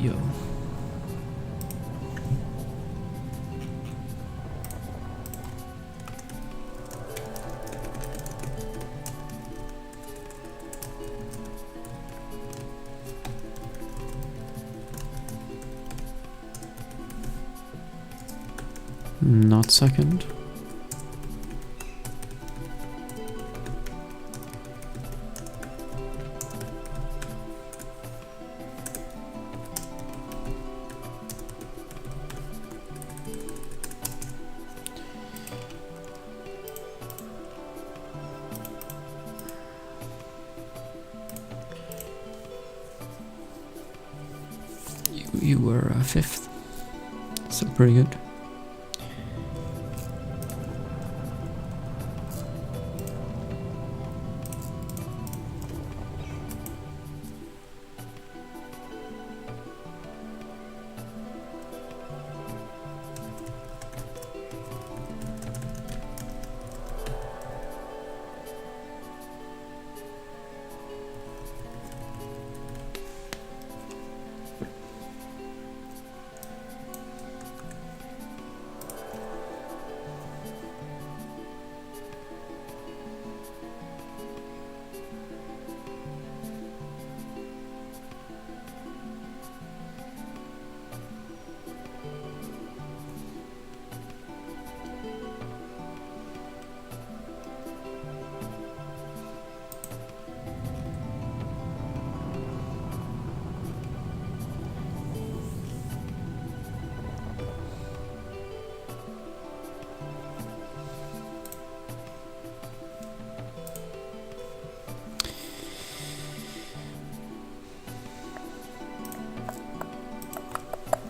yo. Not second. You were fifth, so pretty good.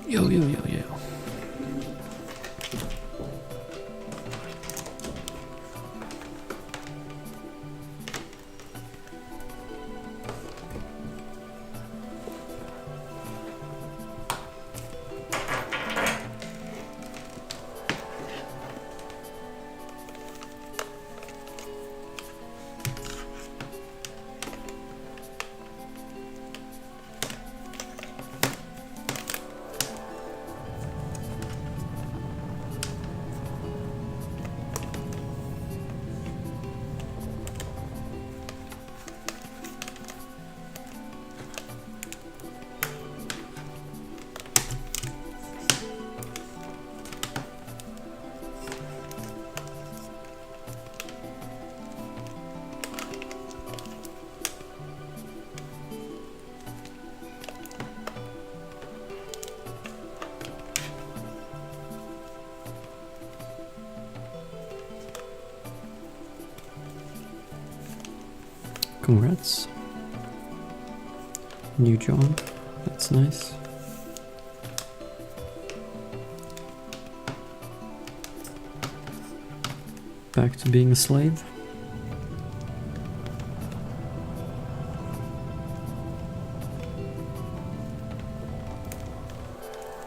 Yo, yo, yo, yo. Congrats. New job. That's nice. Back to being a slave.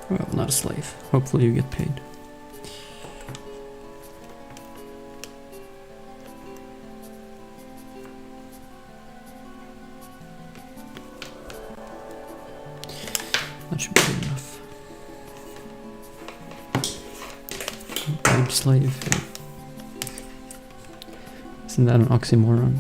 Well, not a slave. Hopefully you get paid. That should be good enough. I'm slave. Isn't that an oxymoron?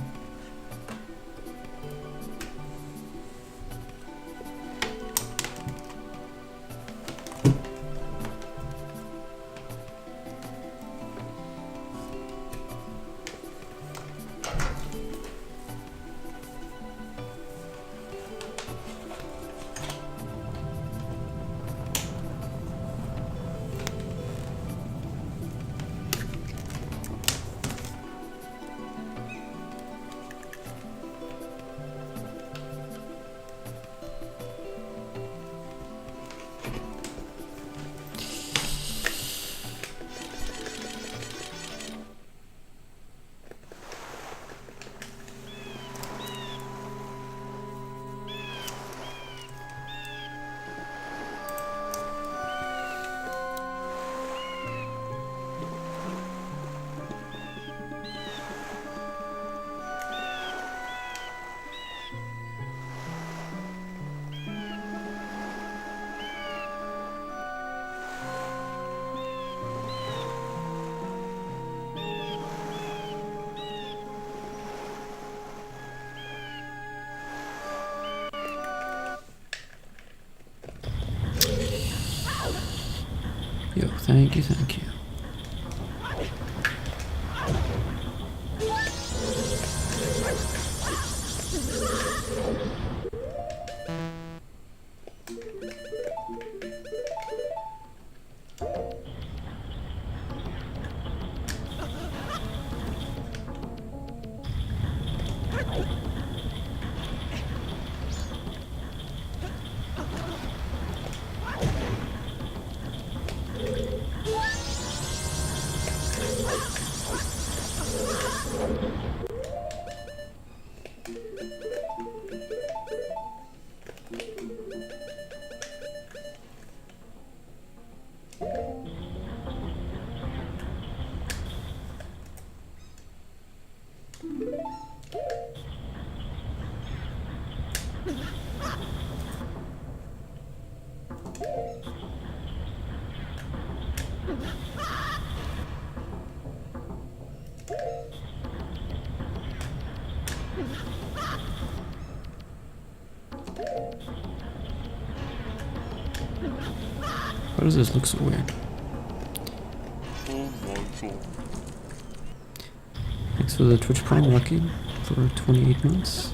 Yo, thank you, thank you. Why does this look so weird? Thanks for the Twitch Prime Lucky for 28 months.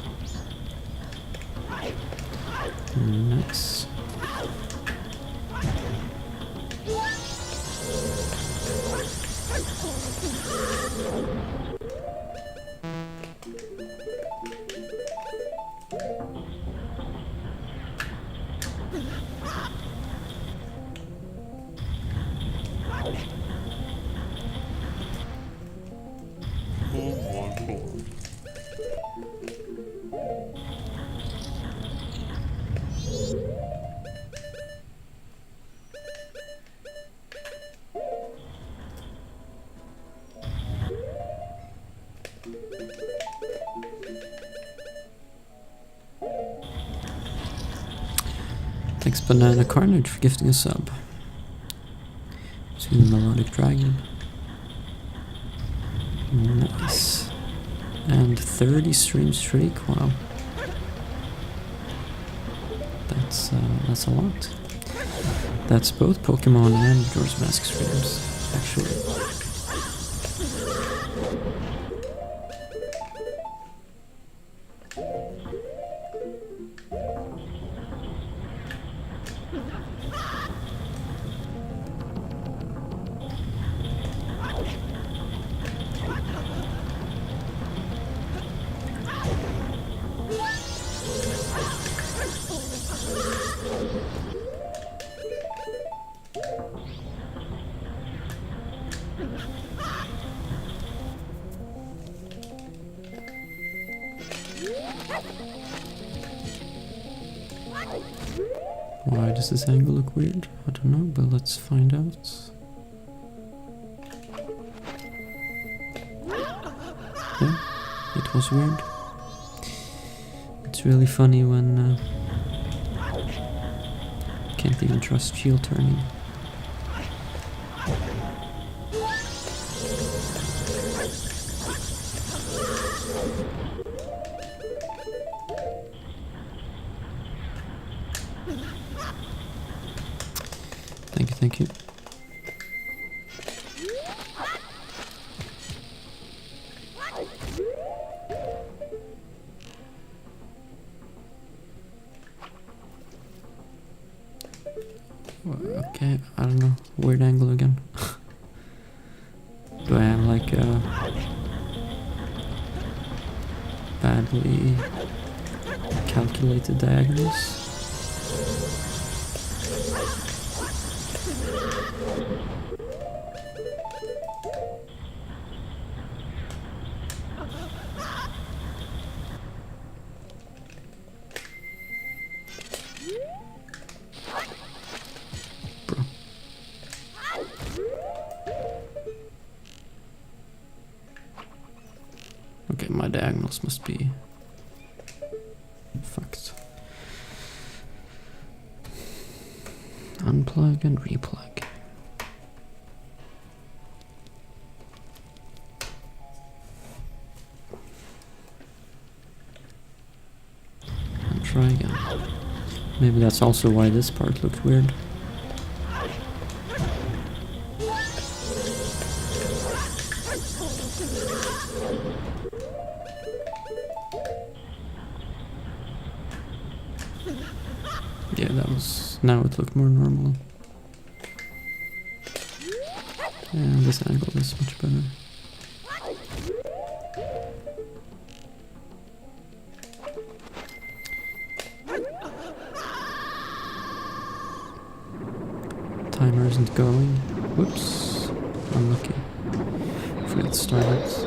Nice. Thanks Banana Carnage for gifting a sub. See the Melodic Dragon. Nice. And 30 stream streak, wow. That's a lot. That's both Pokemon and Majora's Mask streams, actually. Why does this angle look weird? I don't know, but let's find out. Yeah, it was weird. It's really funny when can't even trust shield turning. Thank you. Okay, I don't know. Weird angle again. Do I have like a badly calculated diagonals? Okay, my diagonals must be fucked. Unplug and replug. And try again. Maybe that's also why this part looked weird. Yeah, that was... now it looked more normal. And this angle is much better. Timer isn't going. Whoops. Unlucky. Forgot to start it.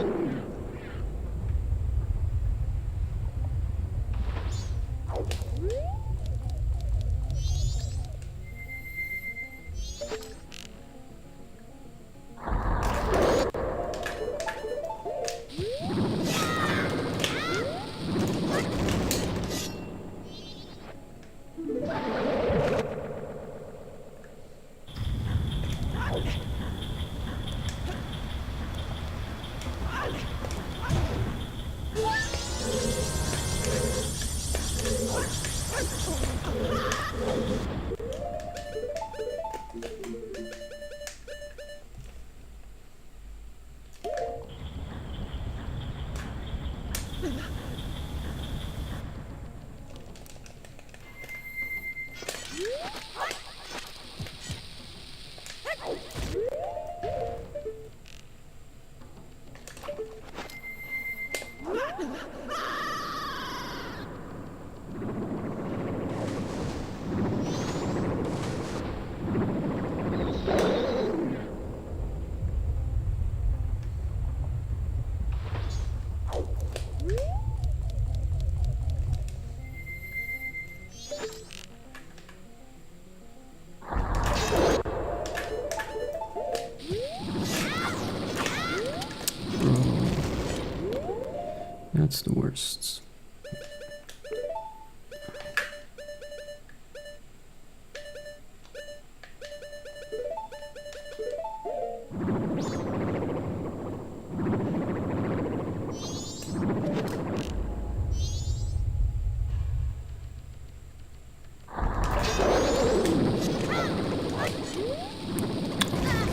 That's the worst.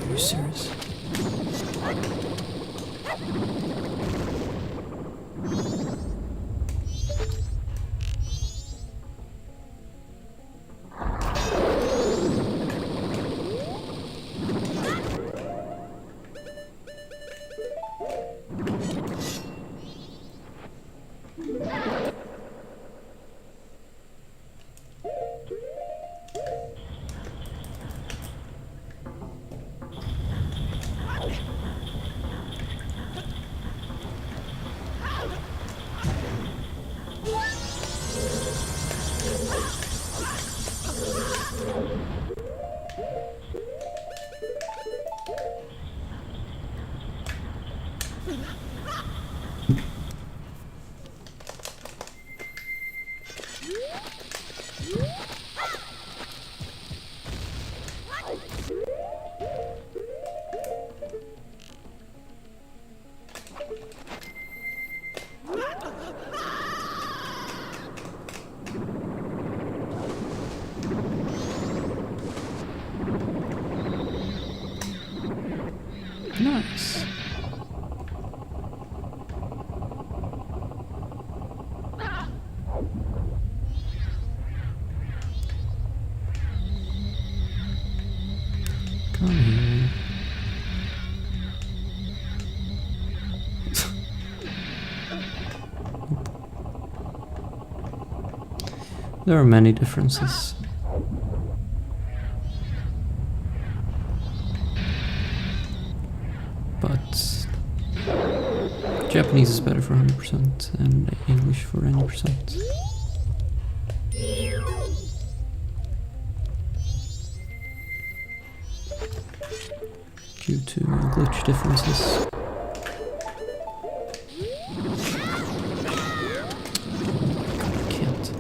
Are you serious? Nice. Come here. There are many differences. But Japanese is better for 100% and English for any percent. Due to glitch differences. I can't.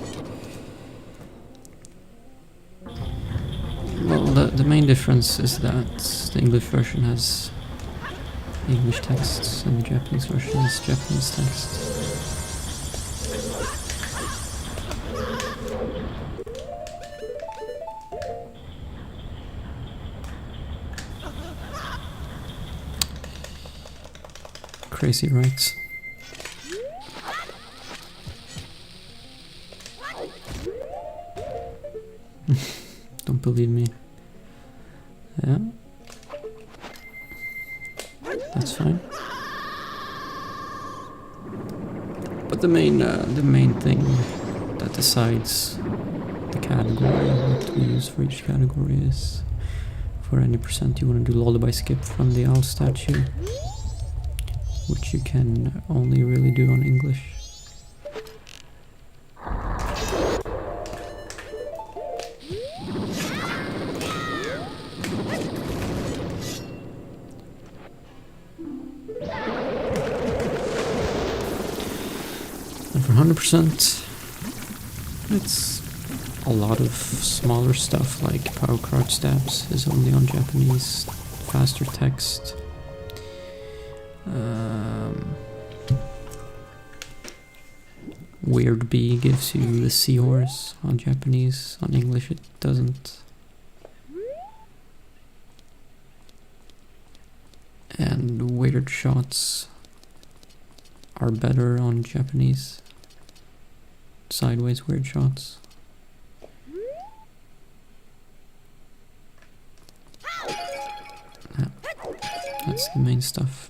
Well, the main difference is that the English version has English texts and the Japanese version is Japanese text. crazy, right? Don't believe me. Yeah. That's fine. But the main thing that decides the category, what we use for each category, is for any percent you want to do lullaby skip from the owl statue, which you can only really do on English. And for 100%, it's a lot of smaller stuff like power crouch stabs is only on Japanese, faster text. Weird B gives you the seahorse on Japanese, on English it doesn't. And weird shots are better on Japanese. Sideways weird shots. Yeah, that's the main stuff.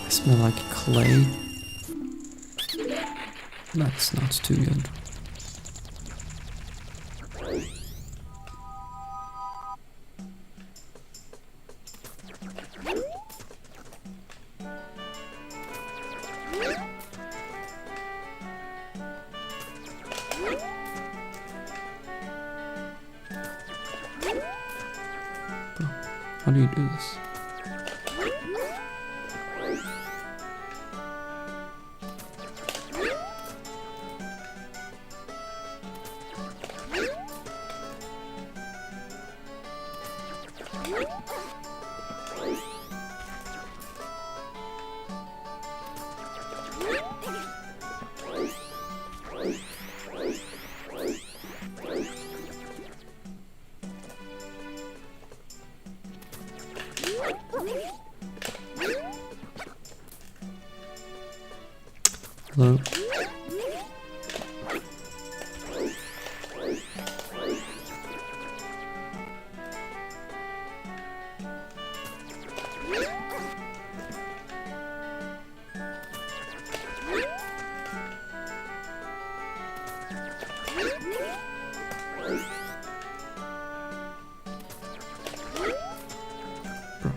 I smell like clay. That's not too good. Bro, how do you do this? Hello? Bro.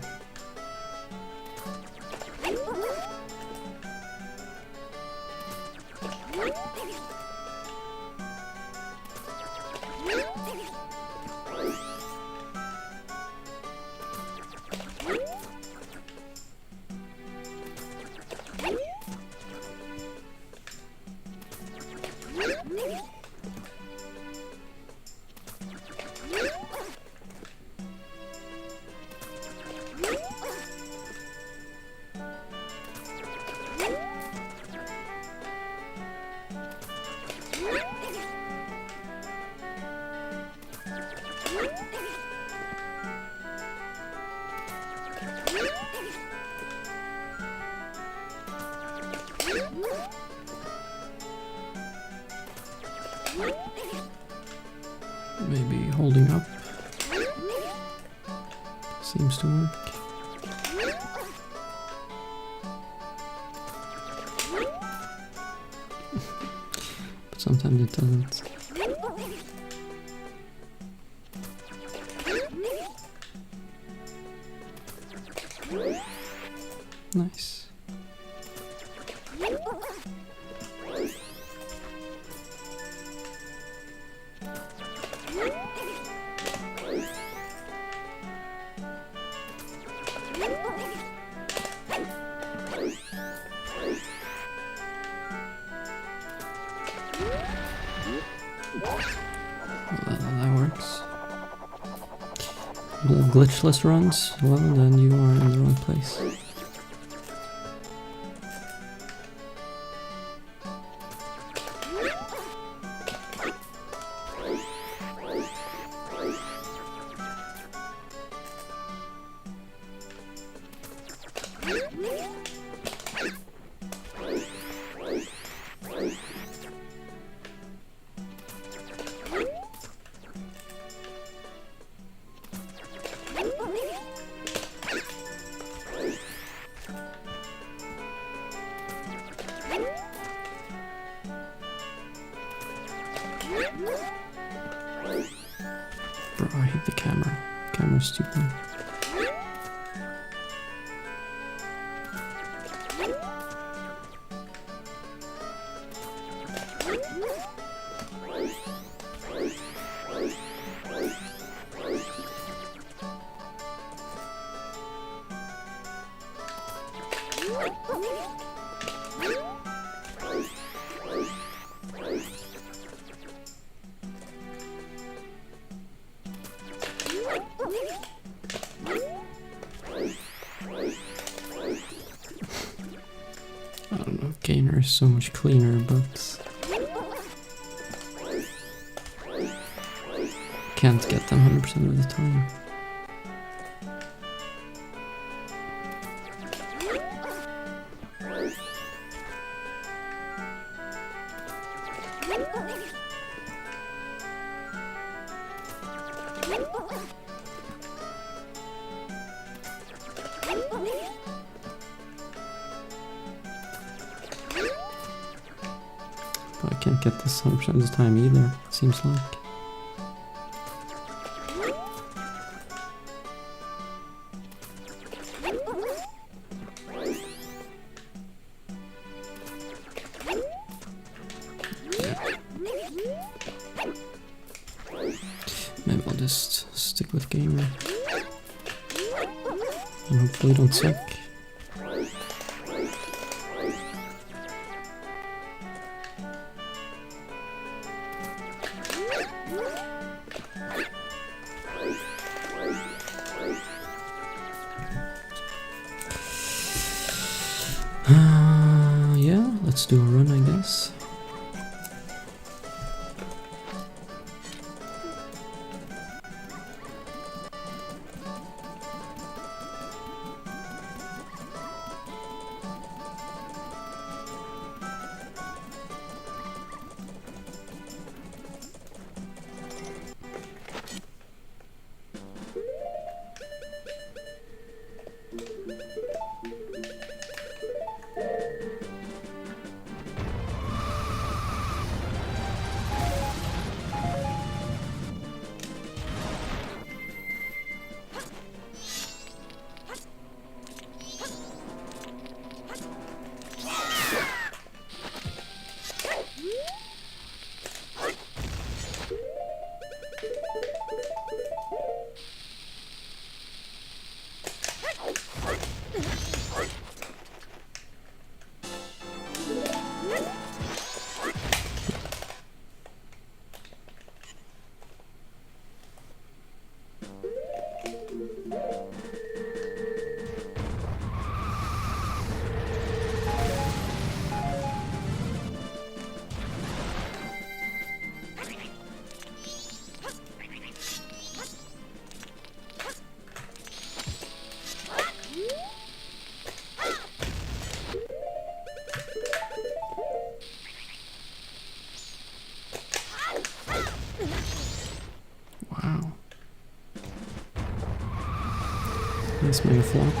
Maybe holding up seems to work. But sometimes it doesn't. Nice. glitchless runs, well then you are in the wrong place. Bro, I hate the camera. Camera's stupid. I don't know, Gainer is so much cleaner, but can't get them 100% of the time. But I can't get this 100% of the time either, it seems like. Maybe I'll just stick with Gamer. And hopefully don't suck. Yeah, let's do a run, I guess. Wow. This may flop.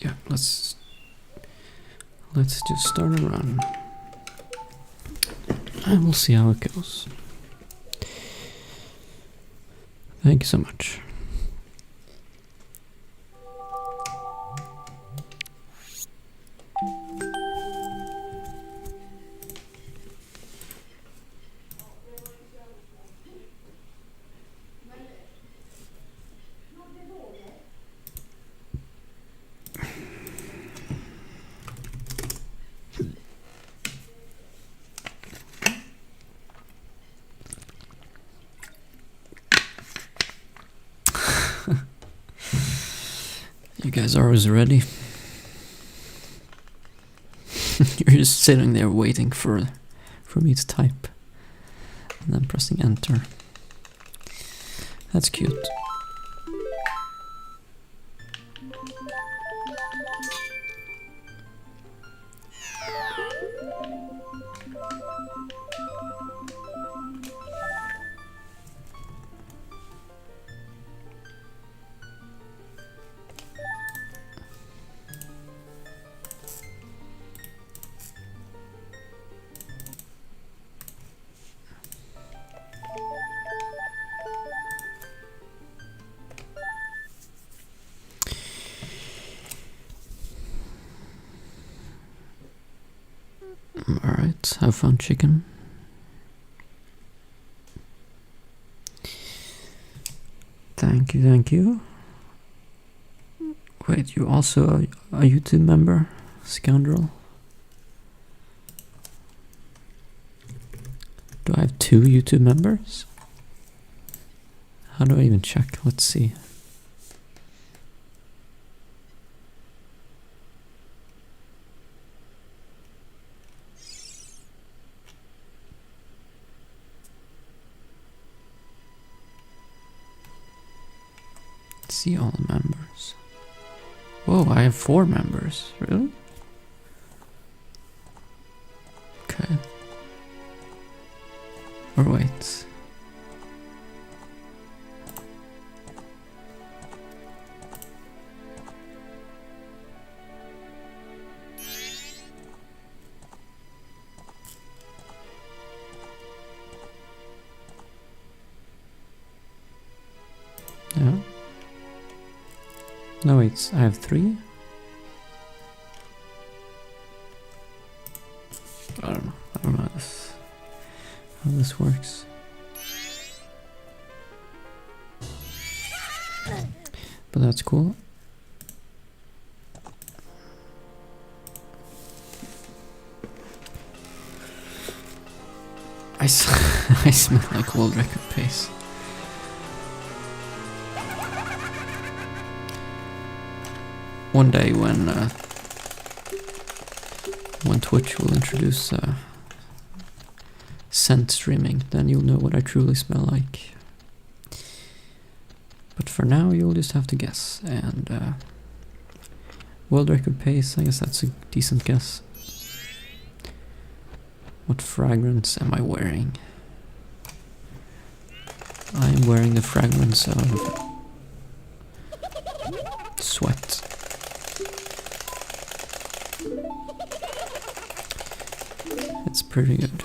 Yeah, let's just start a run. And we'll see how it goes. Thank you so much. You guys are always ready. You're just sitting there waiting for me to type and then pressing enter. That's cute. Alright, have fun, chicken. Thank you, thank you. Wait, you also a YouTube member, scoundrel? Do I have 2 YouTube members? How do I even check? Let's see. See all members. Whoa, I have 4 members. Really? Okay. Or wait. Yeah. No, wait, I have 3? I don't know how this works. But that's cool. I smell like world record pace. One day when Twitch will introduce scent streaming, then you'll know what I truly smell like. But for now, you'll just have to guess. And world record pace, I guess that's a decent guess. What fragrance am I wearing? I am wearing the fragrance of sweat. It's pretty good.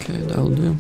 Okay, that'll do.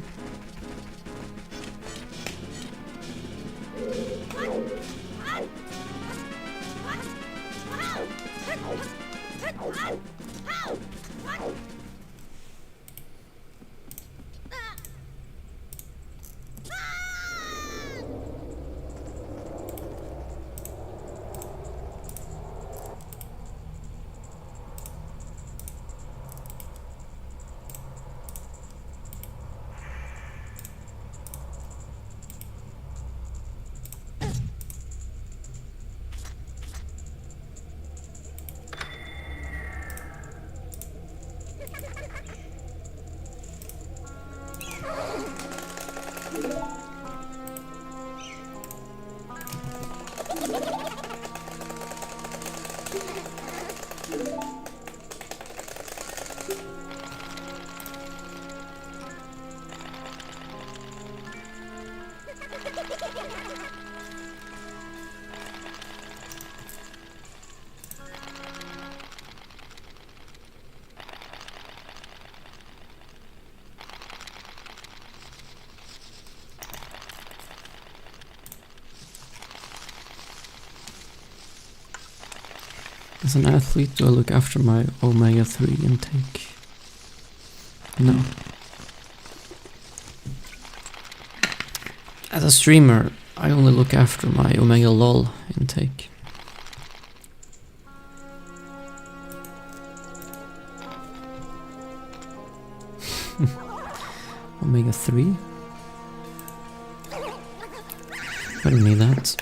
As an athlete, do I look after my omega-3 intake? No. As a streamer, I only look after my omega lol intake. Omega-3? I don't need that.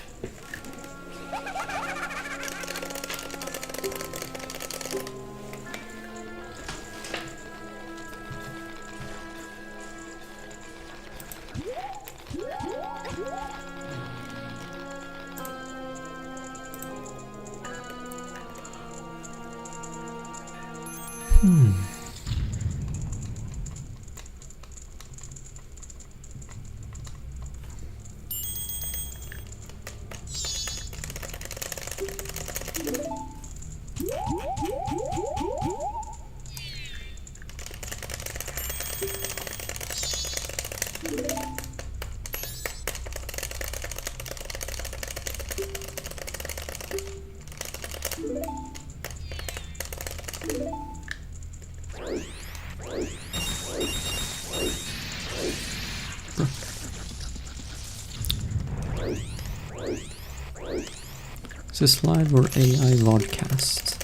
Is this live or AI vodcast?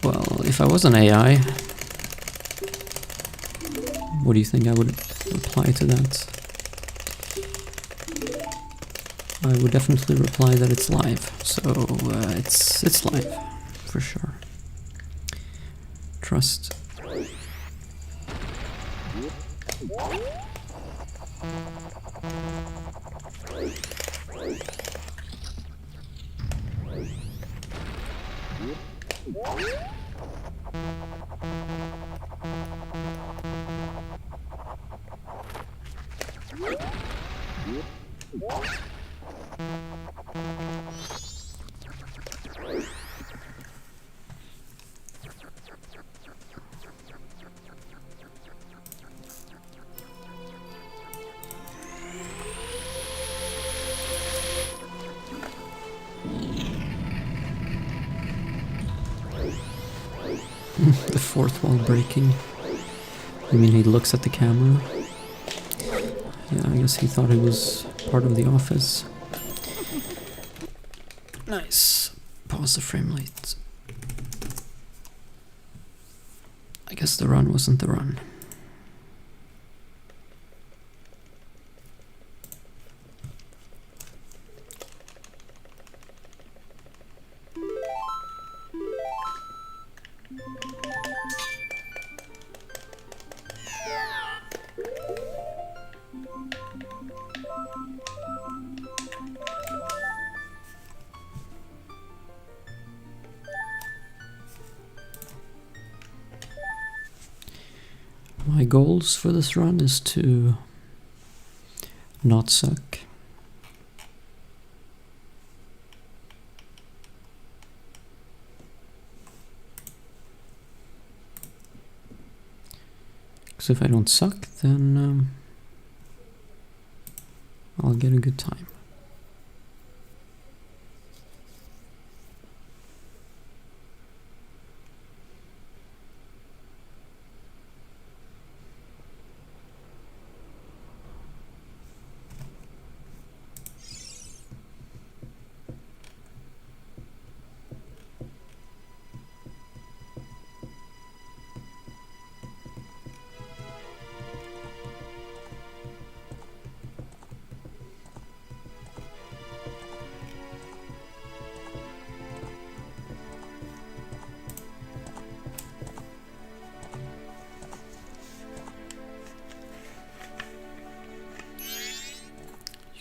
Well, if I was an AI, what do you think I would reply to that? I would definitely reply that it's live, so it's live, for sure. Trust. The fourth wall breaking. I mean, he looks at the camera. Yeah, I guess he thought he was part of the office. Nice. Pause the frame rate. I guess the run wasn't the run. My goals for this run is to not suck. Because if I don't suck, then I'll get a good time.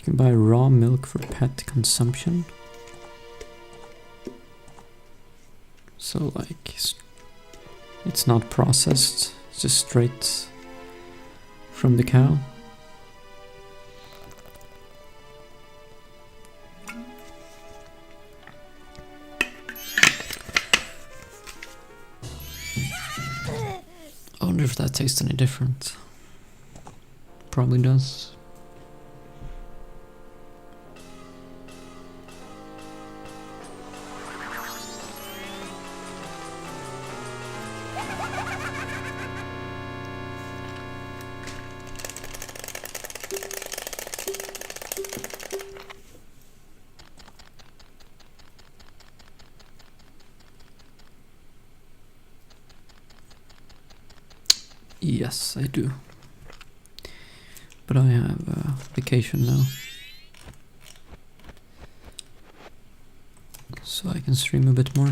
can buy raw milk for pet consumption. So like, it's not processed, it's just straight from the cow. I wonder if that tastes any different. Probably does. Yes, I do. But I have vacation now. So I can stream a bit more.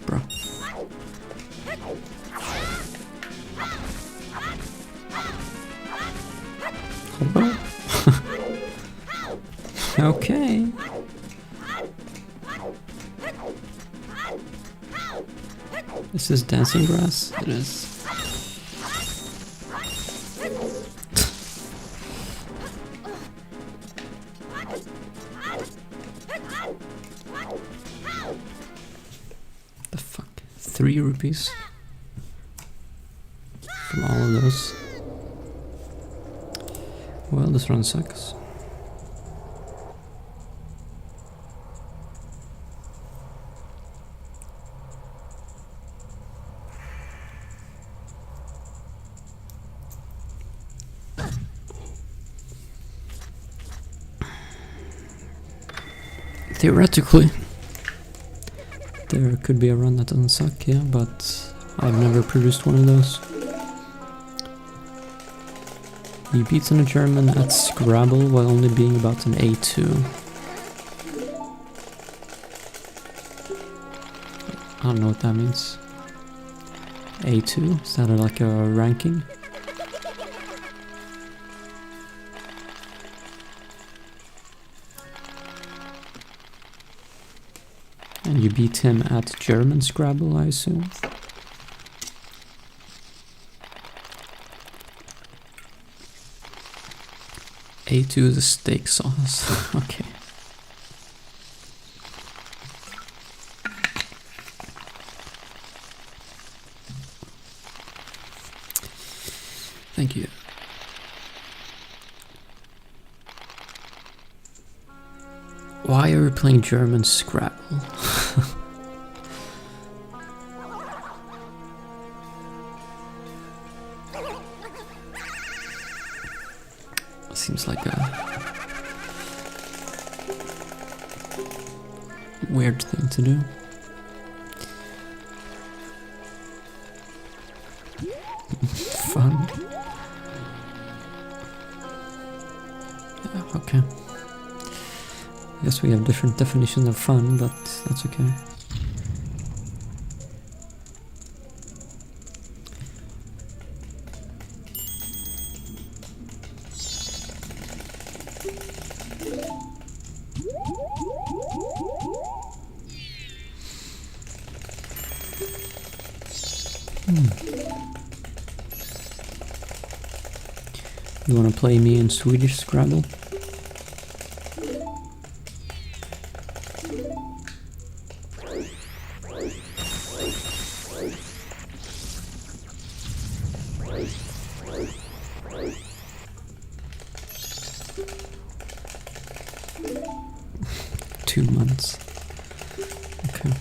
Bro. Hello? Okay. Is this dancing grass? It is. The fuck? 3 rupees? From all of those? Well, this run sucks. Theoretically, there could be a run that doesn't suck, yeah, but I've never produced one of those. You beat a German at Scrabble while only being about an A2. I don't know what that means. A2? Is that like a ranking? And you beat him at German Scrabble, I assume? A2 is a steak sauce. Okay. Thank you. Why are we playing German Scrabble? Seems like a weird thing to do. Fun. Yeah, okay. I guess we have different definitions of fun, but that's okay. You wanna play me in Swedish Scrabble? Two months. Okay.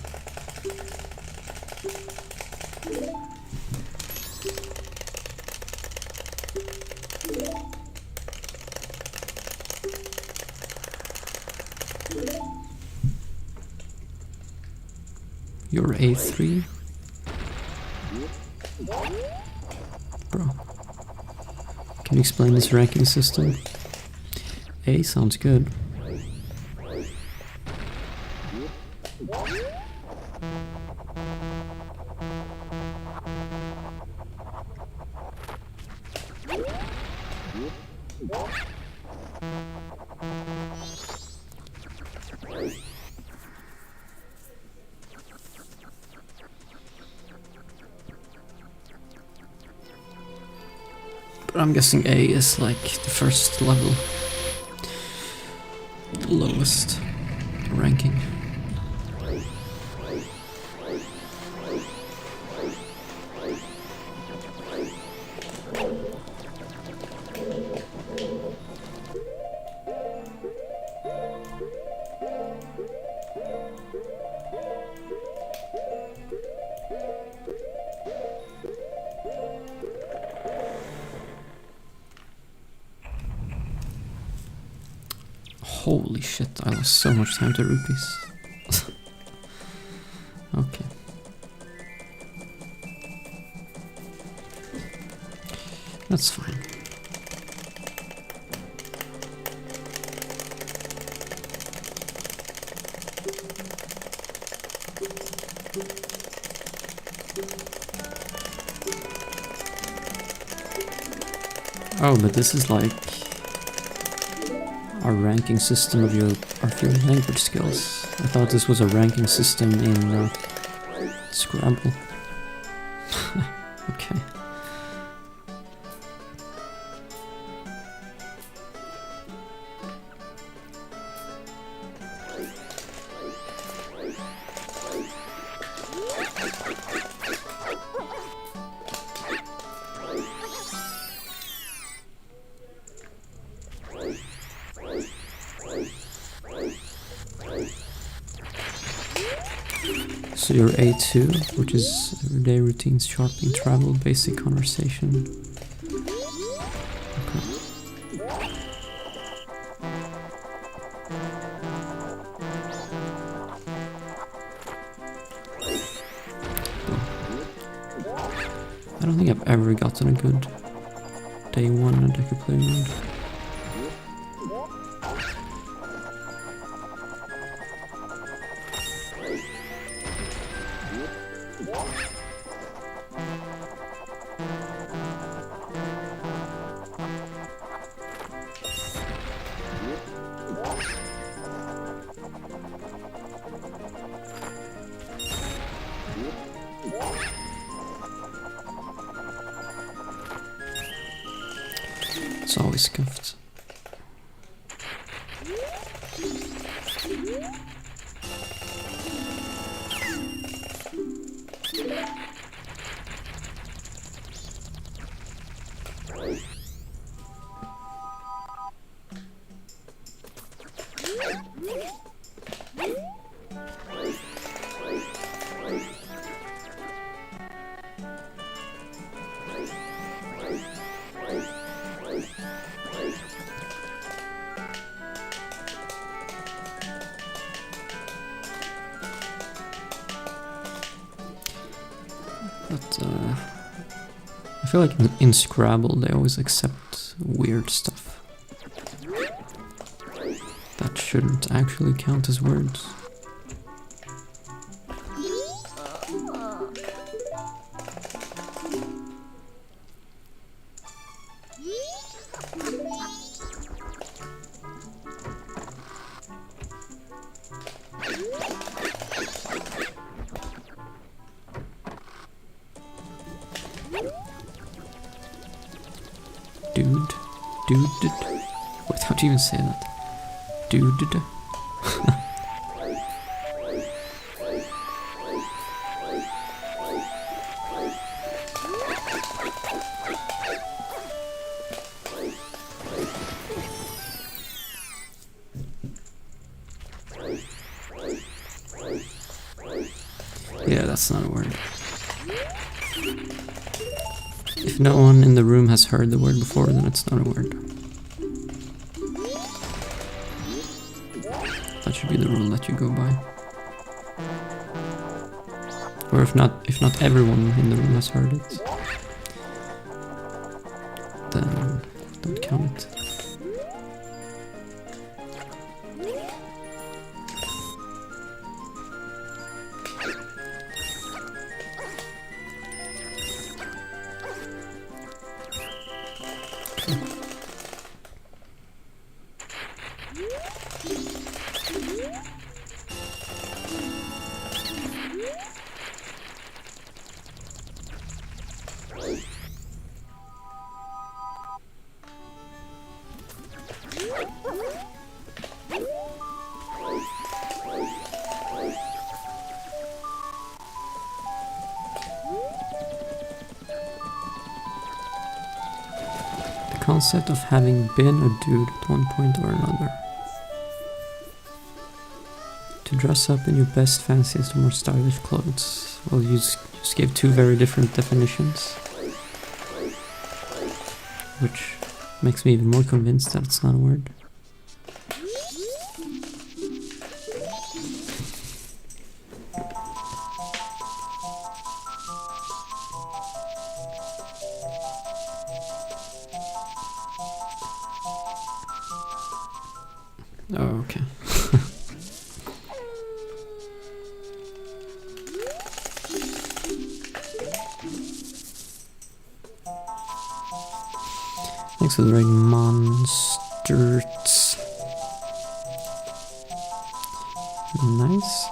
You're A3? Bro. Can you explain this ranking system? A sounds good. But I'm guessing A is like the first level. The lowest ranking. Holy shit, I lost so much time to rupees. Okay. That's fine. Oh, but this is like a ranking system of your language skills. I thought this was a ranking system in Scrabble. Okay. So you're A2, which is everyday routines, shopping, travel, basic conversation. Okay. I don't think I've ever gotten a good day one at Deku Playground. It's always scuffed. But I feel like in Scrabble they always accept weird stuff that shouldn't actually count as words. Dude. Wait, how do you even say that? Dude. Yeah, that's not a word. If no one in the room has heard the word before, then it's not a word. That should be the rule that you go by. Or if not everyone in the room has heard it, then don't count it. Concept of having been a dude at one point or another. To dress up in your best, fanciest, or more stylish clothes. Well, you just gave two very different definitions, which makes me even more convinced that it's not a word. Oh, okay. Thanks for the raid, monsters. Nice.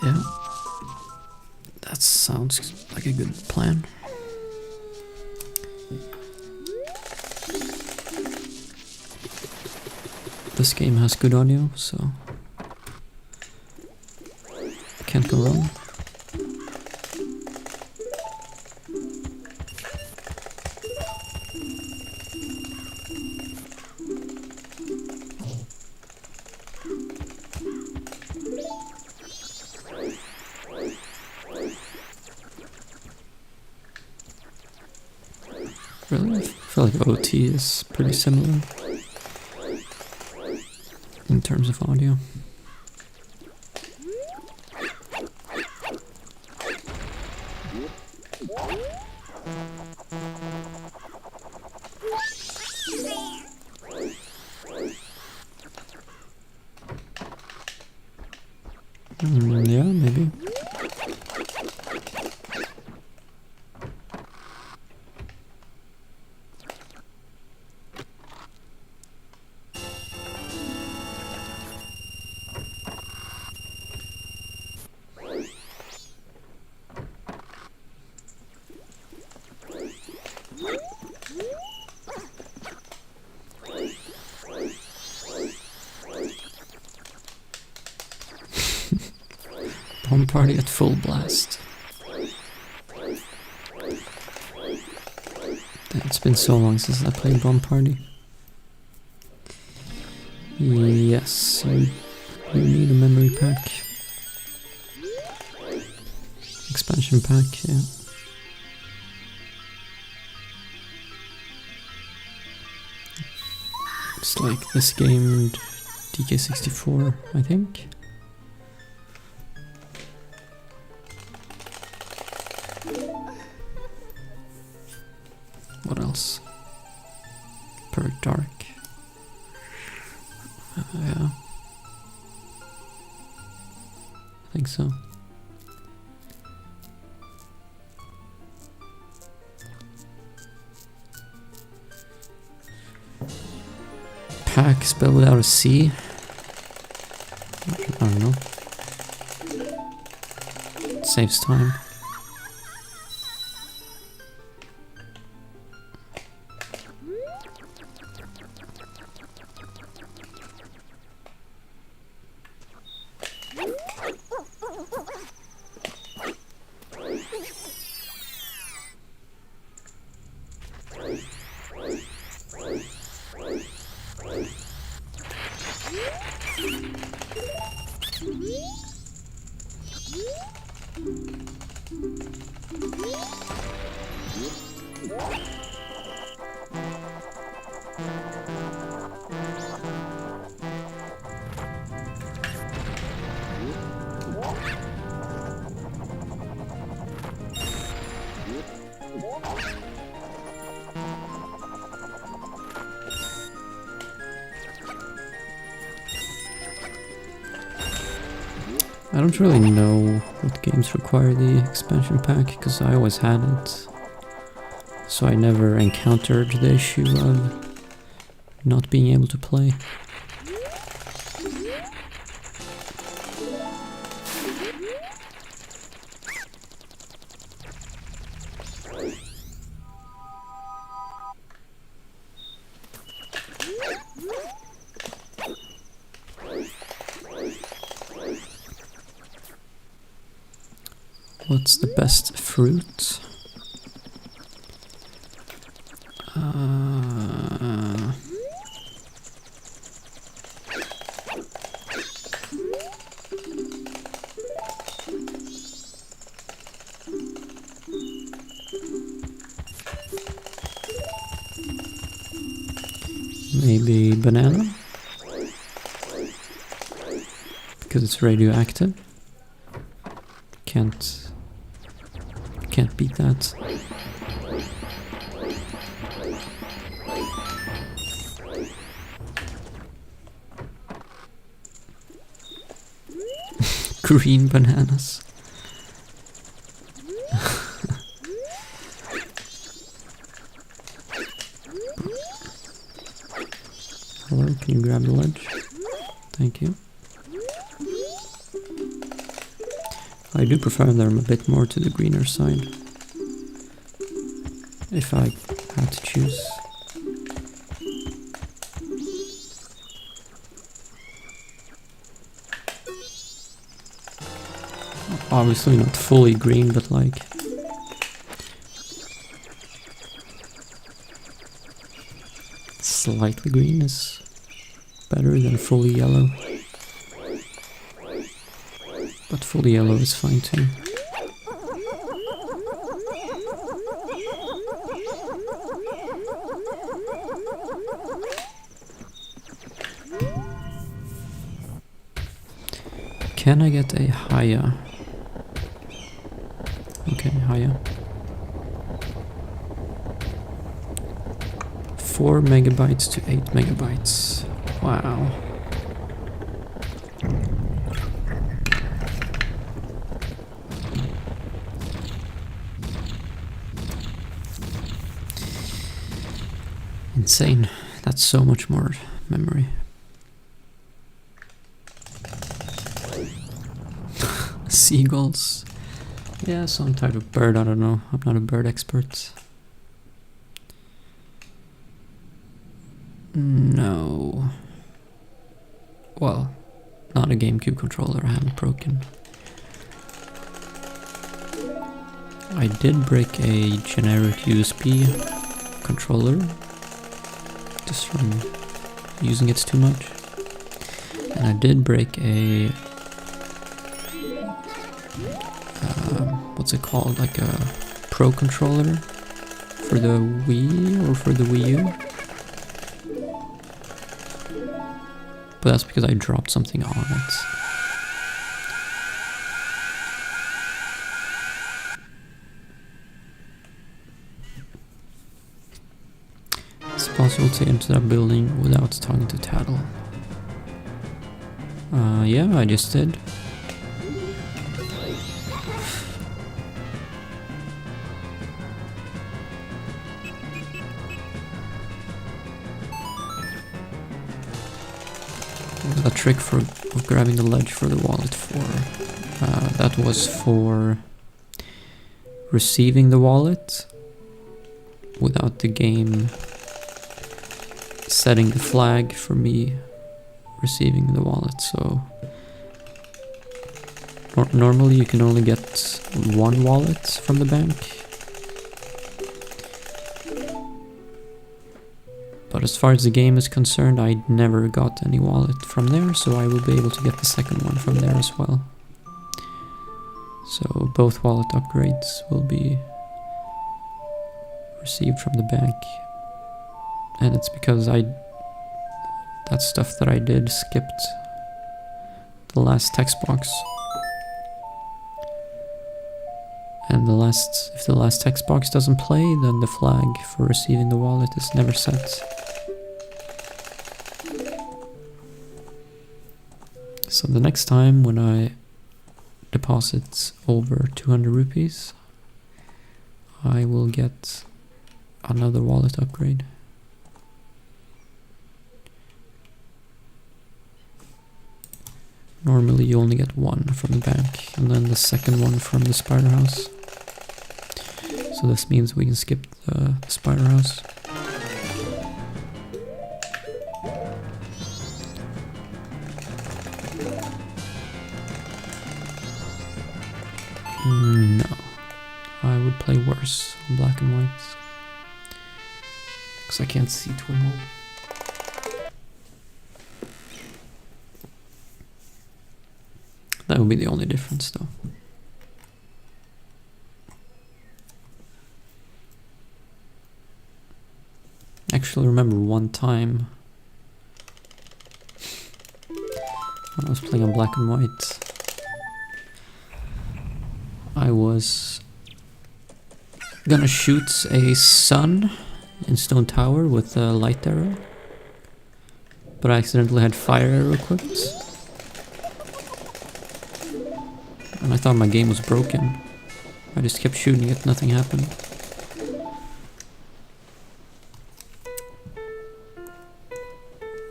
Yeah, that sounds like a good plan. This game has good audio, so can't go wrong. Really? I feel like OT is pretty similar in terms of audio. Yeah, maybe. Bomb party at full blast. It's been so long since I played Bomb Party. Yes, you need a memory pack. Expansion pack, yeah. It's like this game, DK64, I think. What else? Perfect Dark. Yeah. I think so. pack spelled without a C? I don't know. It saves time. I don't really know what games require the expansion pack, because I always had it. So I never encountered the issue of not being able to play. What's the best fruit? Maybe banana? Because it's radioactive. Can't beat that. Green bananas. Hello, can you grab the ledge? Thank you. I do prefer them a bit more to the greener side, if I had to choose. Obviously not fully green, but like slightly green is better than fully yellow. But fully yellow is fine too. Can I get a higher? Okay, higher. 4 megabytes to 8 megabytes. Wow. Insane. That's so much more memory. Seagulls. Yeah, some type of bird, I don't know. I'm not a bird expert. No. Well, not a GameCube controller I haven't broken. I did break a generic USB controller just from using it too much. And I did break a what's it called, like a Pro controller for the Wii or for the Wii U. But that's because I dropped something on it. It's possible to enter that building without talking to Tattle. Yeah, I just did. a trick for grabbing the ledge for the wallet for. That was for receiving the wallet without the game setting the flag for me receiving the wallet. So normally you can only get one wallet from the bank, but as far as the game is concerned, I never got any wallet from there, so I will be able to get the second one from there as well. So both wallet upgrades will be received from the bank, and it's because that stuff that I did skipped the last text box. And if the last text box doesn't play, then the flag for receiving the wallet is never set. So the next time when I deposit over 200 rupees, I will get another wallet upgrade. Normally you only get one from the bank, and then the second one from the spider house. So this means we can skip the spider house. No, I would play worse on black and white, because I can't see twin hole. That would be the only difference, though. Actually, remember one time when I was playing on black and white, I was gonna shoot a sun in Stone Tower with a light arrow, but I accidentally had fire arrow equipped. And I thought my game was broken. I just kept shooting it, nothing happened.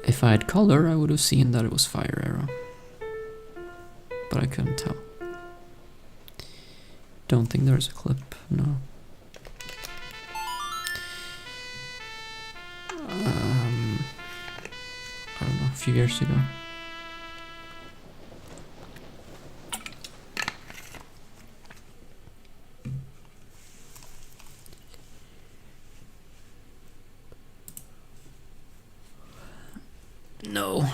If I had color, I would have seen that it was fire arrow. But I couldn't tell. Don't think there's a clip, no. I don't know, a few years ago. No.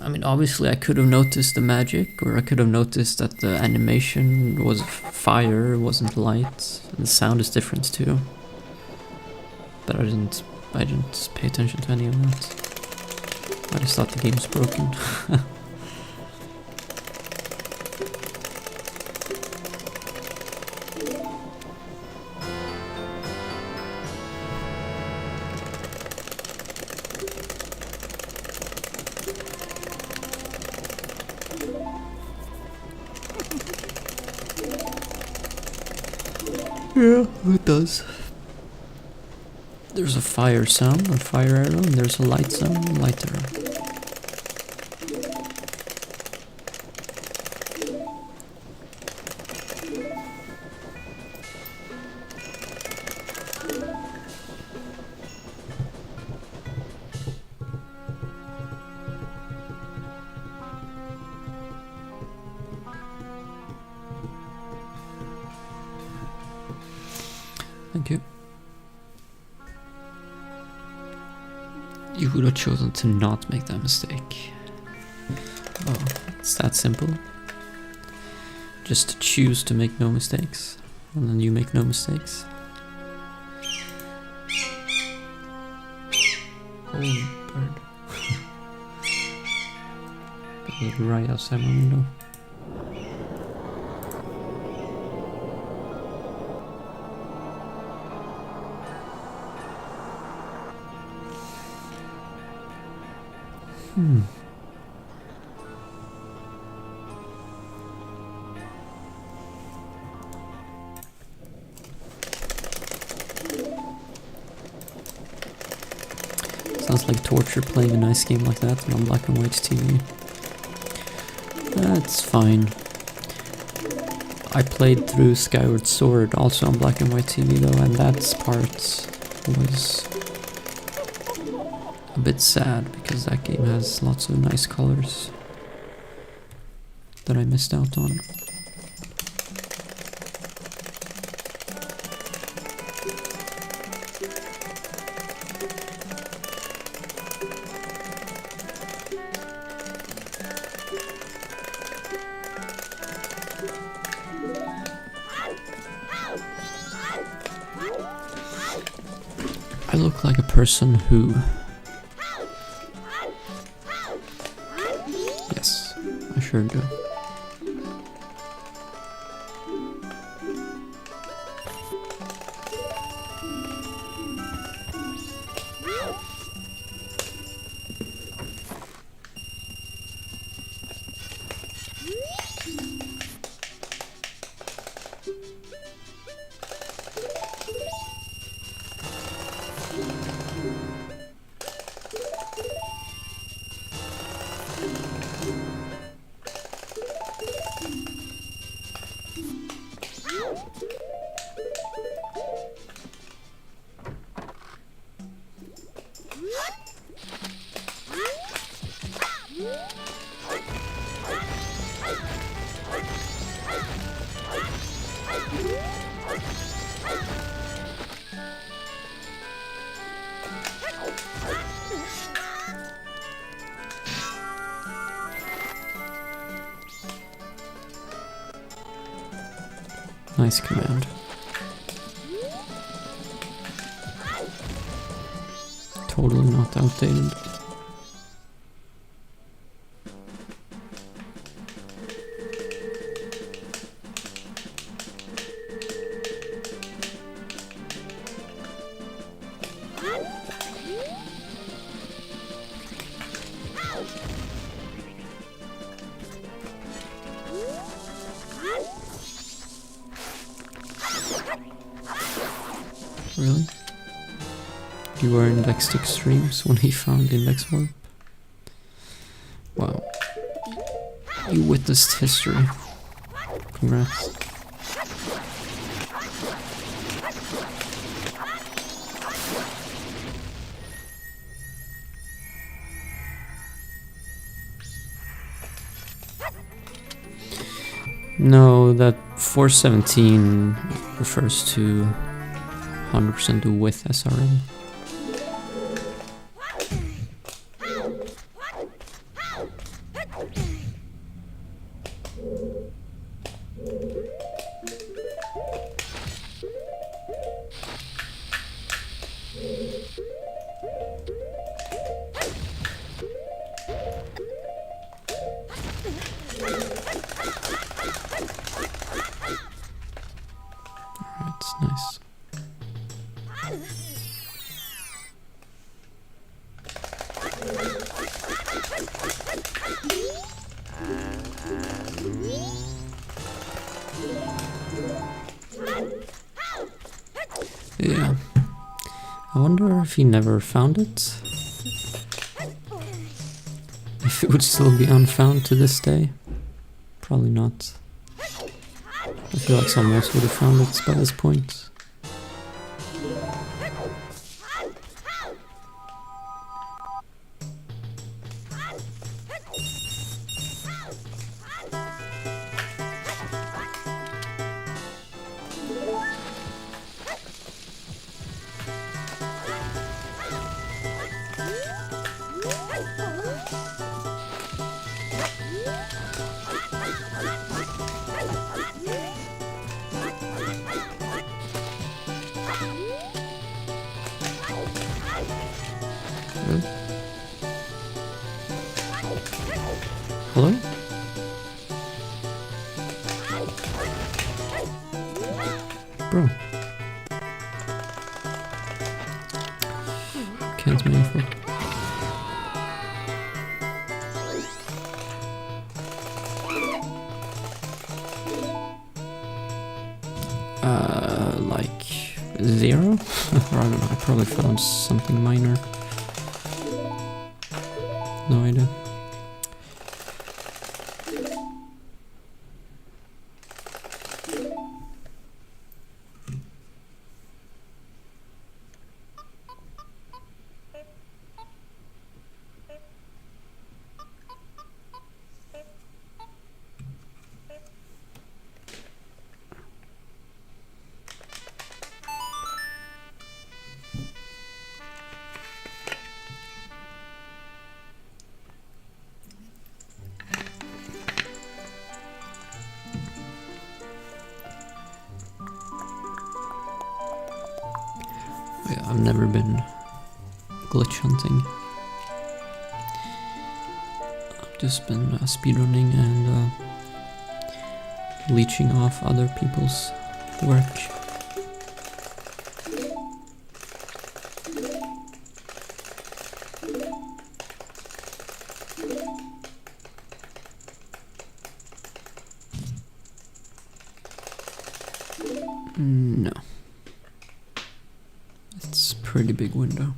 I mean, obviously I could have noticed the magic, or I could have noticed that the animation was fire, wasn't light. And the sound is different too. But I didn't pay attention to any of that. I just thought the game was broken. Yeah, it does. There's a fire sound, a fire arrow, and there's a light sound, a light arrow. Thank you. You would have chosen to not make that mistake. Oh, it's that simple. Just to choose to make no mistakes, and then you make no mistakes. Holy bird. That was right outside my window. sounds like torture playing a nice game like that on black and white TV. That's fine. I played through Skyward Sword also on black and white TV though, and that part was a bit sad because that game has lots of nice colors that I missed out on. I look like a person who... Yes, I sure do. Nice command. Totally not outdated. Really? You were indexed extremes when he found index warp? Wow. You witnessed history. Congrats. No, that 417 refers to 100% do with SRM. Alright, nice. Yeah. I wonder if he never found it. If it would still be unfound to this day. Probably not. I feel like someone else would have found it by this point. Hello? Bro. Can't make for. Like 0? Or I don't know, I probably found something minor. No idea. Yeah, I've never been glitch hunting. I've just been speedrunning and leeching off other people's work. No. It's a pretty big window.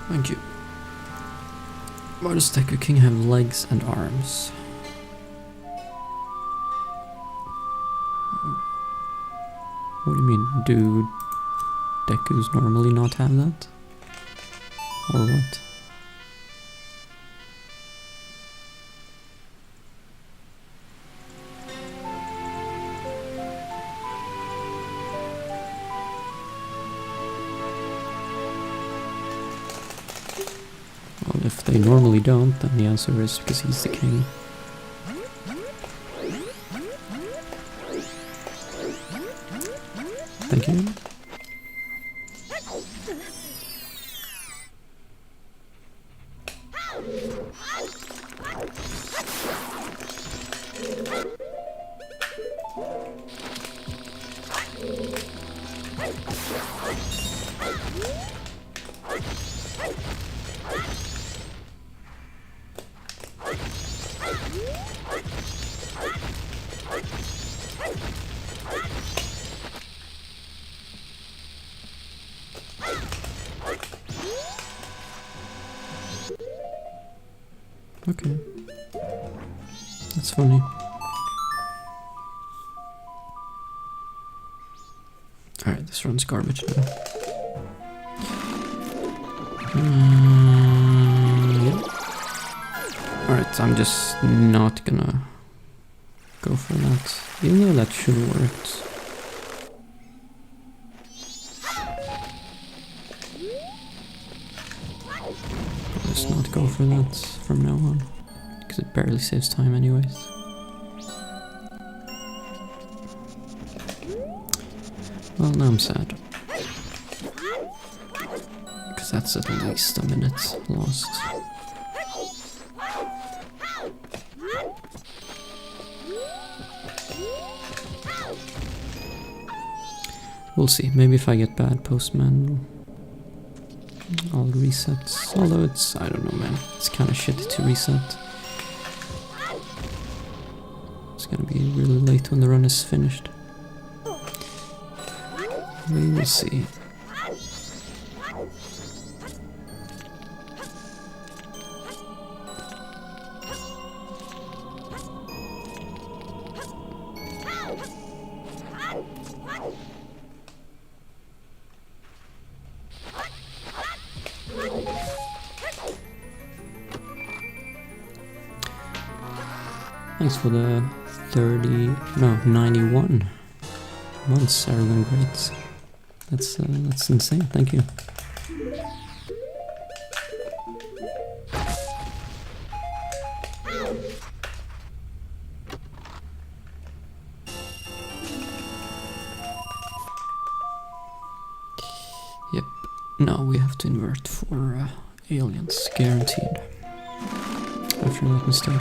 Thank you. Why does Deku King have legs and arms? What do you mean? Do Dekus normally not have that? Or what? Well, if they normally don't, then the answer is because he's the king. Thank you. Okay. That's funny. Alright, this run's garbage now. Yeah. Alright, I'm just not gonna go for that. Even though that should have worked. I'll just not go for that from now on. Because it barely saves time anyways. Well, now I'm sad. Because that's at least a minute lost. We'll see. Maybe if I get bad postman, I'll reset. Although it's, I don't know, man. It's kind of shitty to reset. It's gonna be really late when the run is finished. We will see. Thanks for the 91 months, Arrogant Greats. That's insane, thank you. Yep. No, we have to invert for aliens, guaranteed. After that mistake.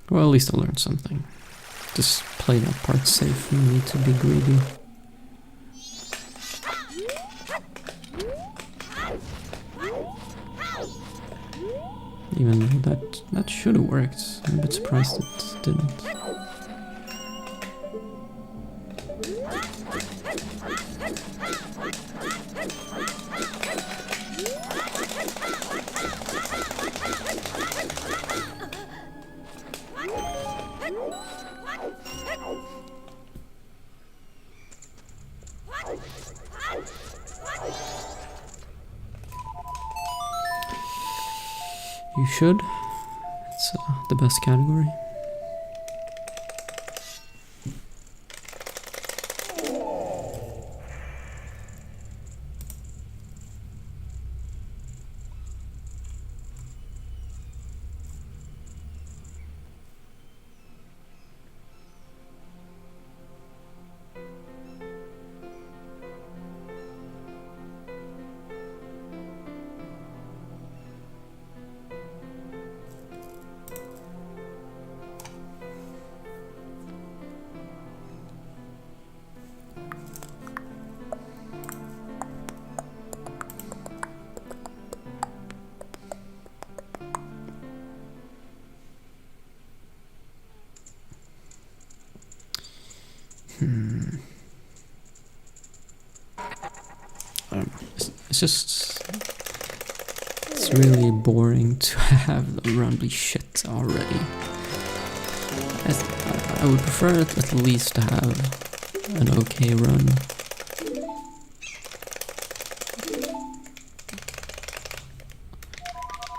Well, at least I learned something. Just play that part safe, you need to be greedy. Even though that should have worked. I'm a bit surprised it didn't. You should. It's the best category. It's just... It's really boring to have the rumbly shit already. I would prefer it at least to have an okay run.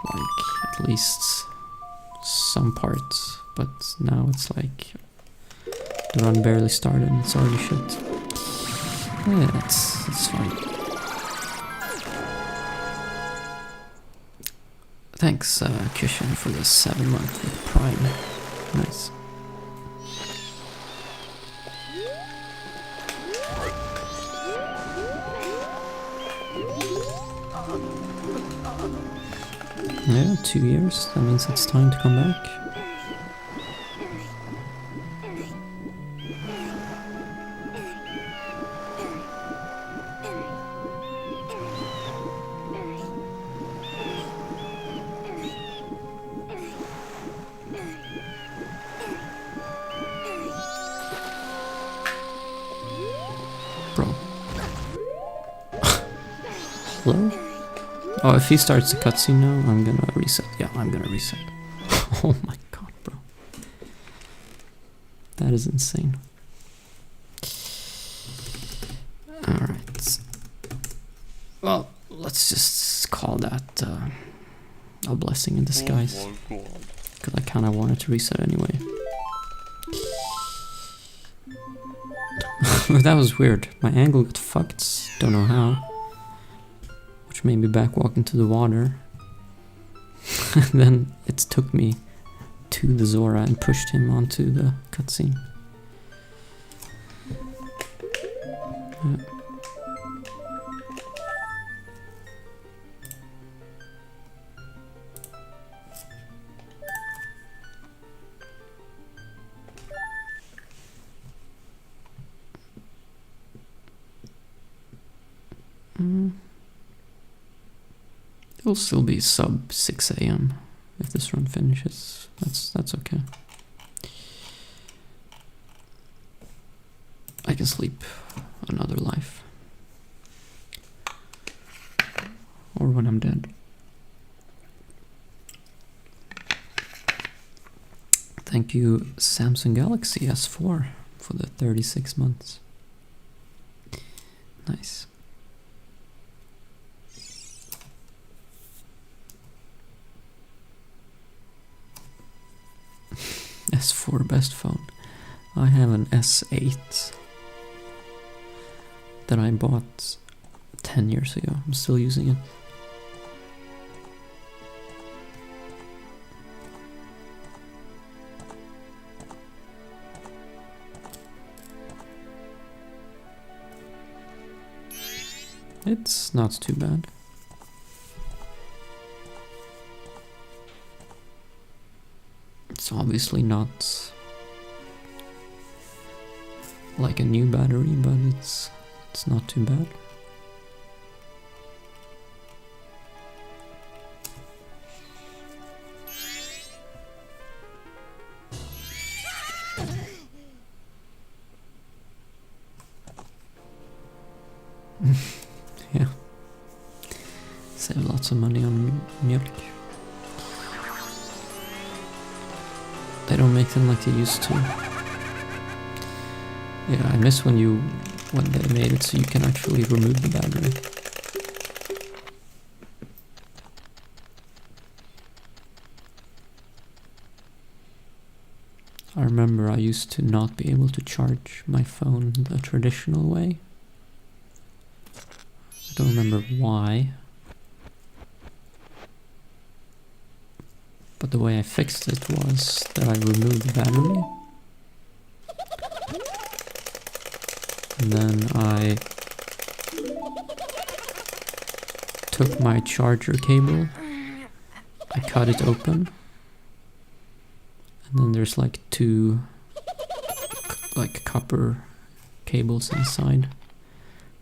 Like, at least some parts. But now it's like... The run barely started and it's already shit. Yeah, it's fine. Thanks, Cushion, for the 7 month with Prime. Nice. Yeah, 2 years. That means it's time to come back. Bro. Hello? Oh, if he starts the cutscene now, I'm gonna reset. Yeah, I'm gonna reset. Oh my god, bro. That is insane. Alright. Well, let's just call that a blessing in disguise. Because I kinda wanted to reset anyway. That was weird. My angle got fucked. Don't know how. Which made me backwalk into the water. And then it took me to the Zora and pushed him onto the cutscene. Yeah. It'll still be sub 6 AM if this run finishes. That's okay. I can sleep another life. Or when I'm dead. Thank you, Samsung Galaxy S4, for the 36 months. Nice. S4 best phone. I have an S8 that I bought 10 years ago. I'm still using it. It's not too bad. It's obviously not like a new battery, but it's not too bad. Yeah. Save lots of money on milk. They don't make them like they used to. Yeah, I miss when they made it so you can actually remove the battery. I remember I used to not be able to charge my phone the traditional way. I don't remember why. But the way I fixed it was that I removed the battery. And then I took my charger cable, I cut it open, and then there's like two copper cables inside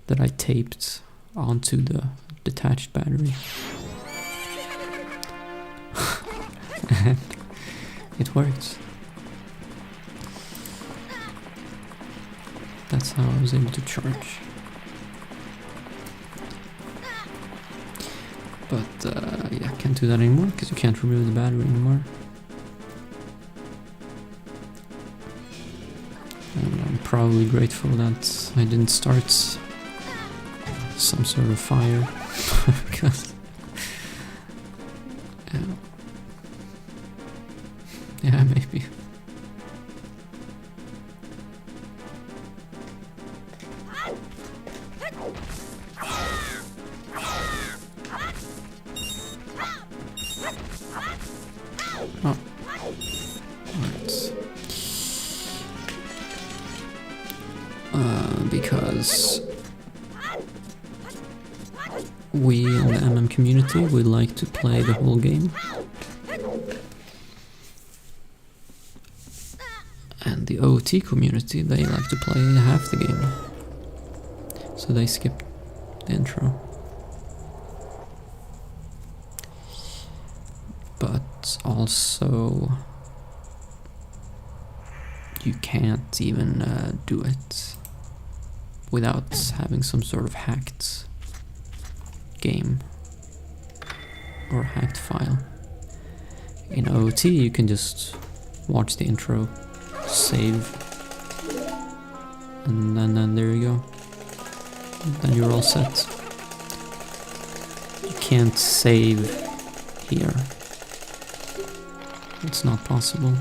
that I taped onto the detached battery. And it worked. That's how I was able to charge. But yeah, I can't do that anymore because you can't remove the battery anymore. And I'm probably grateful that I didn't start some sort of fire because yeah, maybe. Oh. Right. Because we in the MM community, we like to play the whole game. And the OT community, they like to play half the game. So they skip the intro. But also, you can't even do it without having some sort of hacked game or hacked file. In OT, you can just watch the intro, save, and then there you go. Then you're all set. You can't save here. It's not possible.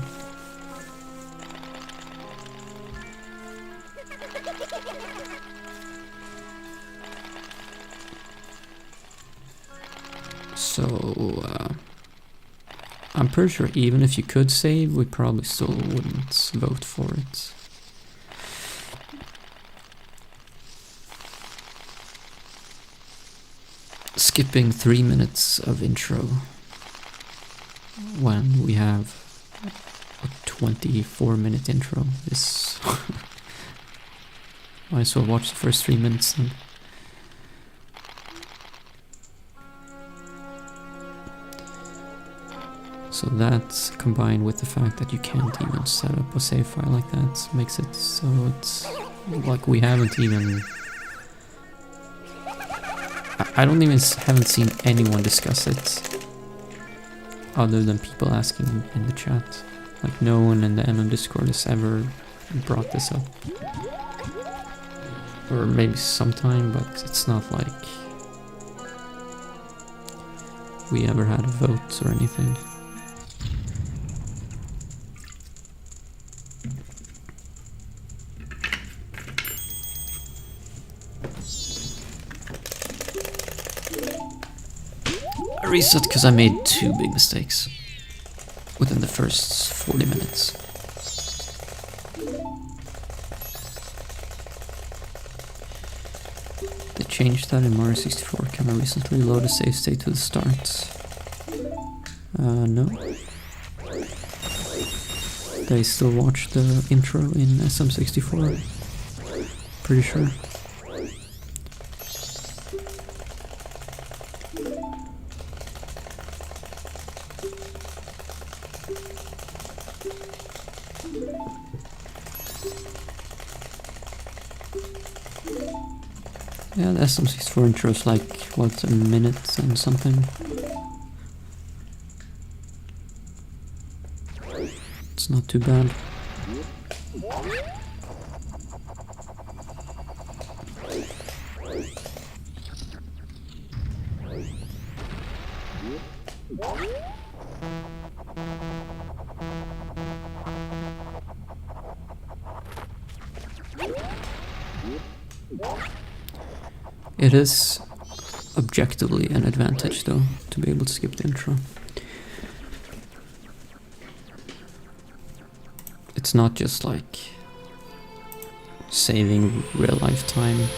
So, I'm pretty sure even if you could save, we probably still wouldn't vote for it. Skipping 3 minutes of intro when we have a 24-minute intro is... Might as well watch the first 3 minutes then. So that, combined with the fact that you can't even set up a save file like that, makes it so it's like we haven't even... I haven't seen anyone discuss it other than people asking in the chat. Like no one in the MM Discord has ever brought this up. Or maybe sometime, but it's not like we ever had a vote or anything. I reset because I made 2 big mistakes within the first 40 minutes. The changed that in Mario 64? Can I recently load a save state to the start? No. They still watch the intro in SM64. Pretty sure. Yeah, the SM64 intro is like, what, a minute and something? It's not too bad. It is objectively an advantage, though, to be able to skip the intro. It's not just like saving real life time.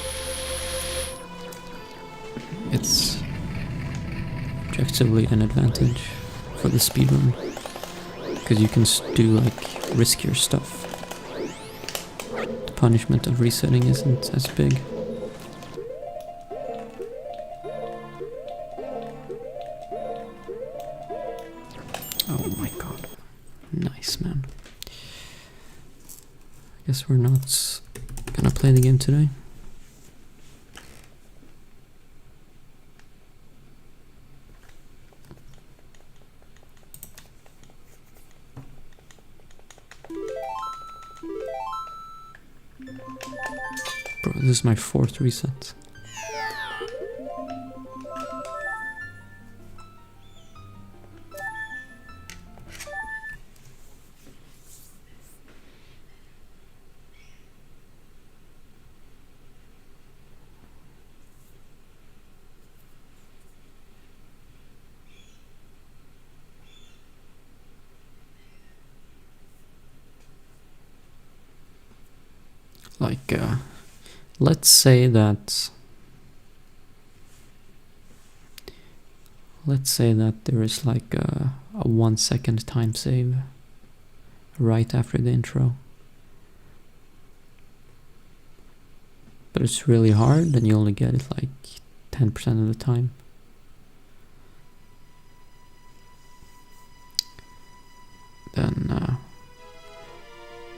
It's objectively an advantage for the speedrun, because you can do like riskier stuff. The punishment of resetting isn't as big. Oh my god. Nice, man. I guess we're not gonna play the game today. Bro, this is my 4th reset. Like, let's say that there is like a 1 second time save right after the intro, but it's really hard and you only get it like 10% of the time. Then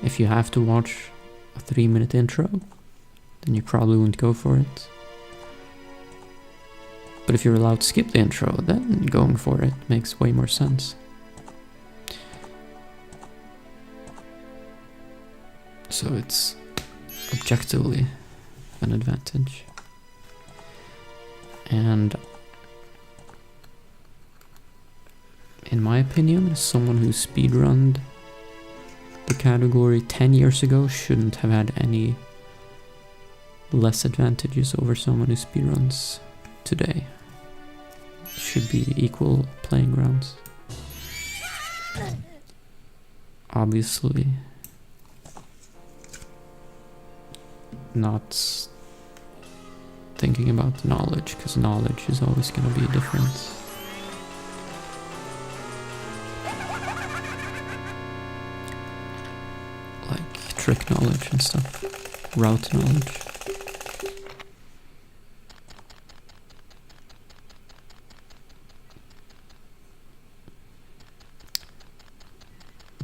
if you have to watch a 3-minute intro, then you probably wouldn't go for it. But if you're allowed to skip the intro, then going for it makes way more sense. So it's objectively an advantage. And in my opinion, someone who speedrunned the category 10 years ago shouldn't have had any less advantages over someone who speedruns today. Should be equal playing grounds. Obviously not thinking about knowledge, because knowledge is always going to be different. Like trick knowledge and stuff, route knowledge.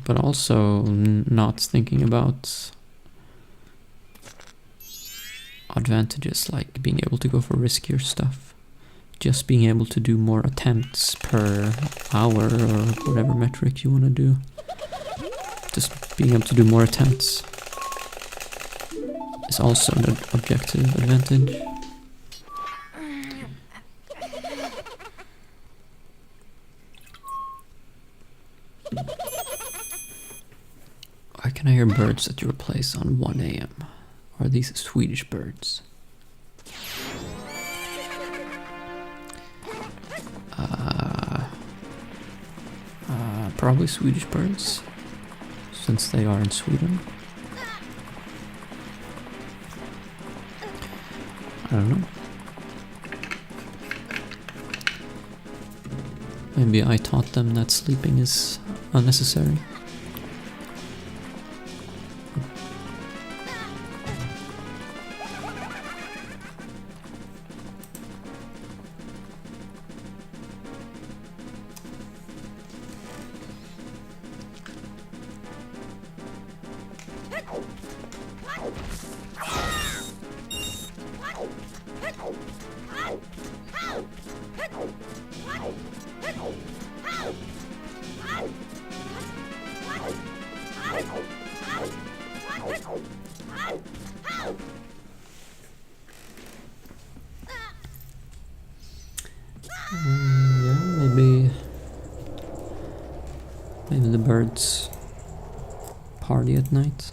But also not thinking about advantages like being able to go for riskier stuff. Just being able to do more attempts per hour or whatever metric you want to do. Just being able to do more attempts is also an objective advantage. Why can I hear birds at your place on 1 AM? Are these Swedish birds? Probably Swedish birds, since they are in Sweden. I don't know. Maybe I taught them that sleeping is unnecessary. Yeah, maybe the birds party at night.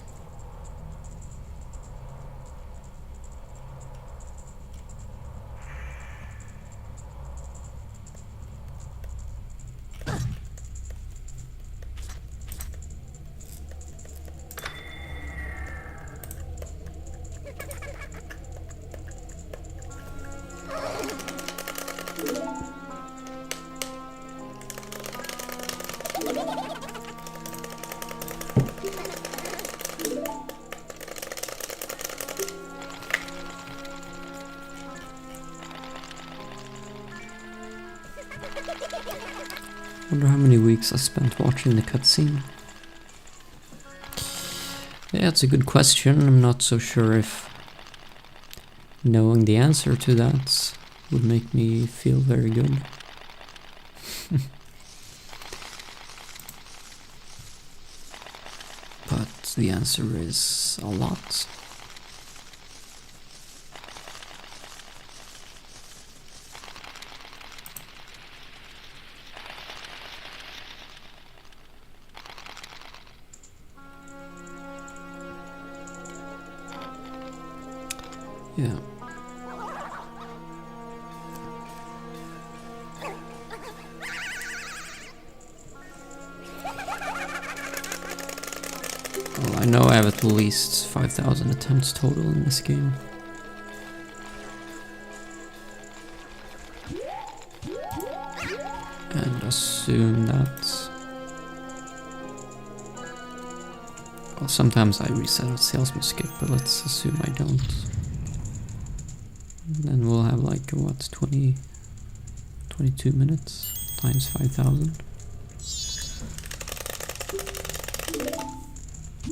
Wonder how many weeks I spent watching the cutscene. Yeah, it's a good question. I'm not so sure if knowing the answer to that would make me feel very good. But the answer is a lot. Yeah. Well, I know I have at least 5,000 attempts total in this game. And assume that... Well, sometimes I reset a salesman skip, but let's assume I don't. Then we'll have like, what, 22 minutes times 5,000.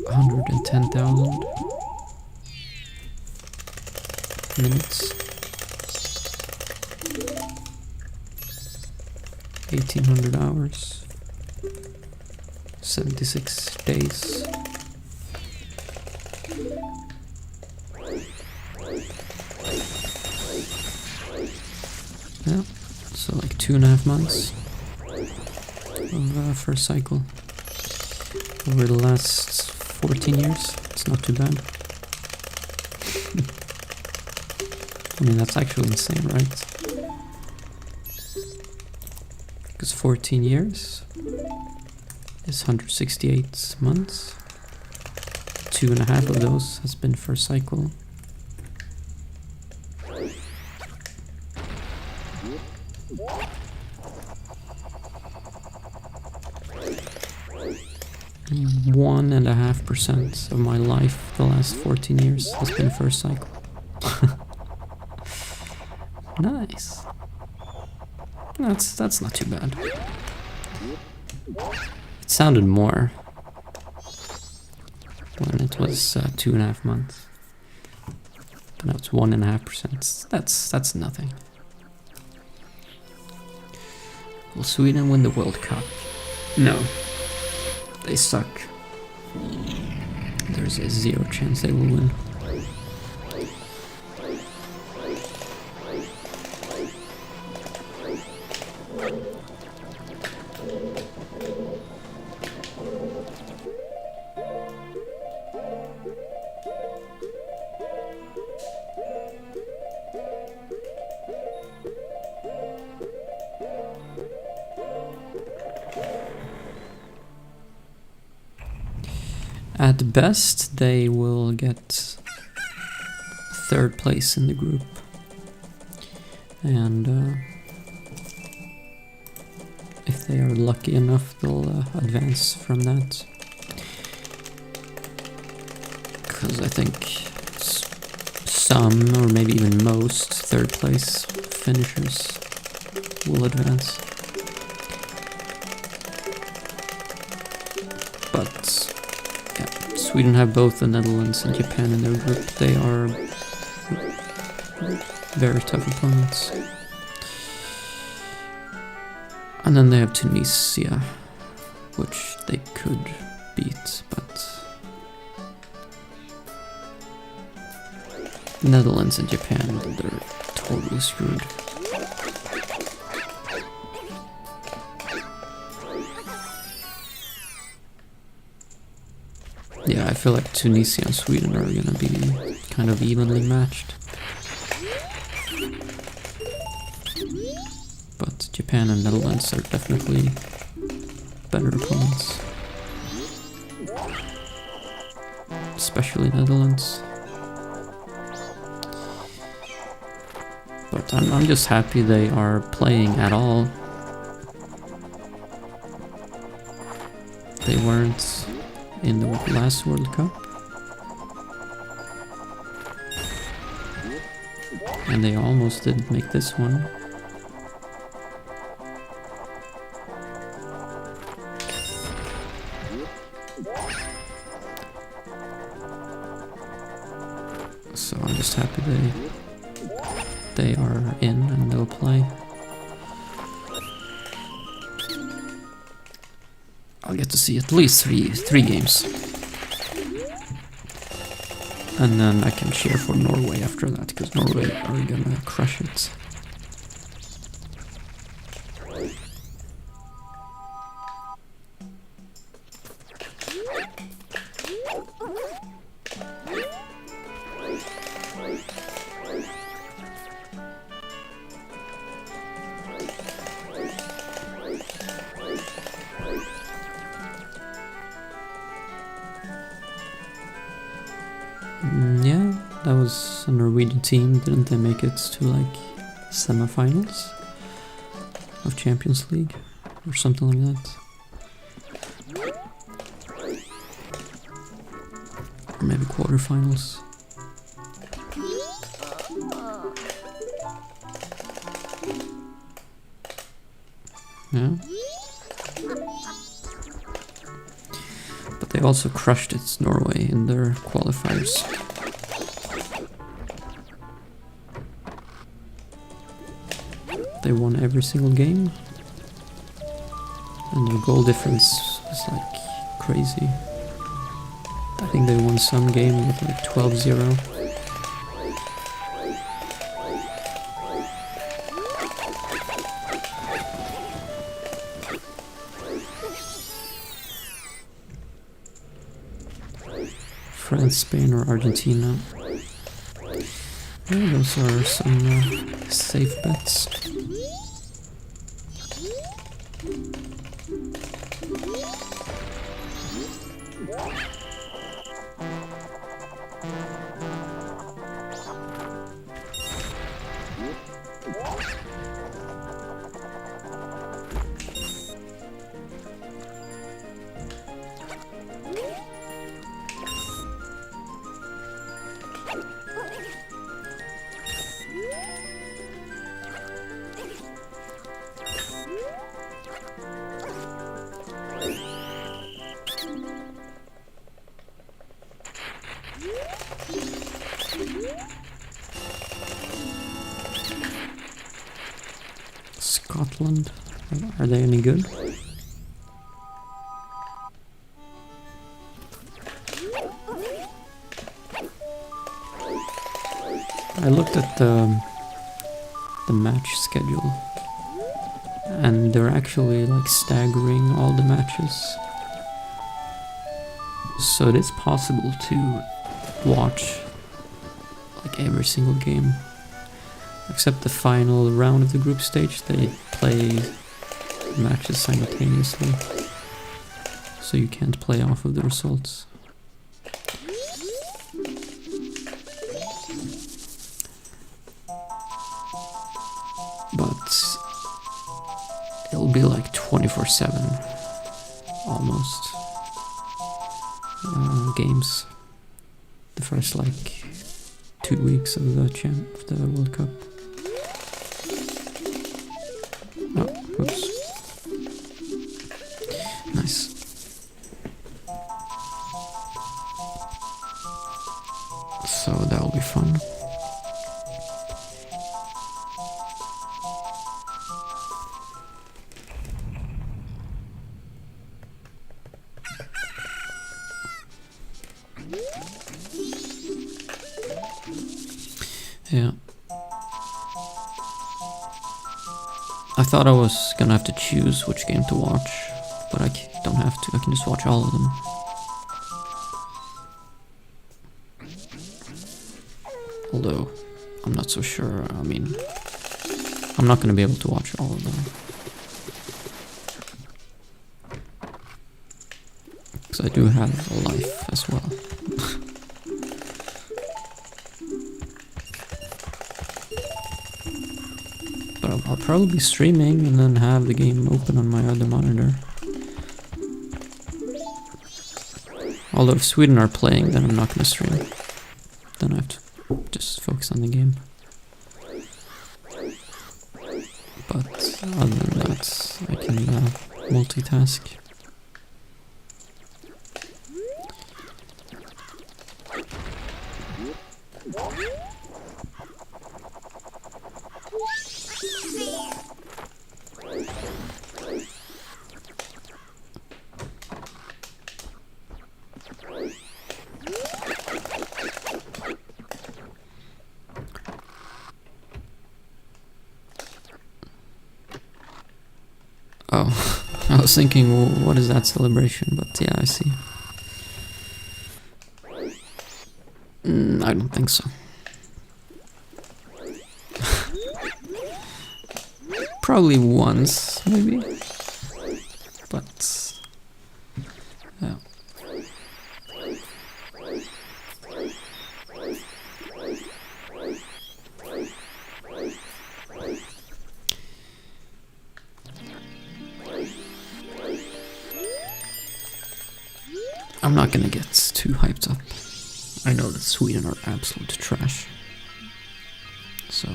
110,000 minutes. 1,800 hours. 76 days. Yeah, so like 2.5 months of first cycle over the last 14 years. It's not too bad. I mean, that's actually insane, right? Because 14 years is 168 months. 2.5 of those has been first cycle. And 1.5% of my life the last 14 years has been first cycle. Nice. That's not too bad. It sounded more when it was 2.5 months. But now it's 1.5%. That's nothing. Will Sweden win the World Cup? No. They suck. There's a 0 chance they will win. At best, they will get 3rd place in the group. And if they are lucky enough, they'll advance from that. Because I think some, or maybe even most, third place finishers will advance. But yeah, Sweden have both the Netherlands and Japan in their group. They are very tough opponents. And then they have Tunisia, which they could beat, but Netherlands and Japan, they're totally screwed. Yeah, I feel like Tunisia and Sweden are gonna be kind of evenly matched. But Japan and Netherlands are definitely better opponents. Especially Netherlands. But I'm just happy they are playing at all. They weren't in the last World Cup. And they almost didn't make this one. So I'm just happy they are in and they'll play. I'll get to see at least three games. And then I can cheer for Norway after that, because Norway are gonna crush it. Yeah, that was a Norwegian team. Didn't they make it to like semifinals of Champions League or something like that? Or maybe quarterfinals. Yeah. But they also crushed it, Norway, in their qualifiers. They won every single game. And their goal difference was like crazy. I think they won some game with like 12-0. France, Spain or Argentina. Yeah, those are some safe bets. Scotland, are they any good? I looked at the match schedule and they're actually like staggering all the matches. So it is possible to watch like every single game. Except the final round of the group stage, they play matches simultaneously. So you can't play off of the results. But it'll be like 24/7 almost games. The first like 2 weeks of the World Cup. Oh, oops. Nice. So that'll be fun. Yeah. I thought I was gonna have to choose which game to watch, but I don't have to. I can just watch all of them. Although, I'm not so sure. I mean, I'm not gonna be able to watch all of them. Because I do have a life as well. But I'll probably be streaming and then have the game open on my other monitor. Although if Sweden are playing, then I'm not gonna stream. Then I have to just focus on the game. But other than that, I can multitask. Oh, I was thinking, well, what is that celebration? But yeah, I see. I don't think so. Probably once, maybe. But yeah. I'm not gonna get too hyped up. I know that Sweden are absolute trash. So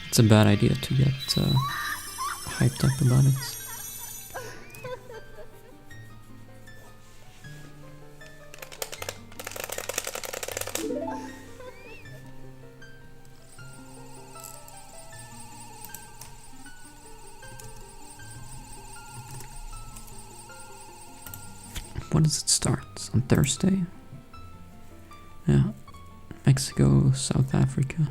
it's a bad idea to get hyped up about it. When does it start? On Thursday? Yeah. Mexico, South Africa.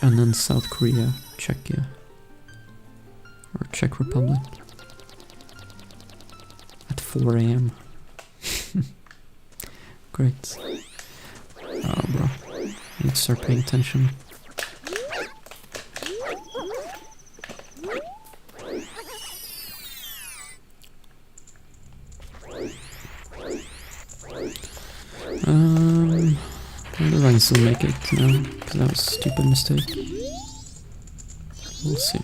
And then South Korea, Czechia. Or Czech Republic. At 4 AM. Great. Oh, bro. I need to start paying attention. I wonder if I can still make it now, because that was a stupid mistake. We'll see.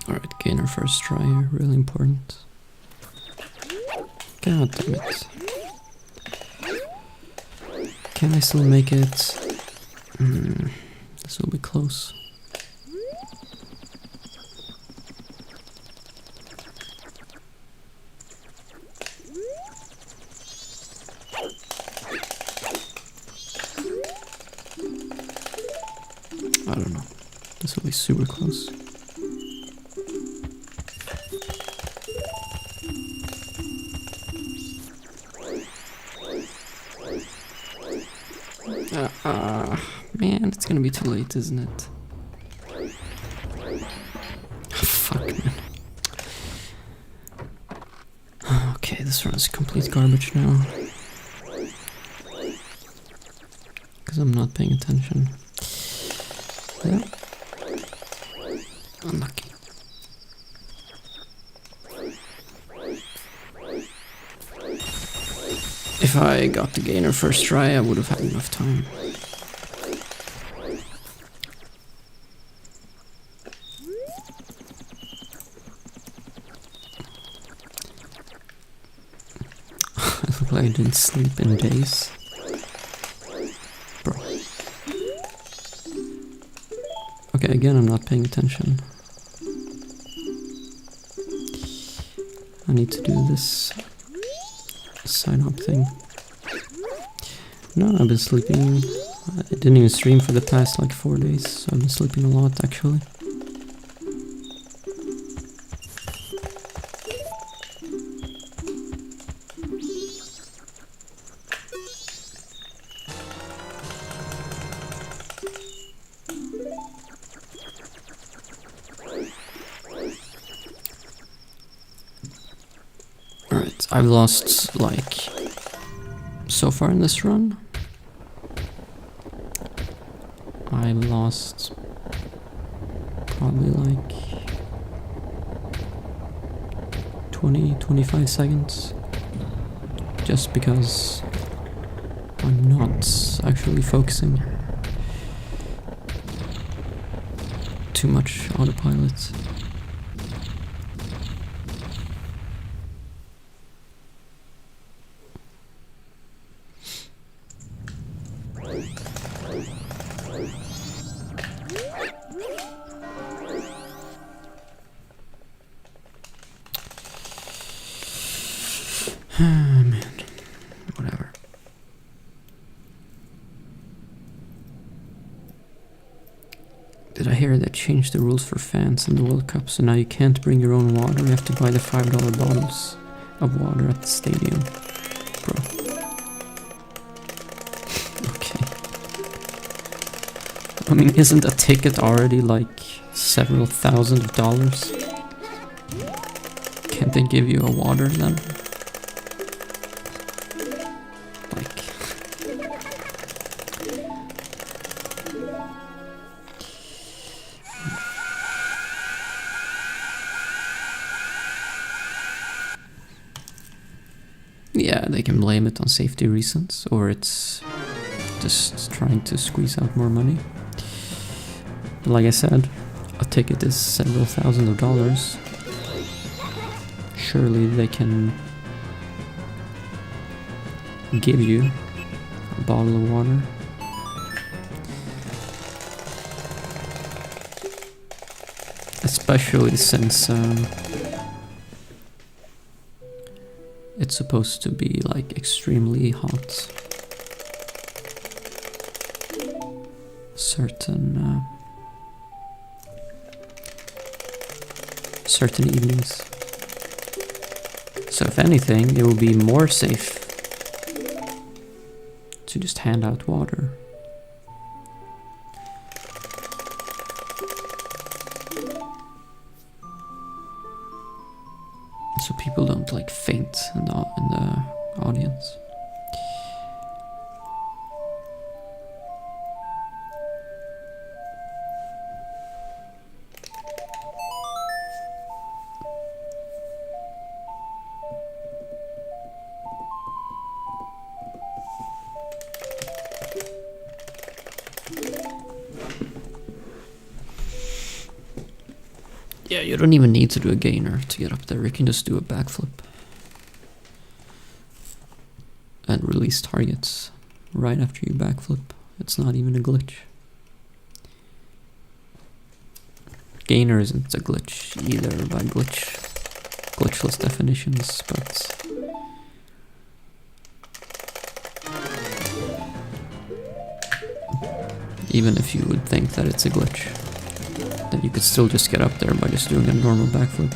Alright, gain our first try here, really important. God damn it. Can I still make it? This will be close. I don't know. This will be super close. Man, it's gonna be too late, isn't it? Fuck, man. Okay, this run is complete garbage now. Because I'm not paying attention. Yeah. Unlucky. If I got the gainer first try, I would have had enough time. I look like I didn't sleep in days. Bro. Okay, again, I'm not paying attention. I need to do this sign up thing. No, I've been sleeping. I didn't even stream for the past like 4 days, so I've been sleeping a lot actually. Alright, I've lost like so far in this run. I've lost probably like 20-25 seconds just because I'm not actually focusing. Too much autopilot. Man, whatever. Did I hear they changed the rules for fans in the World Cup, so now you can't bring your own water, you have to buy the $5 bottles of water at the stadium? Bro. Okay. I mean, isn't a ticket already like several thousand of dollars? Can't they give you a water then? Yeah, they can blame it on safety reasons, or it's just trying to squeeze out more money. But like I said, a ticket is several thousand of dollars. Surely they can give you a bottle of water. Especially since it's supposed to be like extremely hot. Certain evenings. So if anything, it will be more safe to just hand out water. So people don't like faint in the audience. Yeah, you don't even need to do a gainer to get up there. You can just do a backflip and release targets right after you backflip. It's not even a glitch. Gainer isn't a glitch either by glitchless definitions, but even if you would think that it's a glitch, then you could still just get up there by just doing a normal backflip.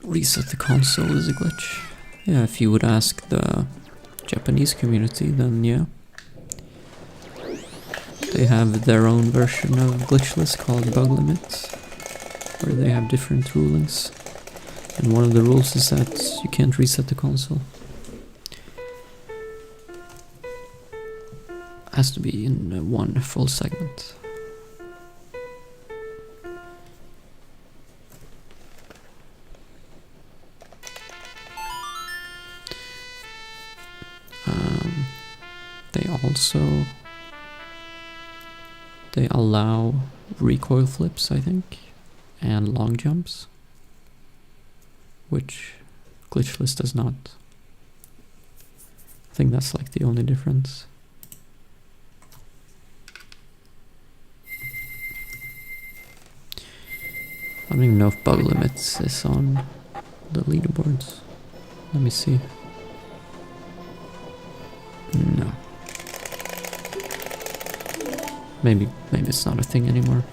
Reset the console is a glitch. Yeah, if you would ask the Japanese community, then yeah. They have their own version of glitchless called bug limits, where they have different rulings. And one of the rules is that you can't reset the console. Has to be in one full segment. They allow recoil flips, I think, and long jumps, which glitchless does not. I think that's like the only difference. I don't even know if bug limits is on the leaderboards. Let me see. No. Maybe it's not a thing anymore.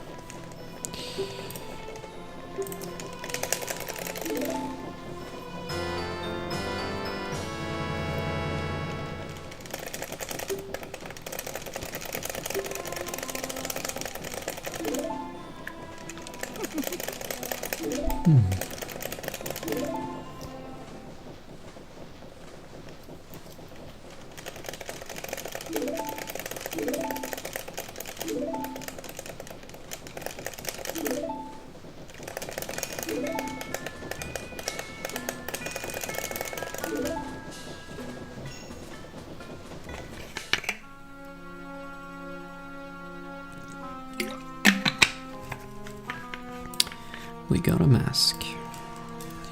We got a mask.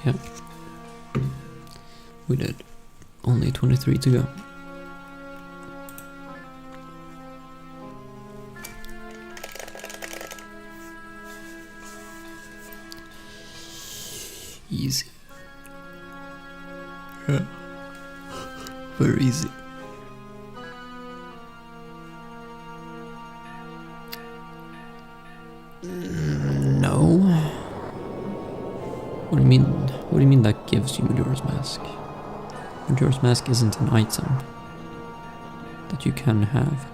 Yep. We did. Only 23 to go. Easy. Yeah. Very easy. No. What do you mean that gives you Majora's Mask? Majora's Mask isn't an item that you can have.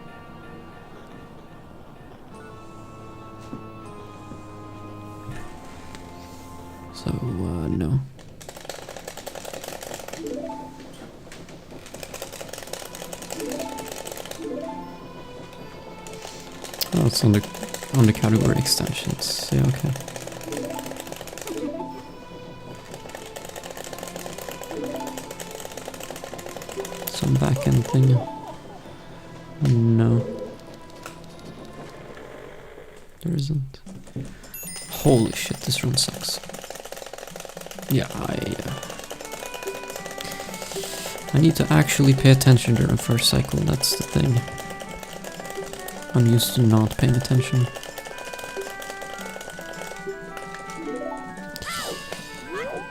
So, no. Oh, it's on the category extensions. Yeah, okay. Some back-end thing. No. There isn't. Holy shit, this run sucks. Yeah, I need to actually pay attention during first cycle, that's the thing. I'm used to not paying attention.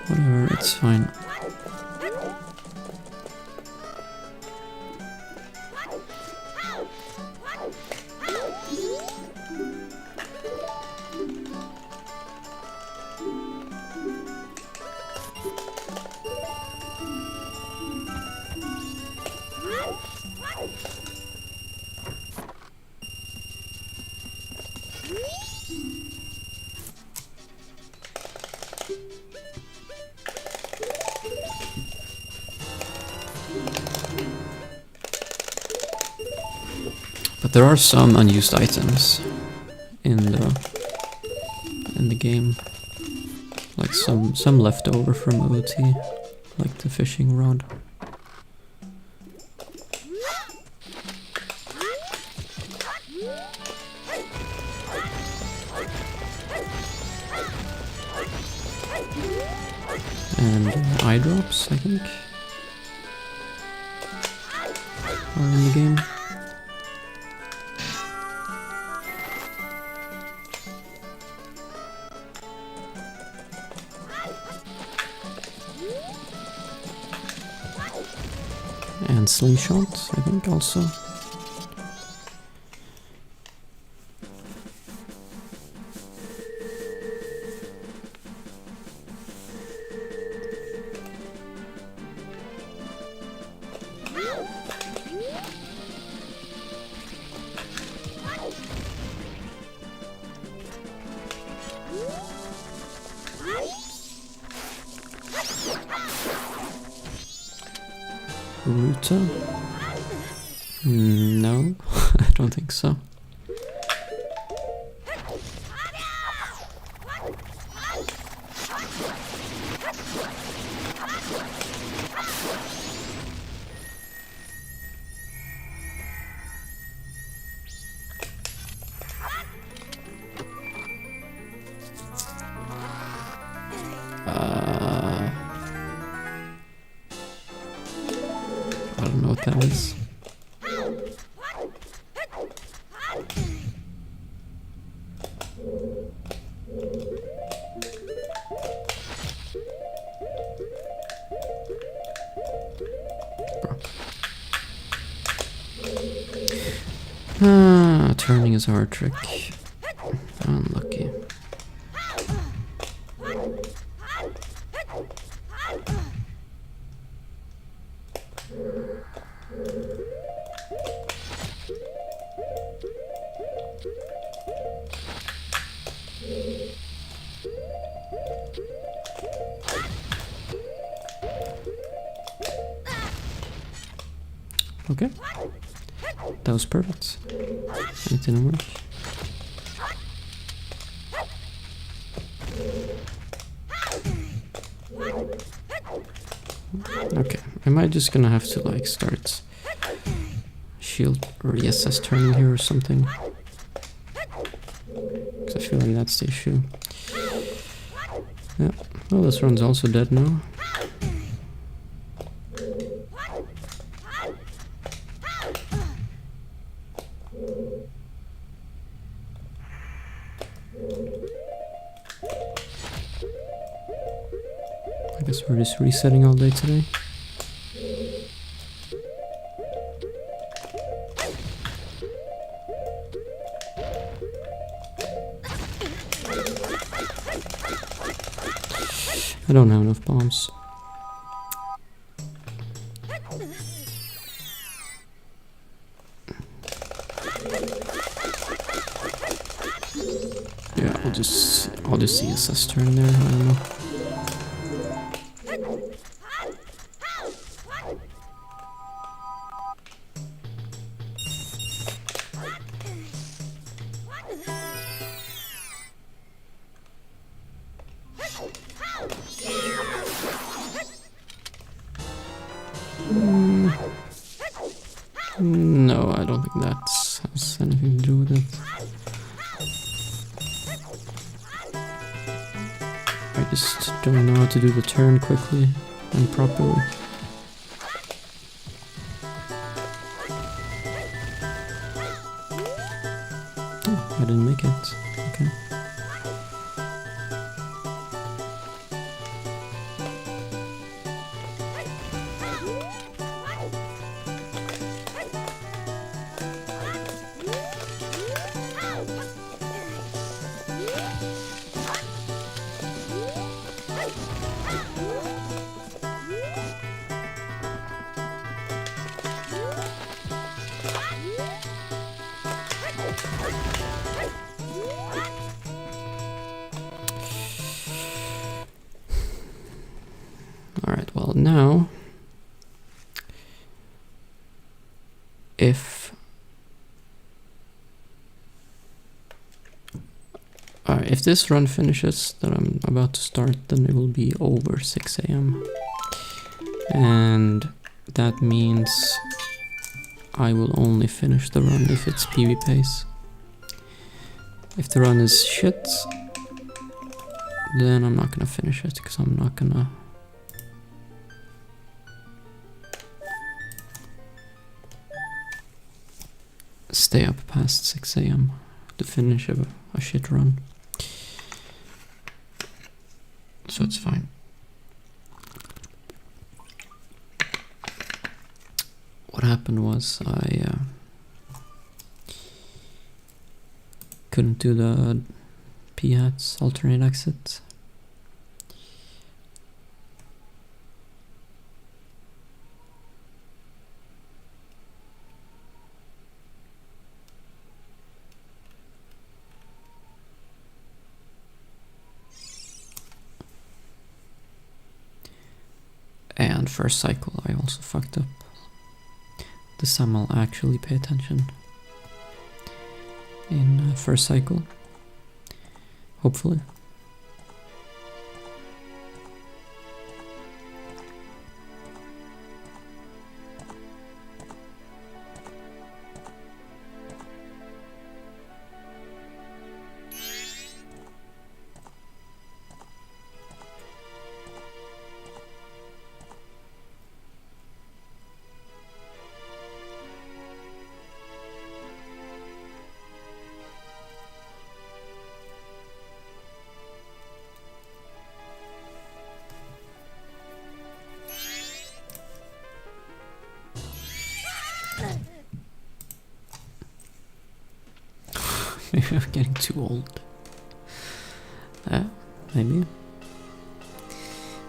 Whatever, it's fine. But there are some unused items in the game, like some left over from OT, like the fishing rod. And eye drops, I think, are in the game. And slingshot, I think, also. Ruta? No, I don't think so. I don't know what that is. Turning is a hard trick. Unlucky. Okay. That was perfect. It didn't work. Okay, am I just gonna have to like start shield reassess turning here or something? Because I feel like that's the issue. Yeah, well, this run's also dead now. I guess we're just resetting all day today. I don't have enough bombs. Yeah, I'll just CSS turn there, I don't know. No, I don't think that has anything to do with it. I just don't know how to do the turn quickly and properly. Oh, I didn't make it. Okay. Alright, well now, if this run finishes that I'm about to start, then it will be over 6 AM. And that means I will only finish the run if it's PV pace. If the run is shit, then I'm not gonna finish it, because I'm not gonna stay up past 6 AM to finish a shit run. So it's fine. What happened was I couldn't do the p-hats alternate exit. And first cycle I also fucked up. This time I'll actually pay attention in first cycle, hopefully. Maybe I'm getting too old. Maybe.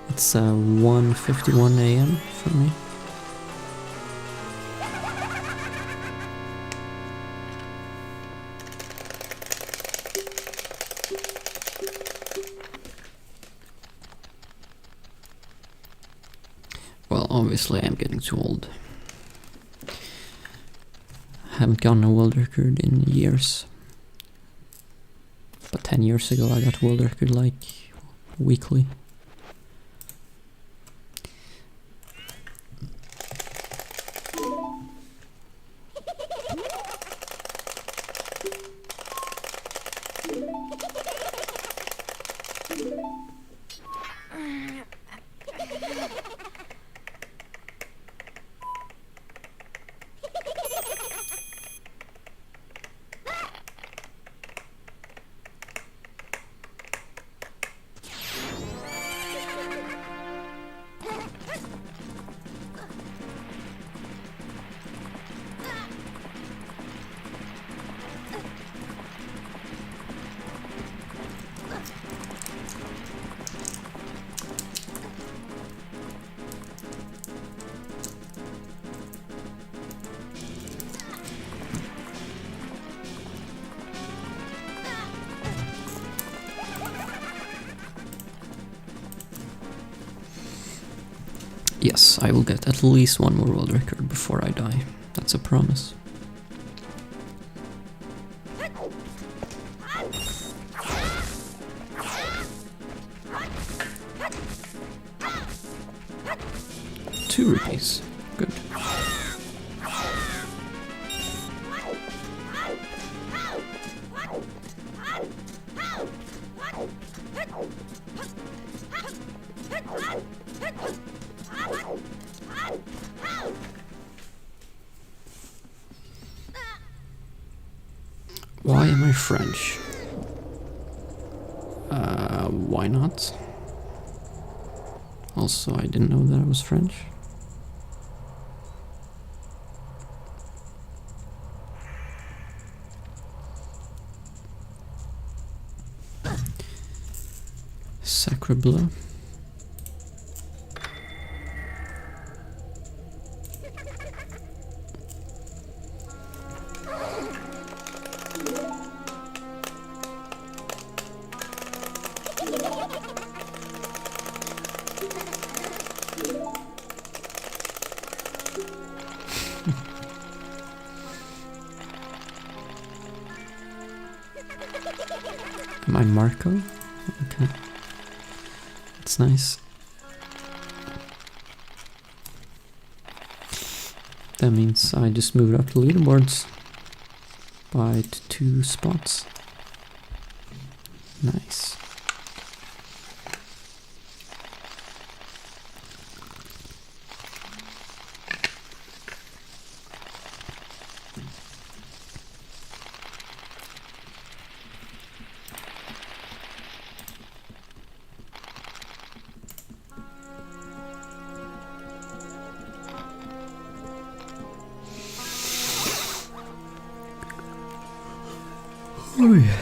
It's 1:51 AM for me. Well, obviously I'm getting too old. Haven't gotten a world record in years. But 10 years ago I got a world record like weekly. Yes, I will get at least one more world record before I die. That's a promise. Two rupees. Good. Why am I French? Why not? Also, I didn't know that I was French. Sacre bleu. Am I Marco? Okay. That's nice. That means I just moved up the leaderboards by 2 spots. Nice. Oh yeah.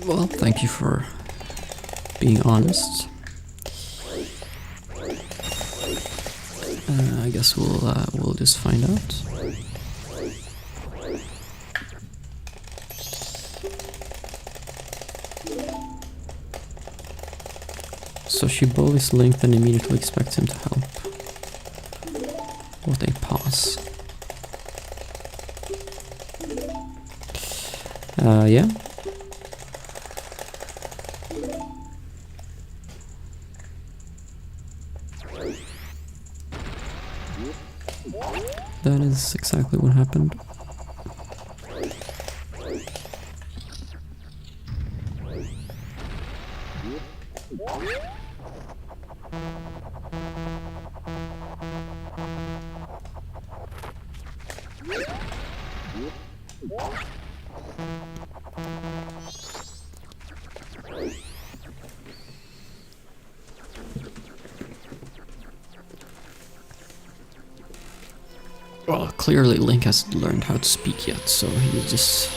Well, thank you for being honest. I guess we'll just find out. So she bullies Link and immediately expects him to help. What a pause. Yeah. That is exactly what happened. Well, clearly Link hasn't learned how to speak yet, so he just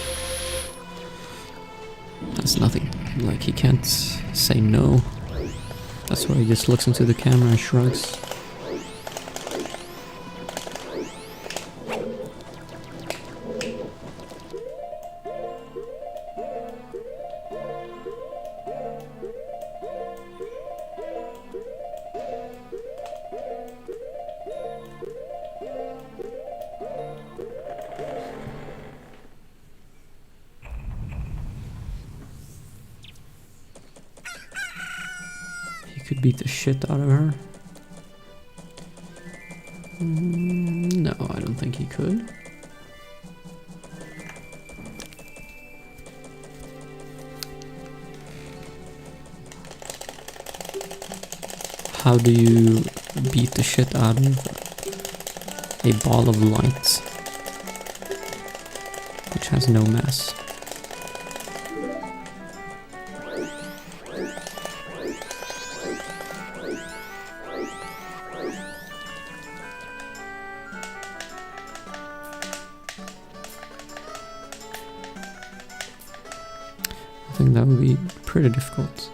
has nothing. Like, he can't say no. That's why he just looks into the camera and shrugs. Could beat the shit out of her. No, I don't think he could. How do you beat the shit out of a ball of light which has no mass? I think that would be pretty difficult.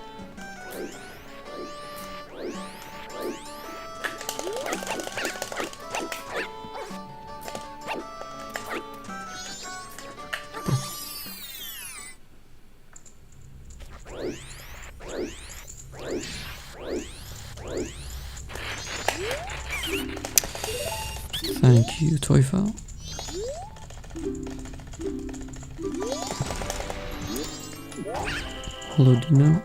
Thank you, Toyfal. Hello, Dino.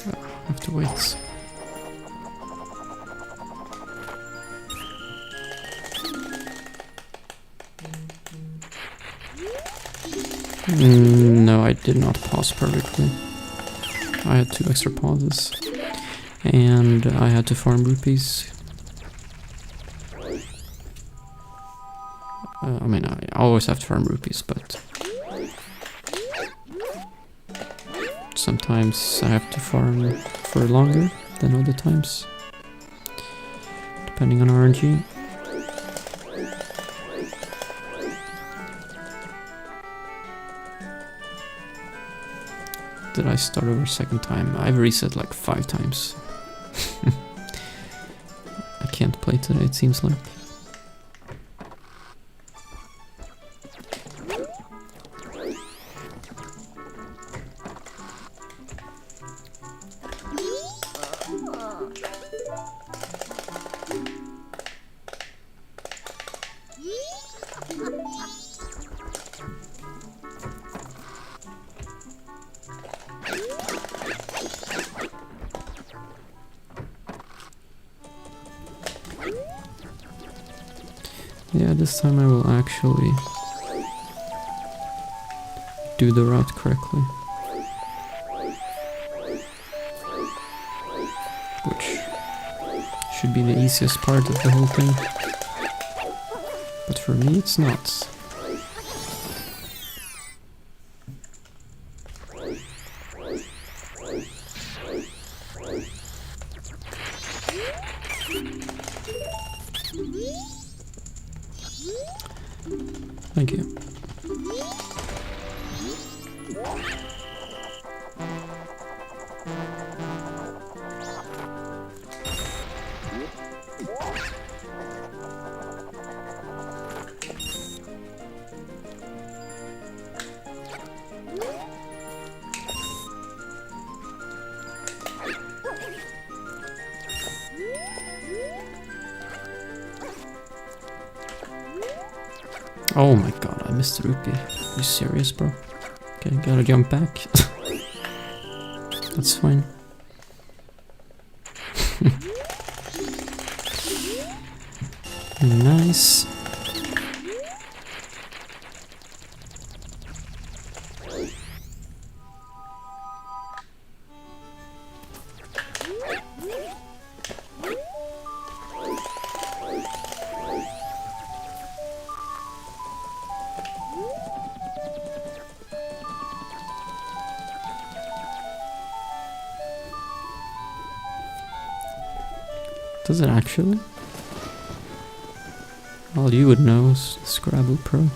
I have to wait. No, I did not pause perfectly. I had 2 extra pauses. And I had to farm rupees. I mean, I always have to farm rupees, but sometimes I have to farm for longer than other times, depending on RNG. Did I start over a second time? I've reset like 5 times. I can't play today, it seems like. Yeah, this time I will actually do the route correctly. Which should be the easiest part of the whole thing. But for me it's not. Thank you. Oh my god, I missed the rupee. Are you serious, bro? Okay, gotta jump back. That's fine. Nice. Does it actually? All you would know is Scrabble Pro.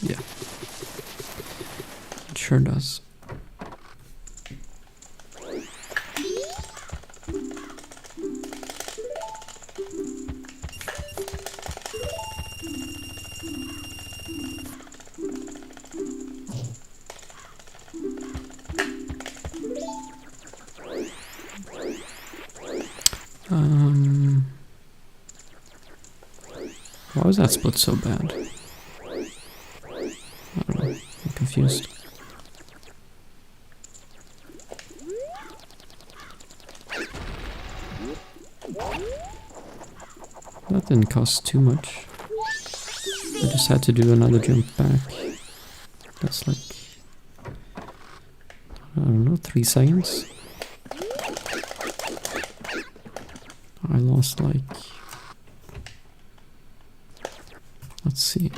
Yeah, it sure does. Why was that split so bad? I don't know, I'm confused. That didn't cost too much. I just had to do another jump back. That's like, I don't know, 3 seconds? I lost like, let's see,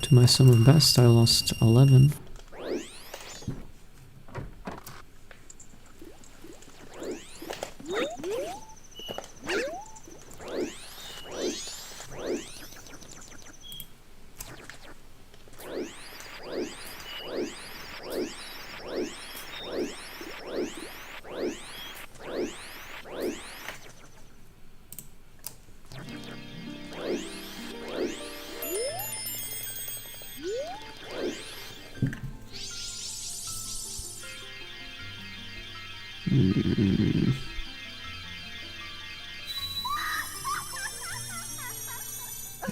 to my sum of best I lost 11.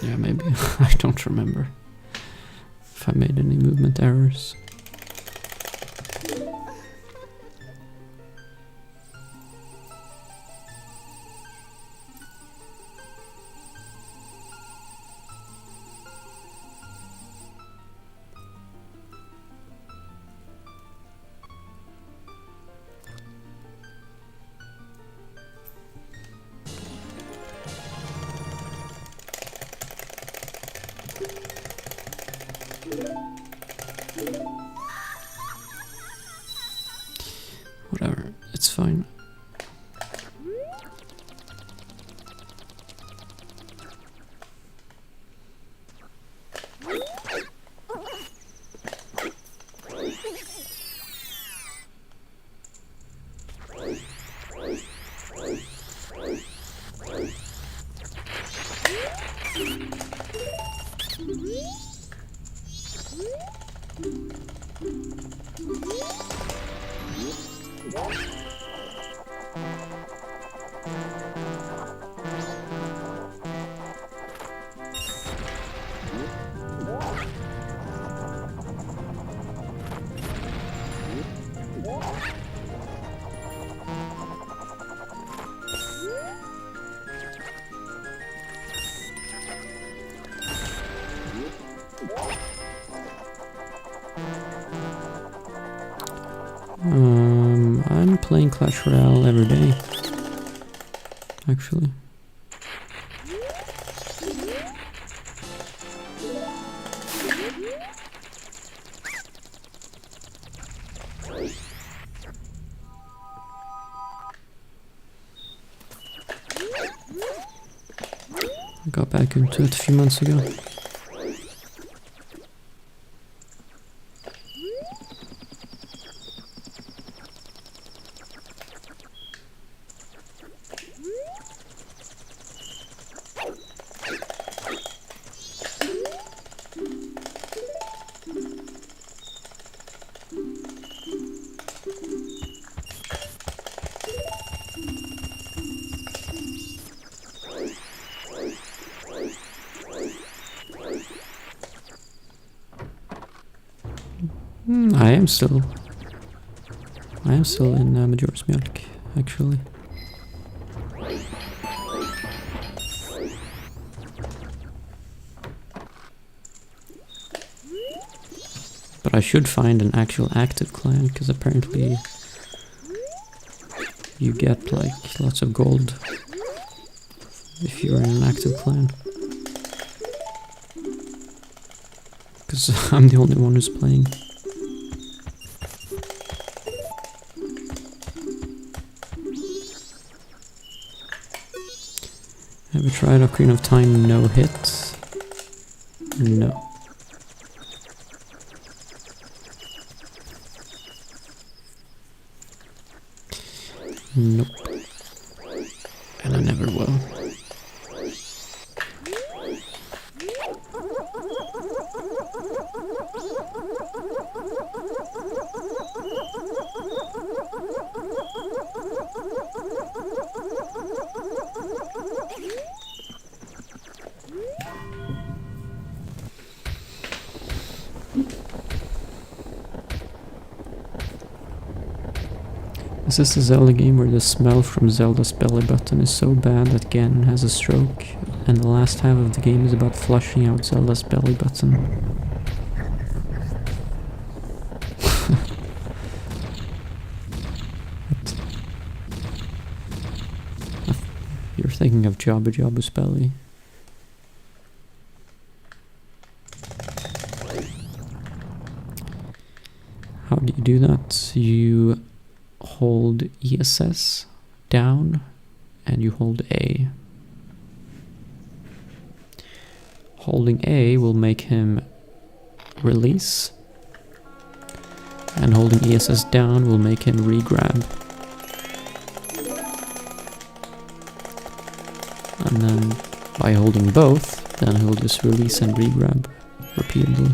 Yeah, maybe. I don't remember if I made any movement errors. Whatever, it's fine. I'm playing Clash Royale every day, actually. I got back into it a few months ago. I am still in Majora's Milk, actually. But I should find an actual active clan, because apparently you get like lots of gold if you're in an active clan. Because I'm the only one who's playing. Have you tried Ocarina of Time no hit? No. Nope. And I never will. Is this a Zelda game where the smell from Zelda's belly button is so bad that Ganon has a stroke, and the last half of the game is about flushing out Zelda's belly button? You're thinking of Jabba Jabba's belly. How do you do that? You hold ESS down and you hold A. Holding A will make him release, and holding ESS down will make him re-grab. And then by holding both, then he'll just release and re-grab repeatedly.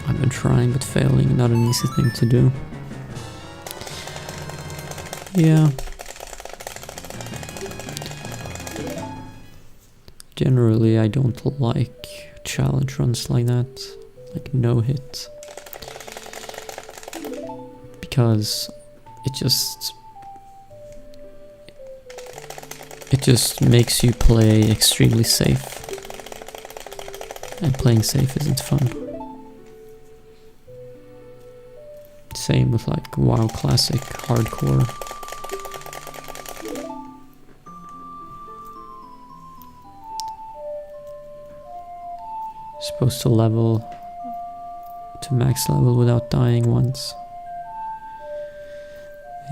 I've been trying but failing, not an easy thing to do. Yeah. Generally I don't like challenge runs like that, like no hit. Because it just makes you play extremely safe. And playing safe isn't fun. Same with like WoW Classic Hardcore. Supposed to level to max level without dying once.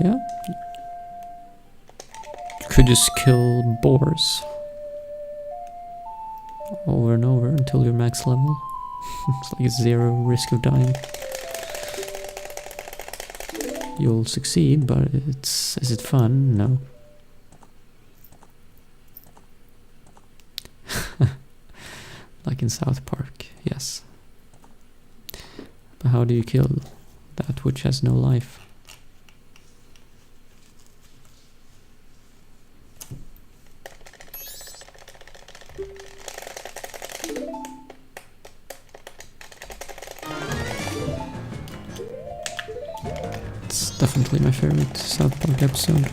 Yeah. You could just kill boars over and over until you're max level. It's like 0 risk of dying. You'll succeed, but is it fun? No. Like in South Park, yes. But how do you kill that which has no life? It's definitely my favorite South Park episode.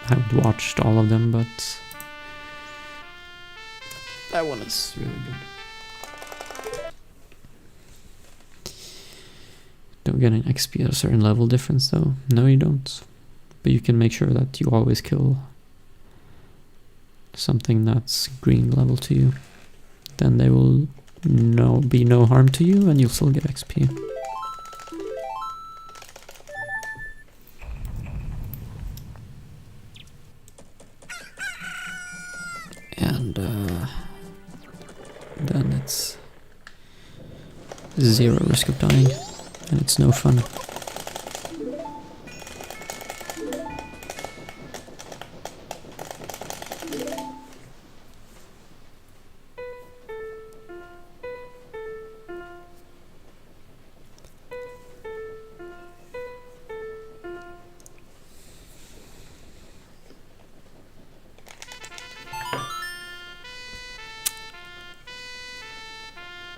I haven't watched all of them, but that one is really good. Don't get an XP at a certain level difference though. No, you don't. But you can make sure that you always kill something that's green level to you. Then they will be no harm to you and you'll still get XP. And then it's 0 risk of dying and it's no fun.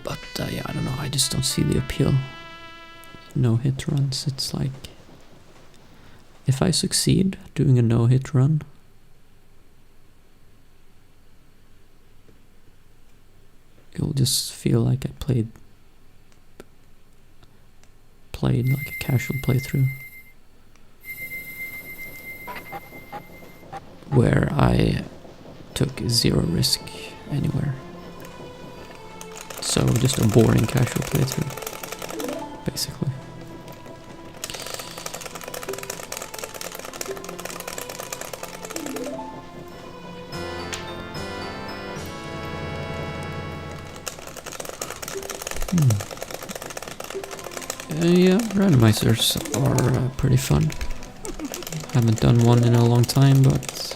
But yeah, I don't know, I just don't see the appeal. No hit runs, it's like if I succeed doing a no hit run, it'll just feel like I played like a casual playthrough where I took 0 risk anywhere. So just a boring casual playthrough, basically. Yeah, randomizers are pretty fun. Haven't done one in a long time, but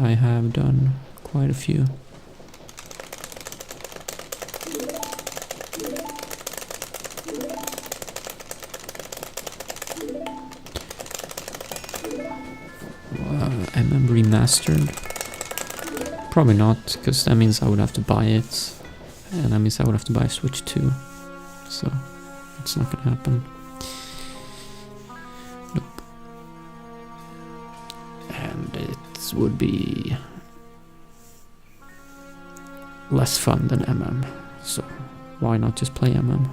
I have done quite a few. mastered? Probably not, because that means I would have to buy it. And that means I would have to buy a Switch too. So, it's not gonna happen. Nope. And it would be less fun than MM. So, why not just play MM?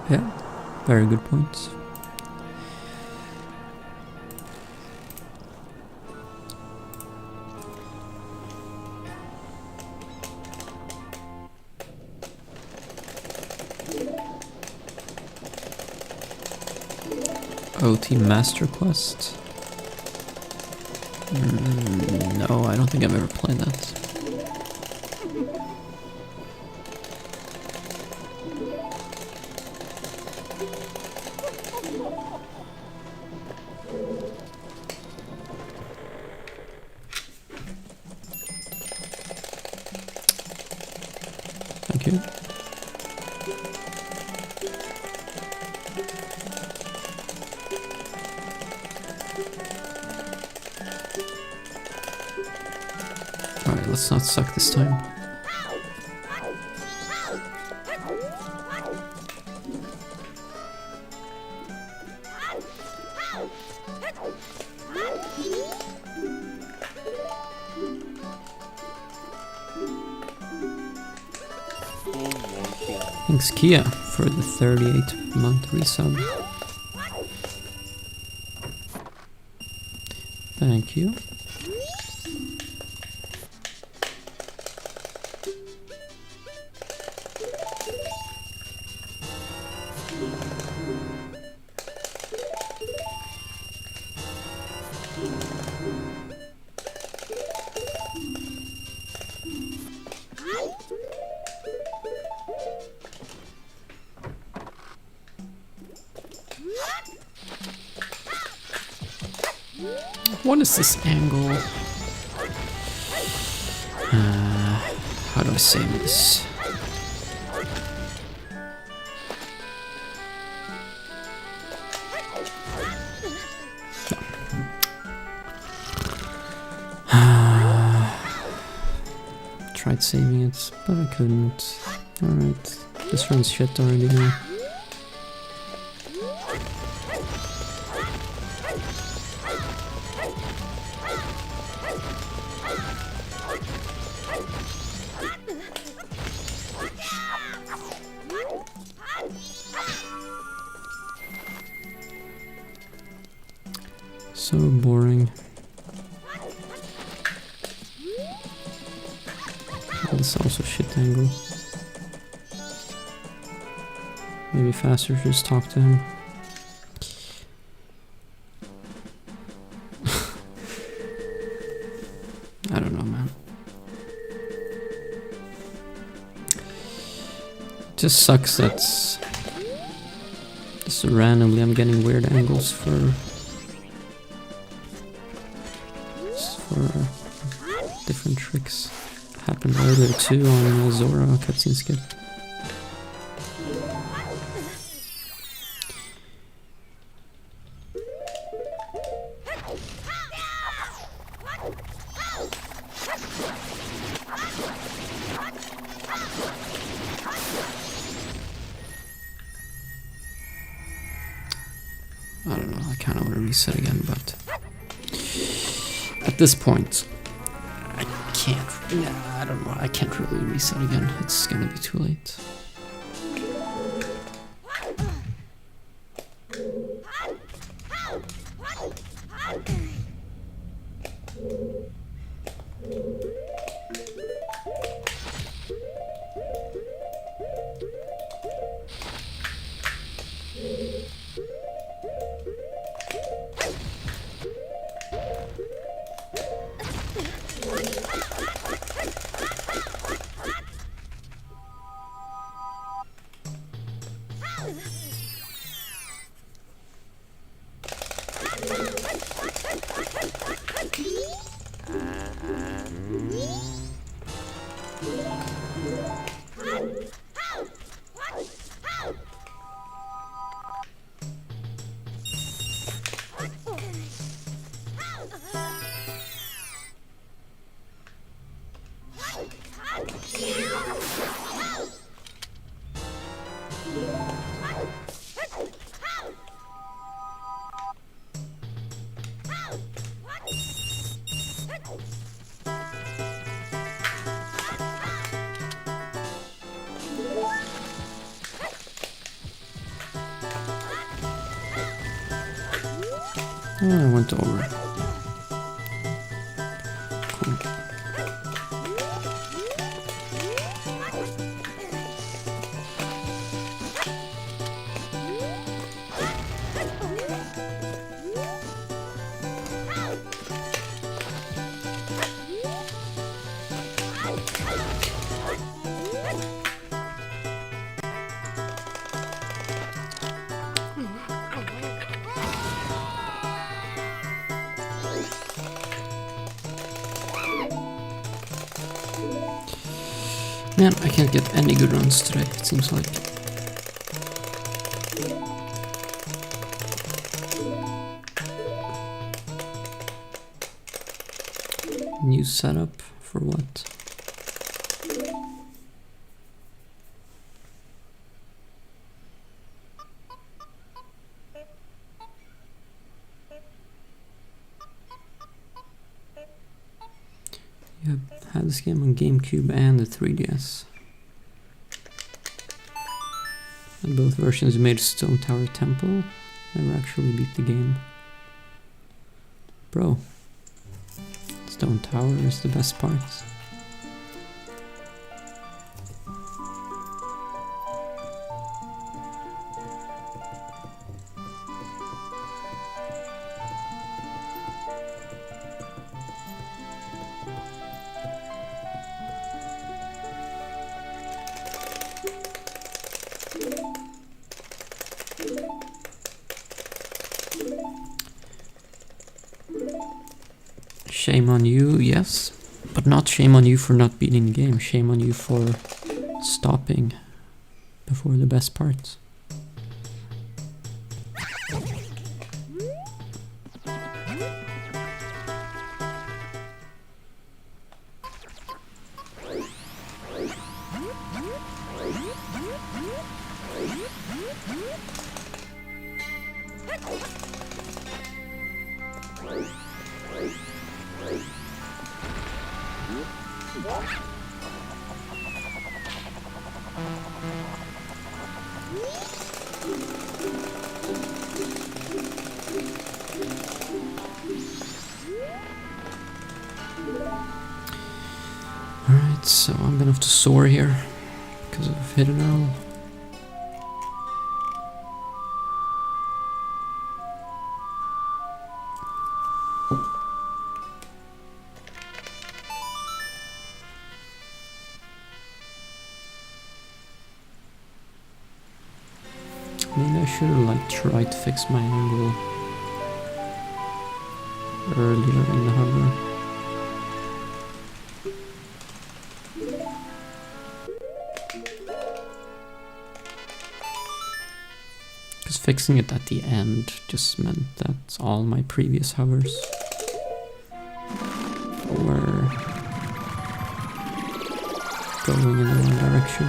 Yeah, very good points. OT Master Quest? No, I don't think I've ever played that. Thank you. Alright, let's not suck this time. Thanks Kia for the 38-month resub. Thank you. What is this angle? How do I save this? Tried saving it, but I couldn't. Alright, this runs shit already now. So boring. Oh, this is also shit angle. Maybe faster to just talk to him. I don't know, man. Just sucks that just randomly I'm getting weird angles for different tricks. Happened earlier too on Majora cutscene skip. I don't know, I kinda wanna reset again, but at this point I can't, yeah, I don't know, I can't really reset again, it's gonna be too late. I went over. Cool. Man, I can't get any good runs today, it seems like. New setup for what? You have had this game on GameCube and the 3DS. And both versions made Stone Tower Temple. Never actually beat the game. Bro. Stone Tower is the best part. Shame on you, yes, but not shame on you for not beating the game. Shame on you for stopping before the best parts. Alright, so I'm gonna have to soar here because of hidden arrow. Maybe I should have tried to fix my angle earlier in the hover. Because fixing it at the end just meant that all my previous hovers were going in the wrong direction.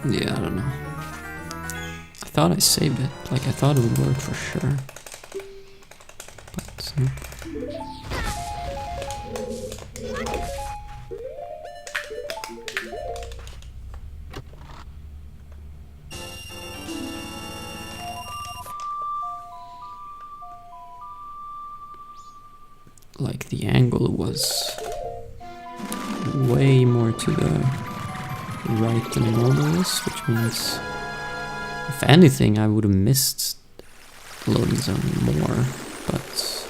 Yeah, I don't know. I thought I saved it. Like, I thought it would work for sure. But, no. like the angle was way more to the right than it normally is, which means if anything I would have missed the loading zone more, but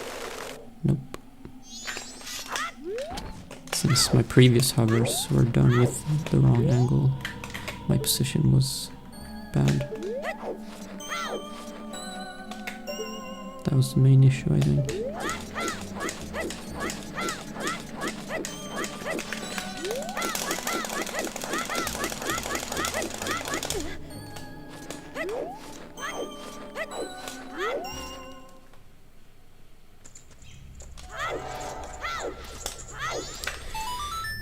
nope. Since my previous hovers were done with the wrong angle, my position was bad. That was the main issue, I think.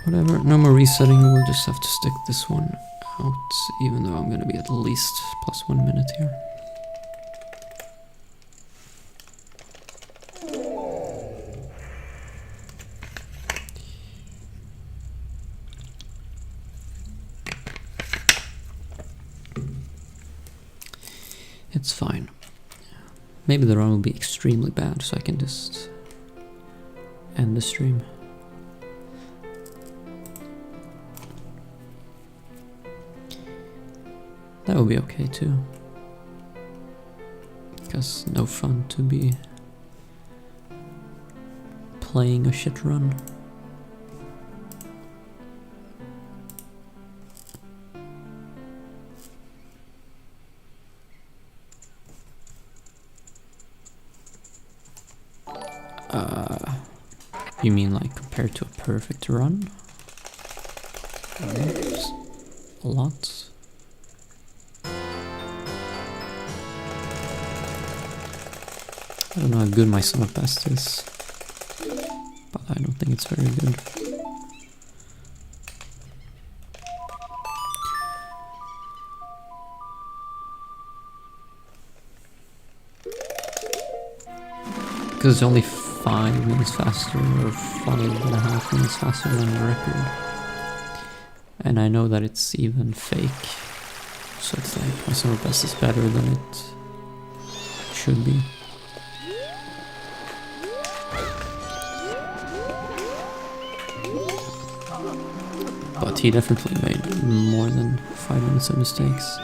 Whatever, no more resetting, we'll just have to stick this one out, even though I'm gonna be at least plus 1 minute here. It's fine. Maybe the run will be extremely bad, so I can just end the stream. That would be okay too. Because no fun to be playing a shit run. You mean like compared to a perfect run? A lot. I don't know how good my summer best is, but I don't think it's very good. Because it's only 5 minutes faster, or 5.5 minutes faster than the record. And I know that it's even fake, so it's like my summer best is better than it should be. But he definitely made more than 5 minutes of mistakes.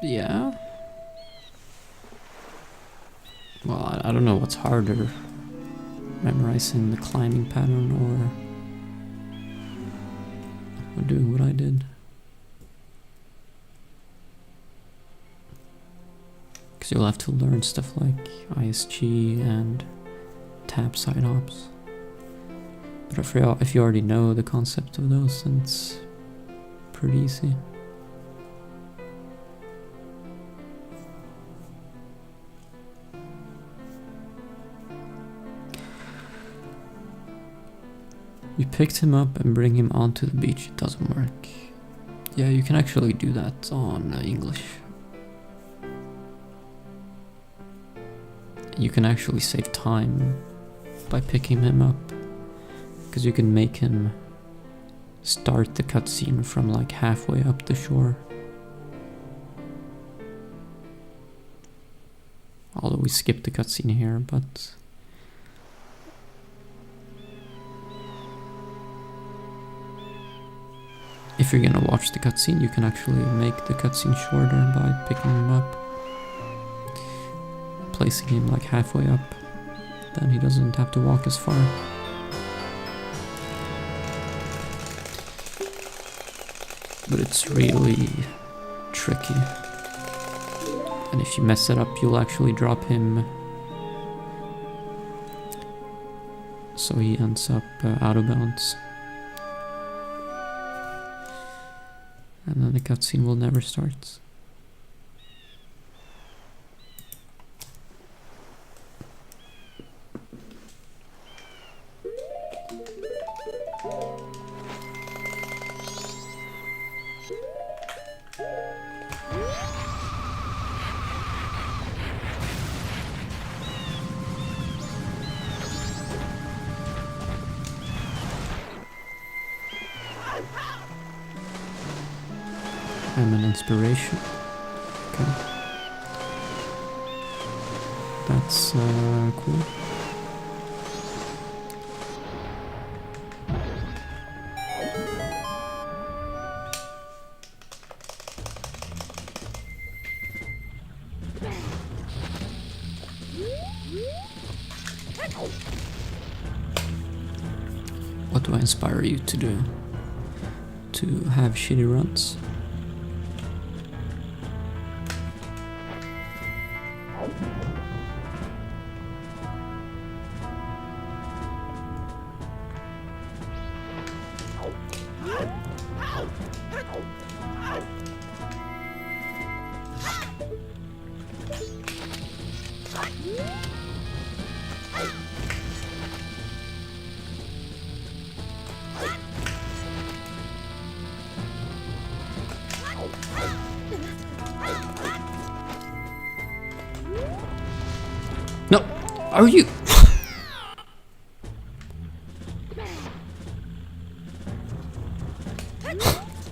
Yeah. Well, I don't know what's harder, memorizing the climbing pattern or doing what I did. Because you'll have to learn stuff like ISG and tap side hops. But if you already know the concept of those, then it's pretty easy. You picked him up and bring him onto the beach. It doesn't work. Yeah, you can actually do that on English. You can actually save time by picking him up, because you can make him start the cutscene from like halfway up the shore. Although we skipped the cutscene here, but if you're gonna watch the cutscene, you can actually make the cutscene shorter by picking him up, placing him like halfway up. Then he doesn't have to walk as far. but it's really tricky. And if you mess it up, you'll actually drop him, so he ends up out of bounds. And then the cutscene will never start. I'm an inspiration. Okay. That's cool. What do I inspire you to do? To have shitty runs? No! Are you?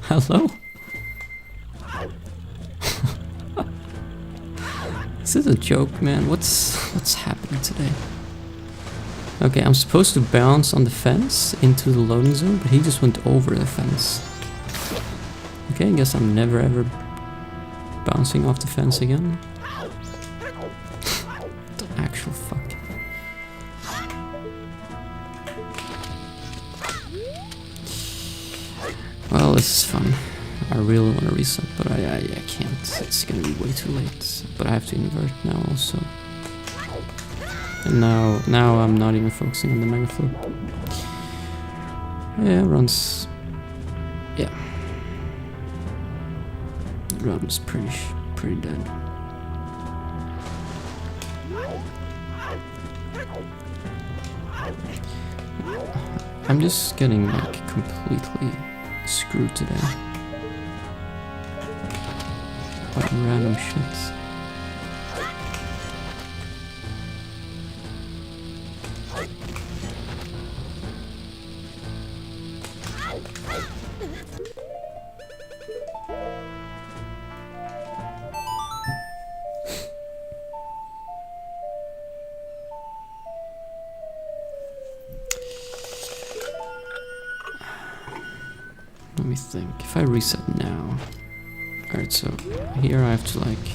Hello? This is a joke, man. What's happening today? Okay, I'm supposed to bounce on the fence into the loading zone, but he just went over the fence. Okay, I guess I'm never ever bouncing off the fence again. The actual fuck. Well, this is fun. I really want to reset, but I can't. It's gonna be way too late. But I have to invert now also. And now I'm not even focusing on the mega flip. Yeah, runs. Yeah, runs pretty dead. I'm just getting like completely screwed today. Like random shit. Let me think. If I reset now. Alright, so here I have to like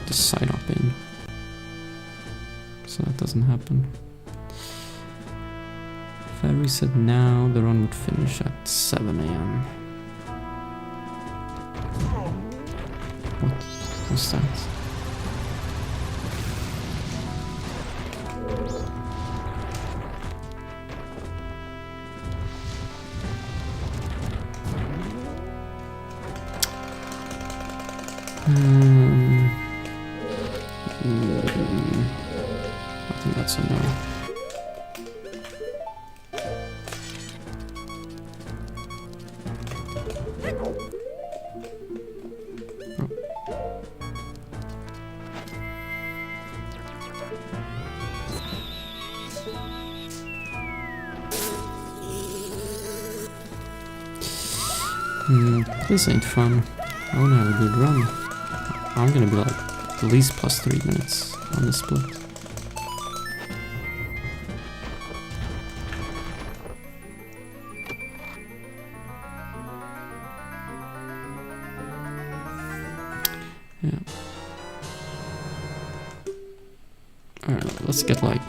just side hop in. So that doesn't happen. If I reset now, the run would finish at 7 AM. What's that? I think that's a no. This ain't fun. I wanna have a good run. I'm gonna be like at least plus 3 minutes on the split. Yeah. Alright, let's get like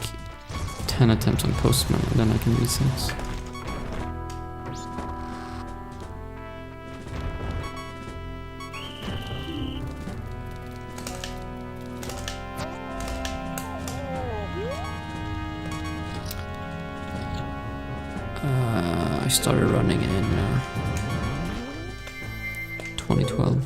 10 attempts on Postman and then I can reset. I started running in 2012.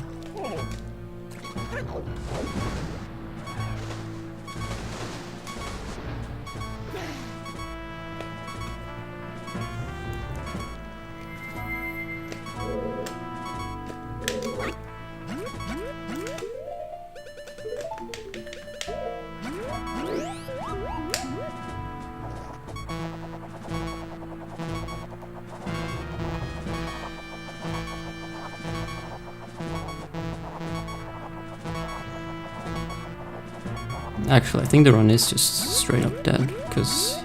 Actually, I think the run is just straight up dead, because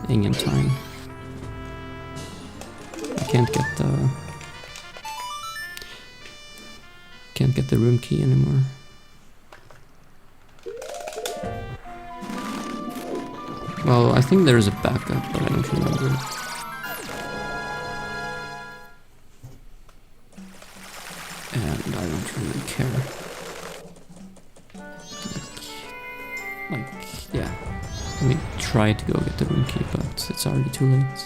ingen time. I can't get the room key anymore. Well, I think there's a backup, but I don't remember it. And I don't really care. Yeah. Let me try to go get the room key, but it's already too late.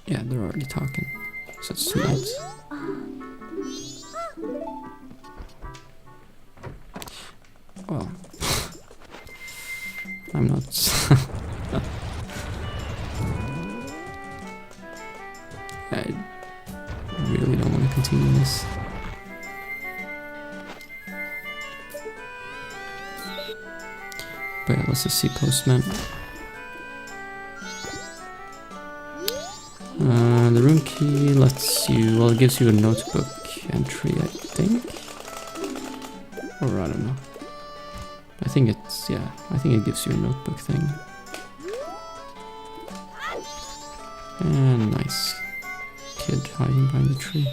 Yeah, they're already talking, so it's too late. Well, I'm not... I really don't want to continue this. But yeah, let's just see Postman. The room key lets you, well, it gives you a notebook entry, I think. Or I don't know. I think it's, yeah, I think it gives you a notebook thing. And nice. Kid hiding behind the tree.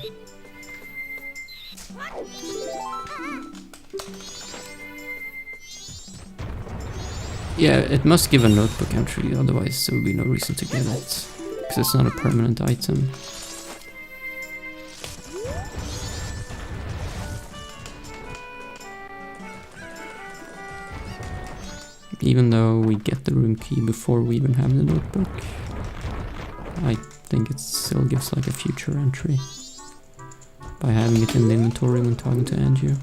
Yeah, it must give a notebook entry, otherwise there would be no reason to get it. Because it's not a permanent item. Even though we get the room key before we even have the notebook, I think it still gives like a future entry by having it in the inventory when talking to Andrew.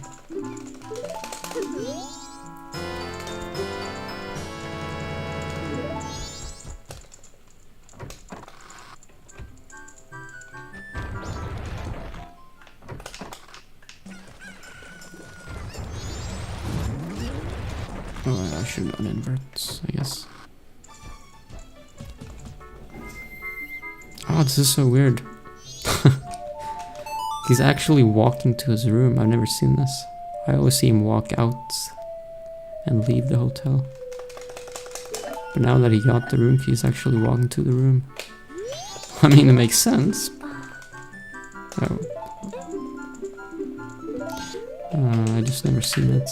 Oh, I should uninvert, I guess. Oh, this is so weird. He's actually walking to his room. I've never seen this. I always see him walk out and leave the hotel. But now that he got the room key, he's actually walking to the room. I mean, it makes sense. Oh. I just never seen it.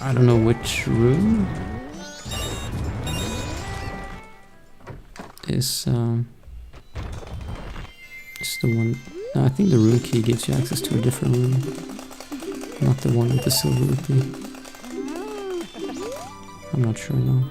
I don't know which room is the one. No, I think the room key gives you access to a different room, not the one with the silver rupee. I'm not sure though.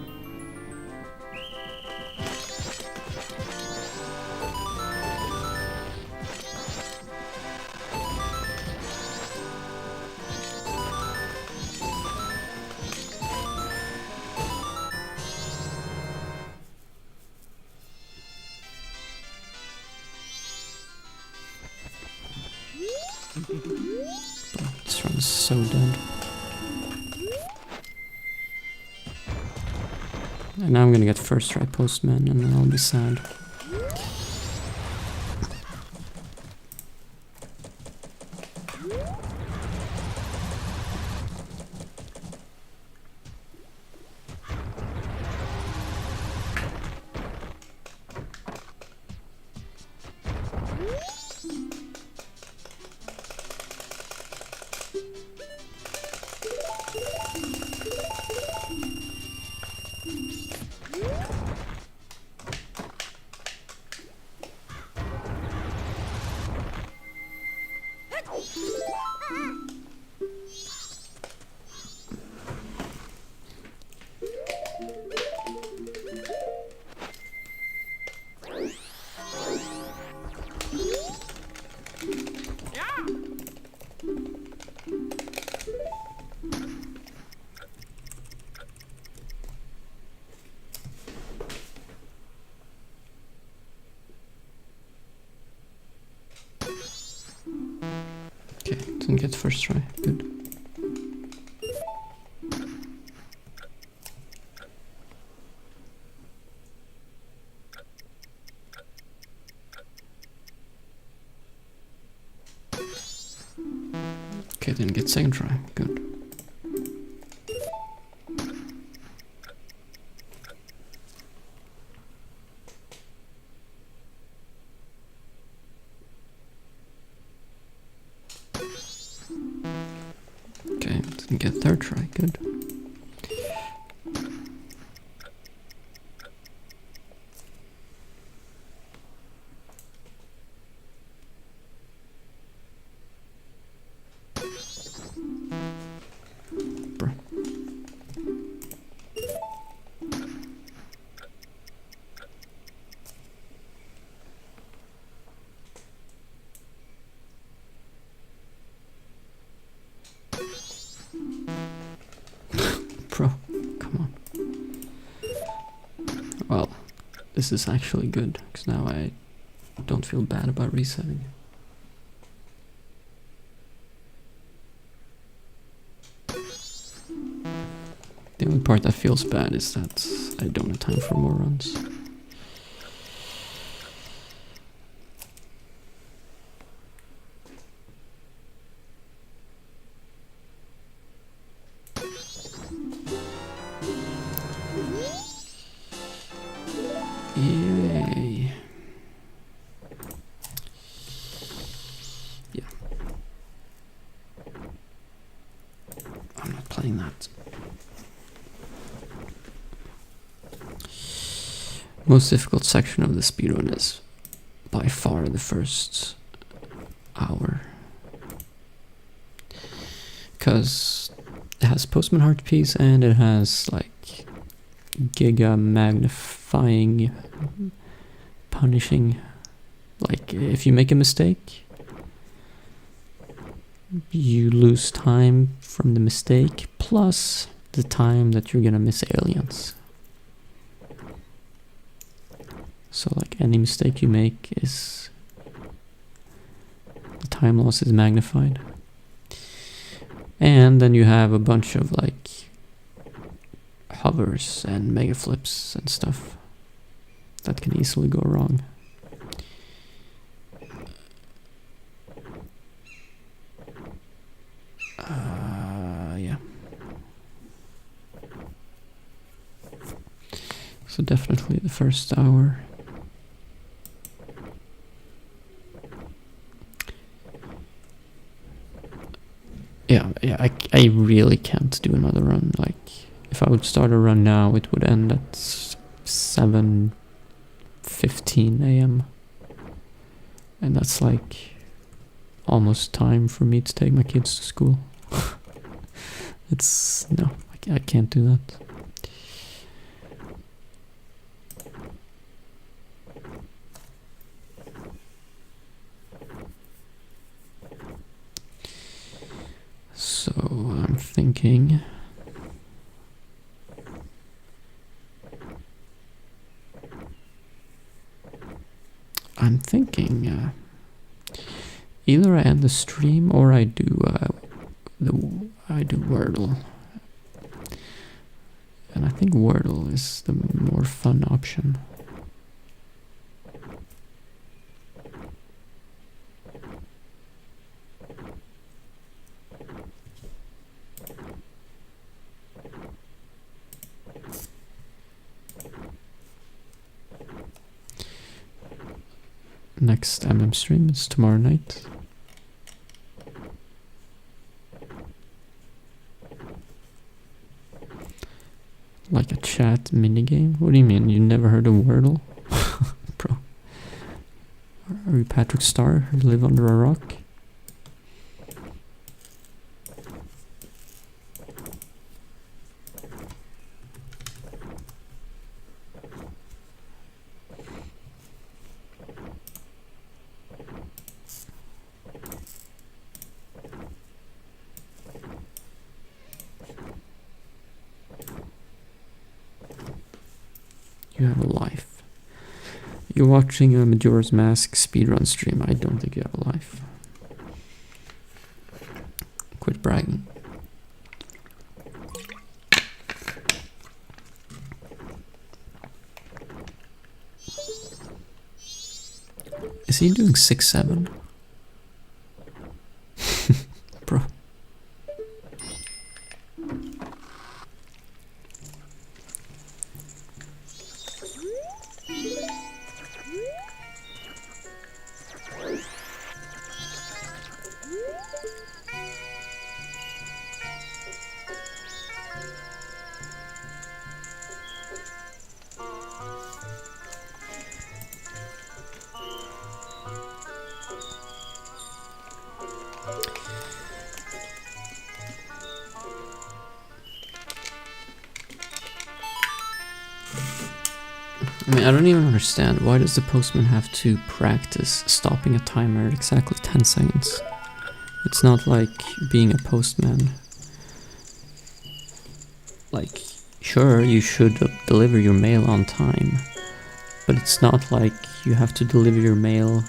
This run is so dead. And now I'm gonna get first try Postman and then I'll be sad. Okay, didn't get first try. Good. Okay, didn't get second try. Good. Okay, didn't get third try. Good. Bro. Bro, come on. Well, this is actually good, because now I don't feel bad about resetting. The only part that feels bad is that I don't have time for more runs. Yay. Yeah. I'm not playing that. Most difficult section of the speedrun is by far the first hour. Because it has Postman Heart Piece and it has like giga magnifying, punishing. Like if you make a mistake, you lose time from the mistake plus the time that you're gonna miss aliens. So like any mistake you make is, the time loss is magnified. And then you have a bunch of like hovers and mega flips and stuff that can easily go wrong. Yeah. So definitely the first hour. Yeah, I really can't do another run. Like, if I would start a run now, it would end at 7:15 a.m. And that's like almost time for me to take my kids to school. No, I can't do that. So I'm thinking either I end the stream or I do Wordle, and I think Wordle is the more fun option. Next stream is tomorrow night. Like a chat minigame? What do you mean? You never heard of Wordle? Bro. Are you Patrick Star? You live under a rock? you have a life. You're watching a Majora's Mask speedrun stream. I don't think you have a life. Quit bragging. Is he doing 6-7? Bro. I mean, I don't even understand. Why does the postman have to practice stopping a timer at exactly 10 seconds? It's not like being a postman. Like, sure, you should deliver your mail on time, but it's not like you have to deliver your mail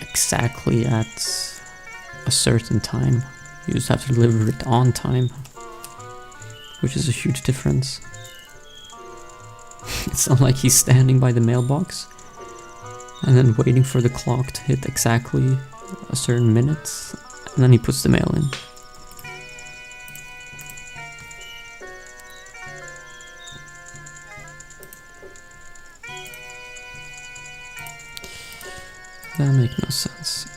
exactly at a certain time. You just have to deliver it on time, which is a huge difference. It's not like he's standing by the mailbox and then waiting for the clock to hit exactly a certain minute, and then he puts the mail in. That makes no sense.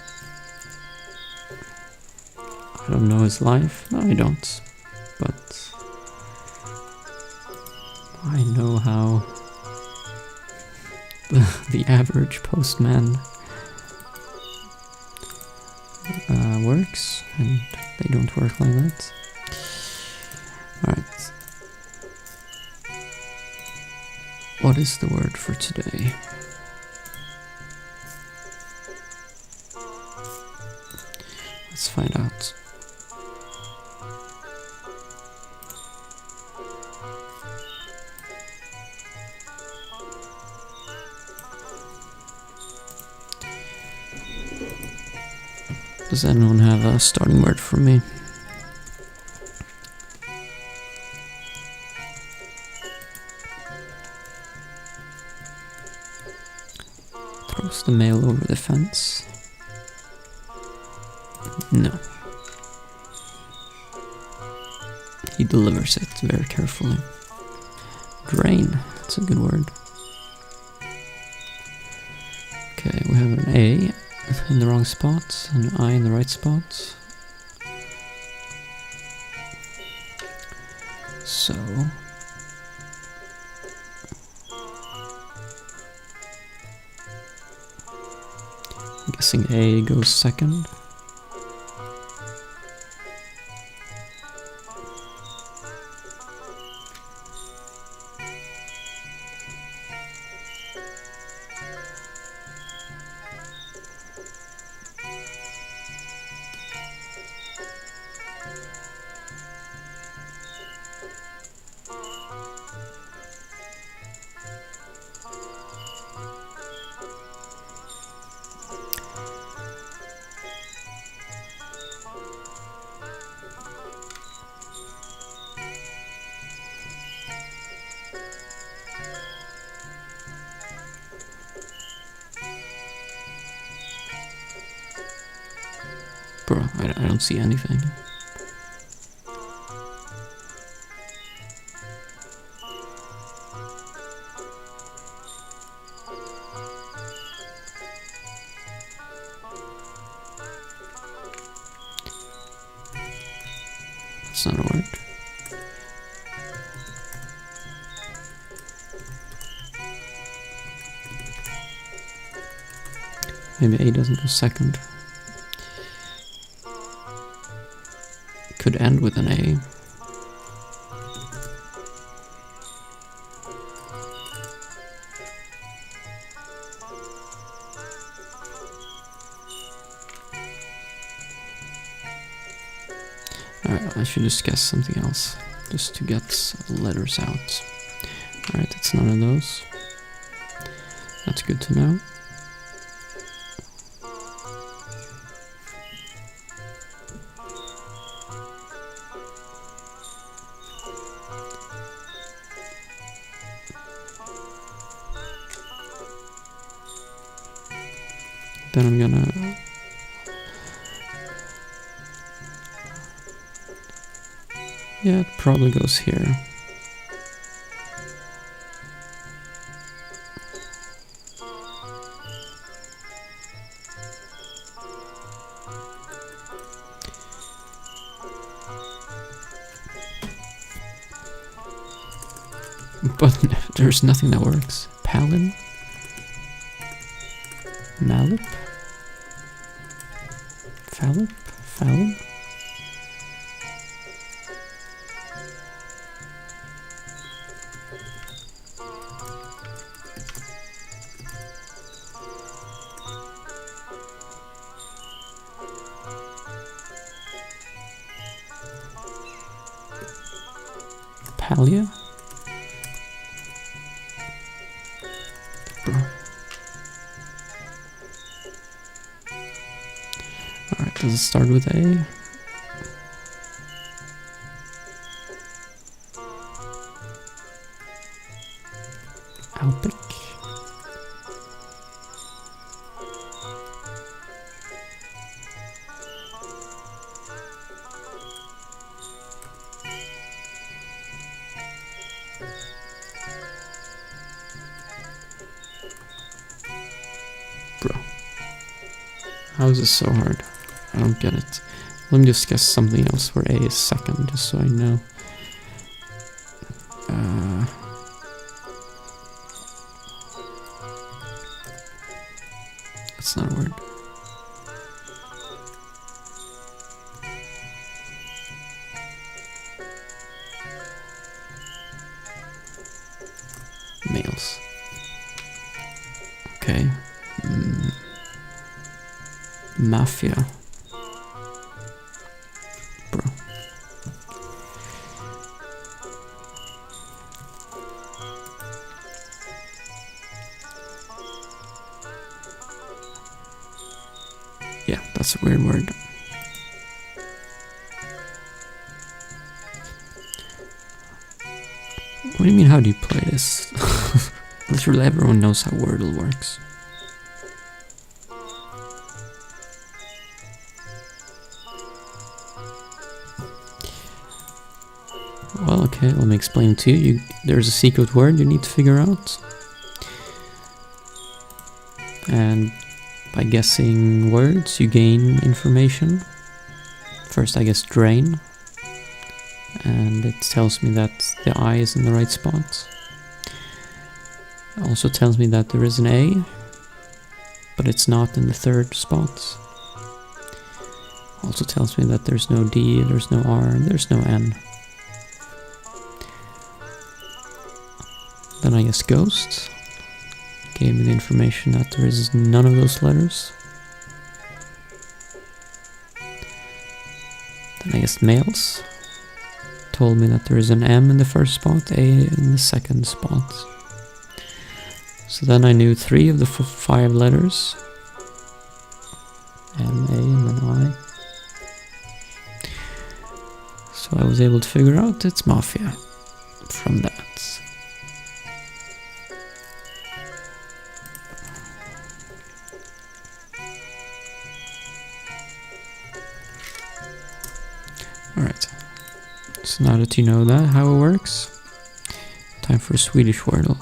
I don't know his life. No, I don't. But I know how the average postman works, and they don't work like that. Alright. What is the word for today? Let's find out. Does anyone have a starting word for me? Throws the mail over the fence. No. He delivers it very carefully. Drain, that's a good word. Okay, we have an A in the wrong spot, an I in the right spot. So I'm guessing A goes second. Bro, I don't see anything. That's not a word. Maybe A doesn't go second. Could end with an A. Alright, I should just guess something else, just to get letters out. Alright, it's none of those. That's good to know. Then I'm gonna... Yeah, it probably goes here. But there's nothing that works. Palin? Malip? Fallip? Fallon? Palia? Alright, does it start with A? Alpic? Bro. How is this so hard? I don't get it. Let me just guess something else where A is second, just so I know. That's not a word. Males. Okay. Mafia. Bro. Yeah, that's a weird word. What do you mean, how do you play this? Literally everyone knows how Wordle works. Well, okay, let me explain to you. There's a secret word you need to figure out. And by guessing words, you gain information. First, I guess drain. And it tells me that the I is in the right spot. It also tells me that there is an A, but it's not in the third spot. Also tells me that there's no D, there's no R, and there's no N. Then I guess ghosts. Gave me the information that there is none of those letters. Then I guess males. Told me that there is an M in the first spot, A in the second spot. So then I knew 3 of the 5 letters. M, A, and then I. So I was able to figure out it's Mafia from that. Alright. So now that you know that, how it works, time for a Swedish Wordle.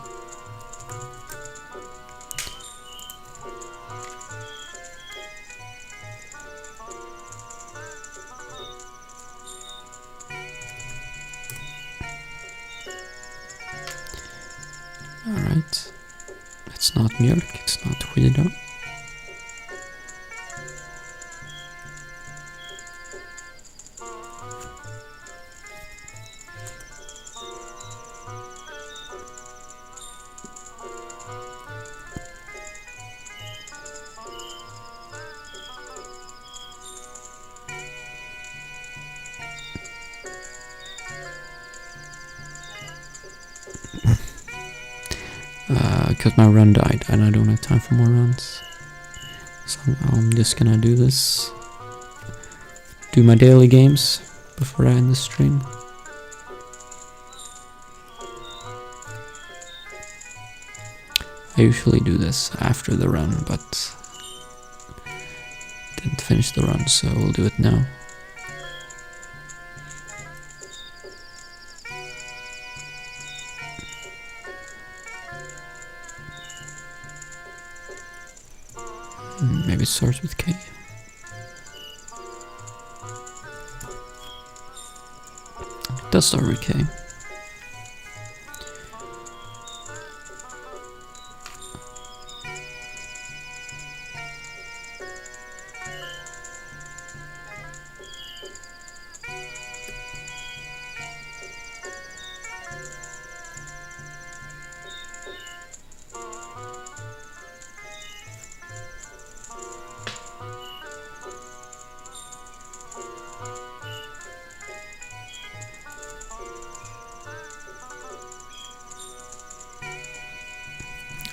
Alright. It's not mjölk, it's not skida. Because my run died and I don't have time for more runs. So I'm just gonna do this. Do my daily games before I end the stream. I usually do this after the run, but didn't finish the run, so we'll do it now. Maybe it starts with K. It does start with K.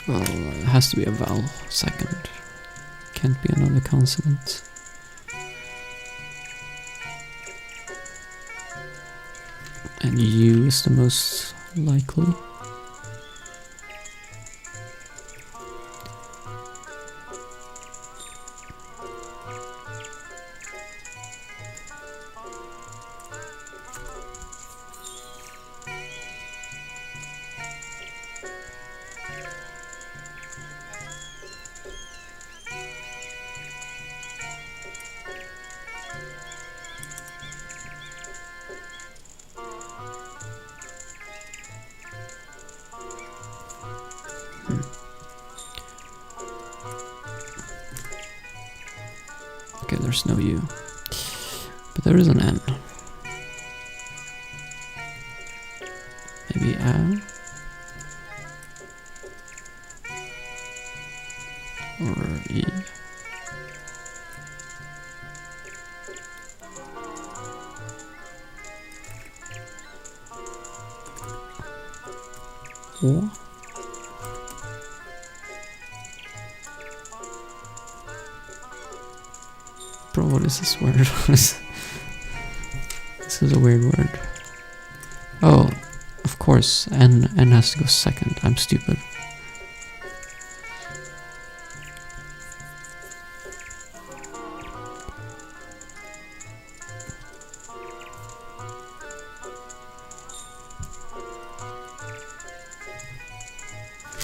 Well, it has to be a vowel second. Can't be another consonant. And U is the most likely. Okay, there's no U. But there is an N. Maybe A? Or E? O? Bro, what is this word? This is a weird word. Oh, of course, N has to go second. I'm stupid.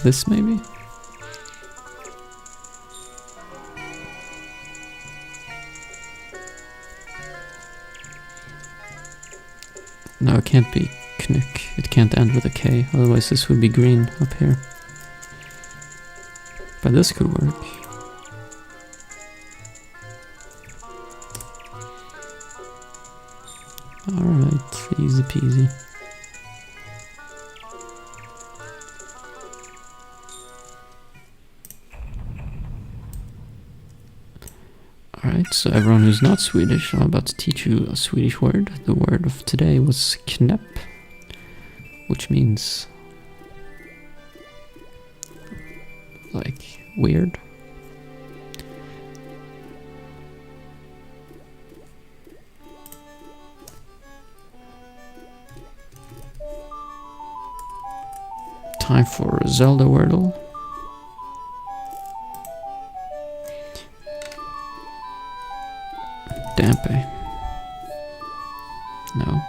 This maybe? No, it can't be Knick. It can't end with a K, otherwise this would be green up here. But this could work. Alright, easy peasy. Alright, so everyone who's not Swedish, I'm about to teach you a Swedish word. The word of today was knäpp, which means like weird. Time for Zelda Wordle. Dampe. No.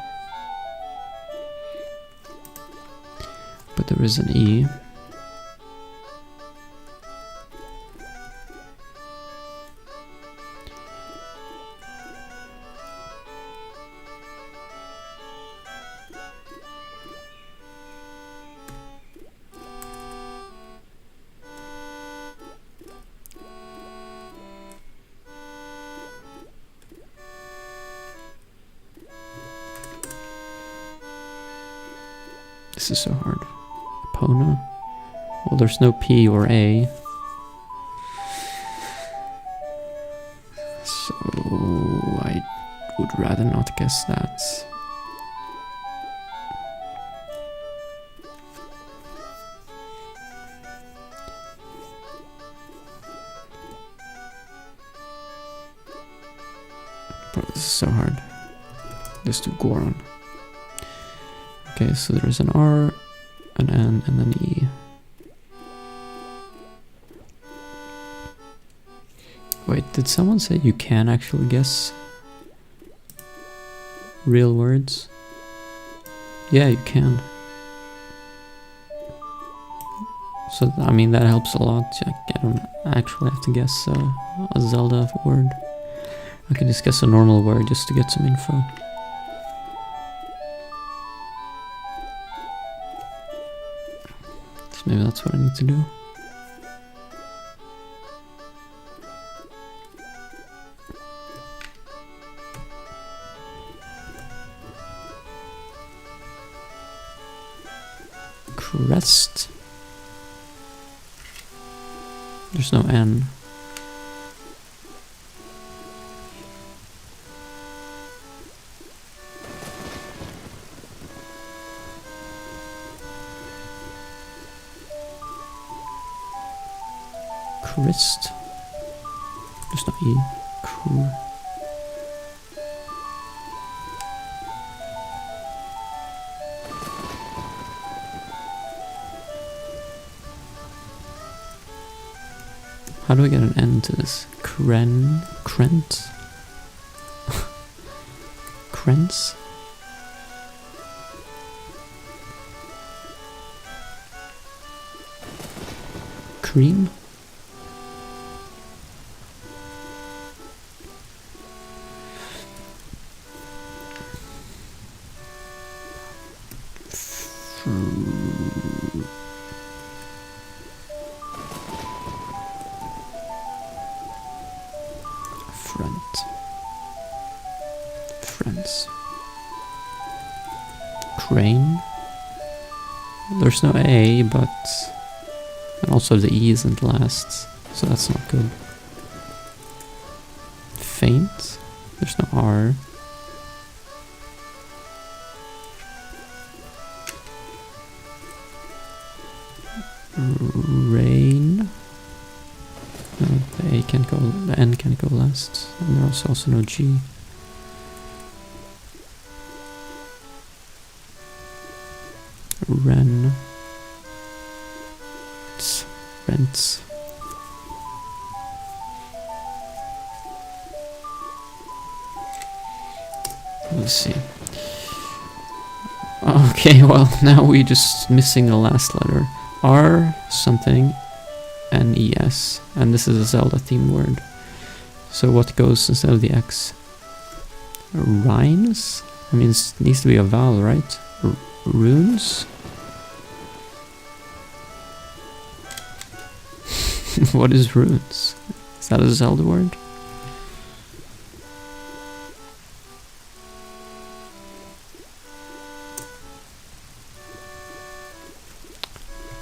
But there is an E. This is so hard. Epona. Well, there's no P or A. So I would rather not guess that. this is so hard. Just do Goron. Okay, so there's an R, an N, and an E. Wait, did someone say you can actually guess real words? Yeah, you can. So, I mean, that helps a lot. I don't actually have to guess a Zelda word. I can just guess a normal word just to get some info. So maybe that's what I need to do. Crest. There's no N. Crest. There's no E. How do I get an N to this? Krent? Krents? Cream? Friends. Crane. There's no A, but and also the E isn't last, so that's not good. Faint. There's no R. Rain. No, the A can't go. The N can't go last, and there's also no G. Rents. Let's see. Okay, well, now we're just missing the last letter. R something and ES. And this is a Zelda themed word. So what goes instead of the X? Rhymes? I mean, it needs to be a vowel, right? Runes? What is runes? Is that a Zelda word?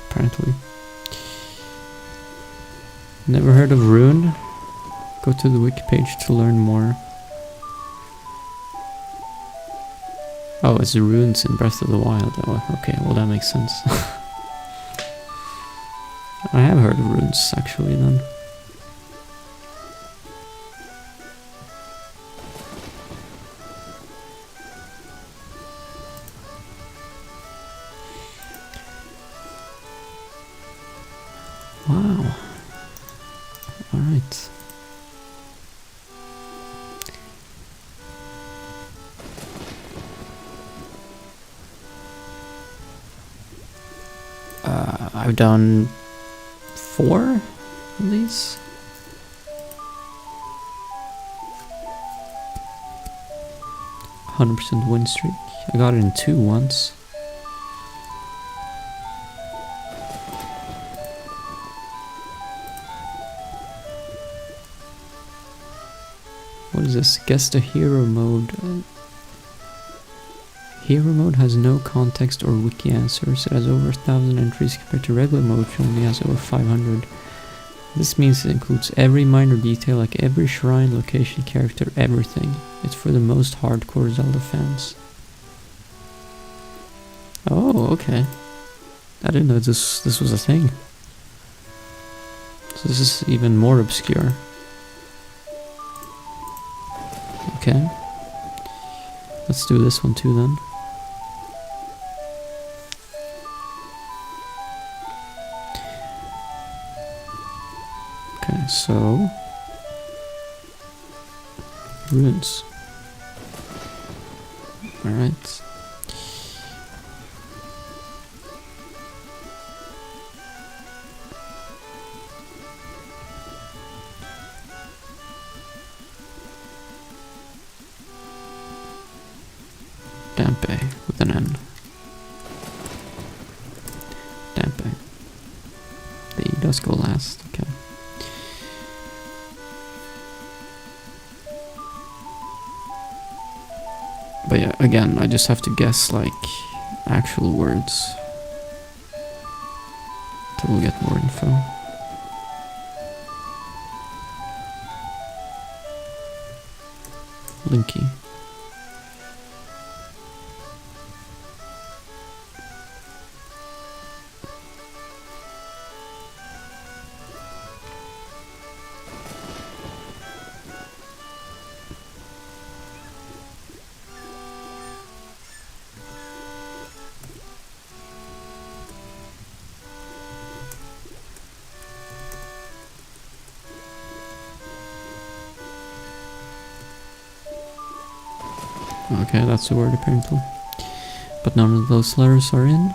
Apparently. Never heard of rune? Go to the wiki page to learn more. Oh, it's runes in Breath of the Wild. Oh, okay, well that makes sense. I have heard of runes, actually, then. Wow. Alright. I've done 4 of these. %100% win streak. I got it in 2 once. What is this? Guess the hero mode. Hero mode has no context or wiki answers. It has over 1,000 entries compared to regular mode, which only has over 500. This means it includes every minor detail, like every shrine, location, character, everything. It's for the most hardcore Zelda fans. Oh, okay. I didn't know this was a thing. So this is even more obscure. Okay. Let's do this one too then. Okay, so runes. Alright. Dampe with an N. Dampe. The E does go last, okay. But yeah, again, I just have to guess like actual words till we get more info. Linky. Okay, that's the word apparently. But none of those letters are in.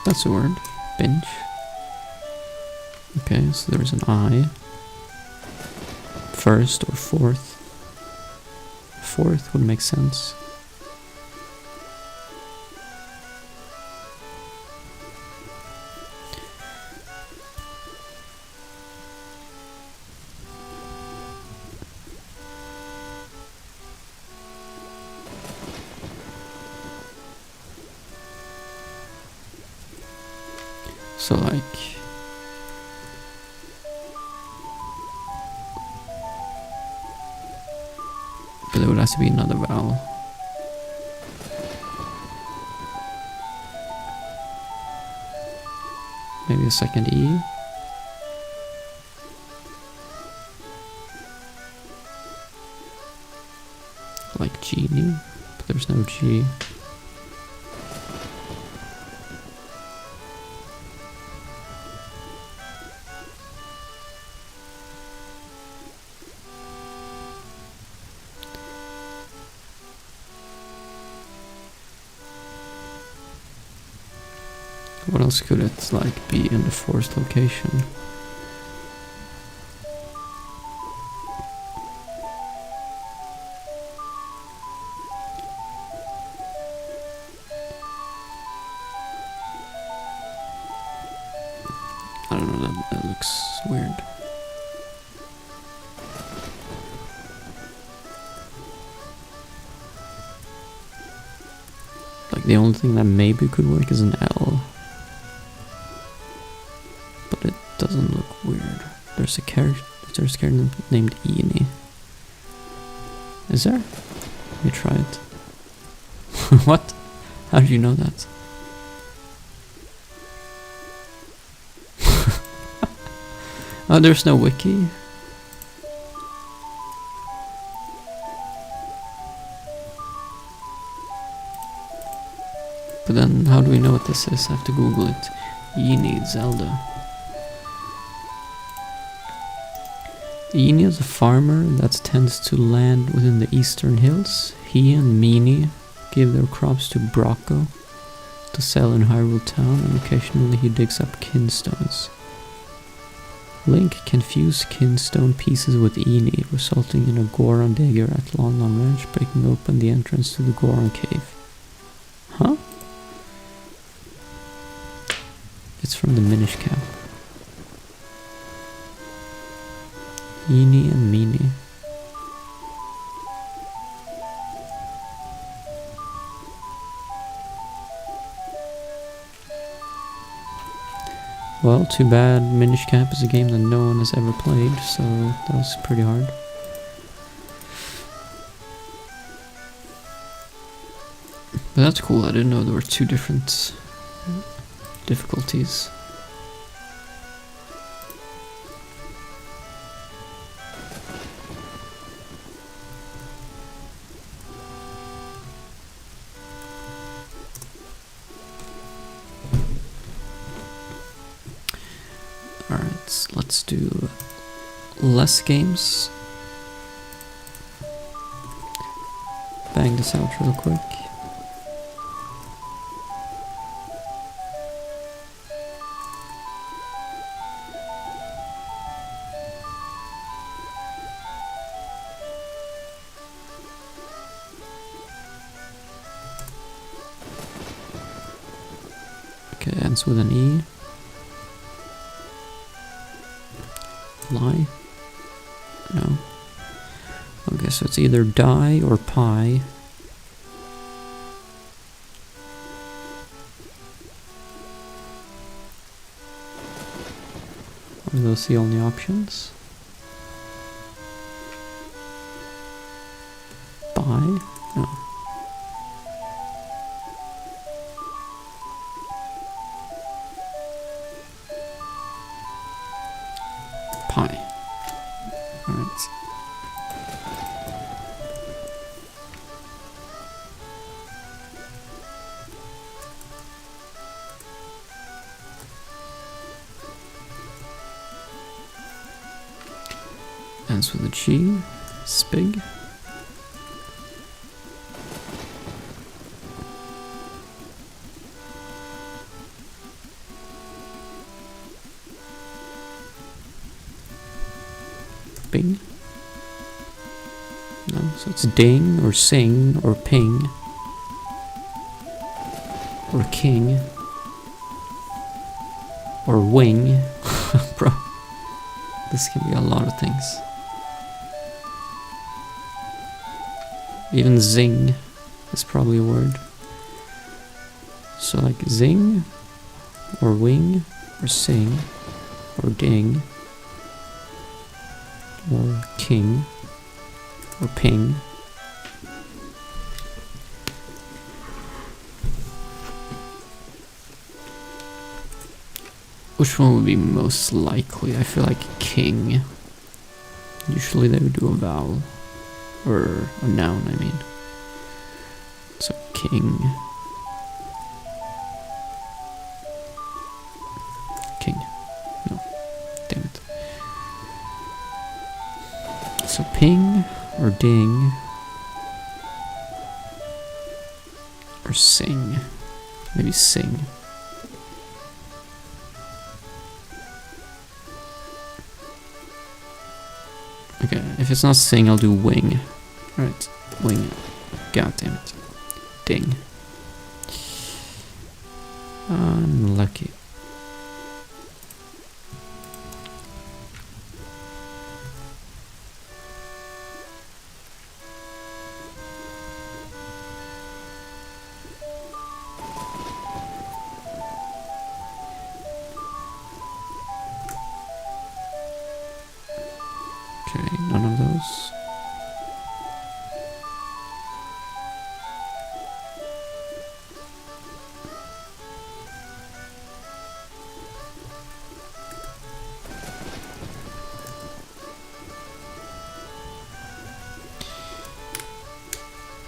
That's the word. Bench. Okay, so there's an I. First or fourth. Fourth would make sense. So like but there would have to be another vowel. Maybe a second E. Like genie, but there's no G. What else could it like be in the fourth location? I don't know, that looks weird. Like the only thing that maybe could work is an L. But it doesn't look weird. There's a character named Eenie. Is there? Let me try it. What? How did you know that? Oh, there's no wiki. But then, how do we know what this is? I have to Google it. Eenie Zelda. Eenie is a farmer that tends to land within the eastern hills. He and Meanie give their crops to Brocco to sell in Hyrule Town, and occasionally he digs up kinstones. Link can fuse kinstone pieces with Eenie, resulting in a Goron dagger at Lon Lon Ranch, breaking open the entrance to the Goron cave. Huh? It's from the Minish Cap. Eenie and Meanie. Well, too bad Minish Cap is a game that no one has ever played, so that was pretty hard. But that's cool, I didn't know there were two different difficulties. let's do less games. Bang this out real quick. Okay, ends with an E. Lie? No. Okay, so it's either die or pie. Are those the only options? Pie? No. Pie. Alright. Ends with a G. Spig. Bing. No, so it's ding or sing or ping or king or wing. Bro, this can be a lot of things. Even zing is probably a word. So like zing or wing or sing or ding or king or ping. Which one would be most likely? I feel like king. Usually they would do a vowel. Or a noun, I mean. So king. King. No. Damn it. So ping or ding or sing. Maybe sing. Okay, if it's not sing, I'll do wing. Alright, wing. God damn it. Ding. Unlucky. Okay, none of those.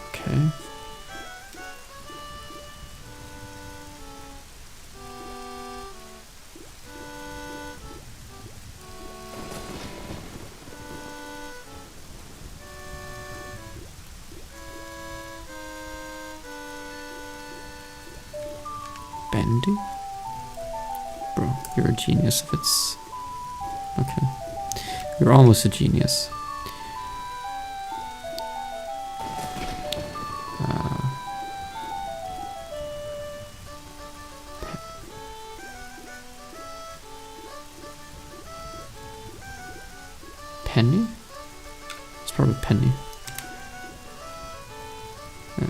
Okay. Bendy? Bro, you're a genius if it's... Okay. You're almost a genius. Penny? It's probably penny. Yeah.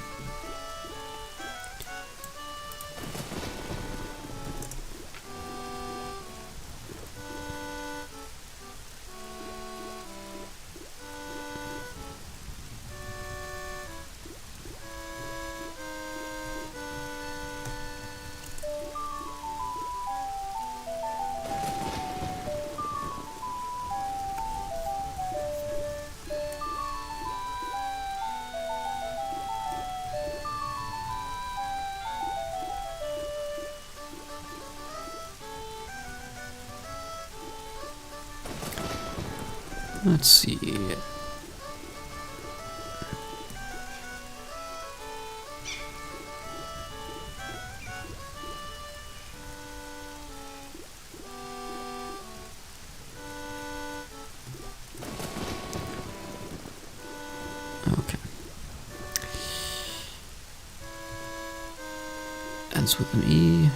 Let's see. Okay. Ends with an E.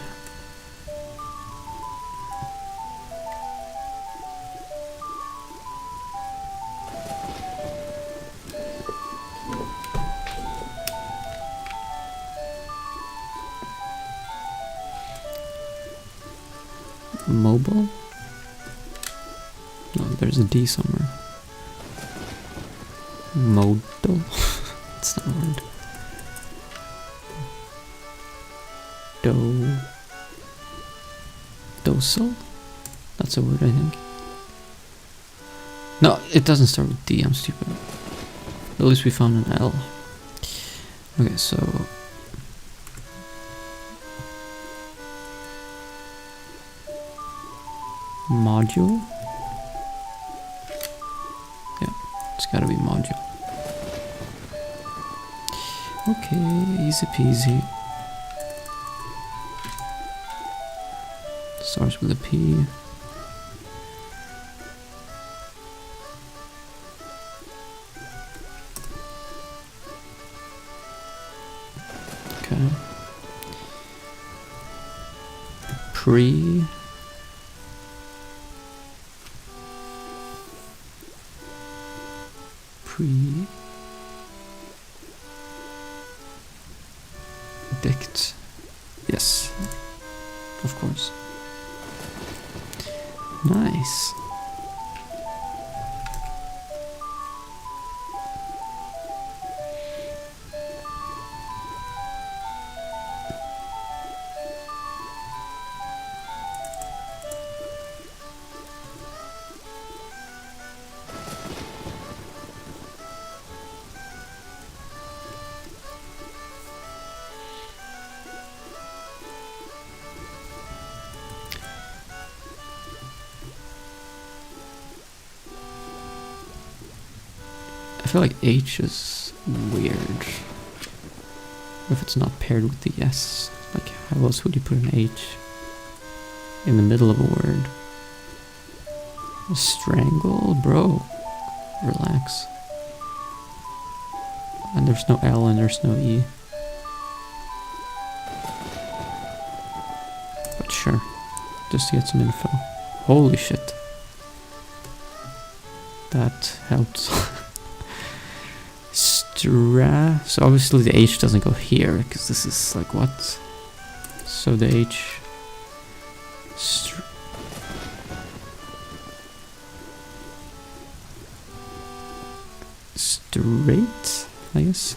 Mobile? No, there's a D somewhere. Modal? That's not a word. Docile? That's a word, I think. No, it doesn't start with D, I'm stupid. At least we found an L. Okay, so... module? Yeah, it's gotta be module. Okay, easy peasy. Starts with a P. Okay. Pre. Predict. Yes, of course. Nice. I feel like H is weird if it's not paired with the S. Like, how else would you put an H in the middle of a word? Strangle? Bro, relax. And there's no L and there's no E. But sure, just to get some info. Holy shit. That helps. So obviously the H doesn't go here, because this is like what? So the H... straight, I guess?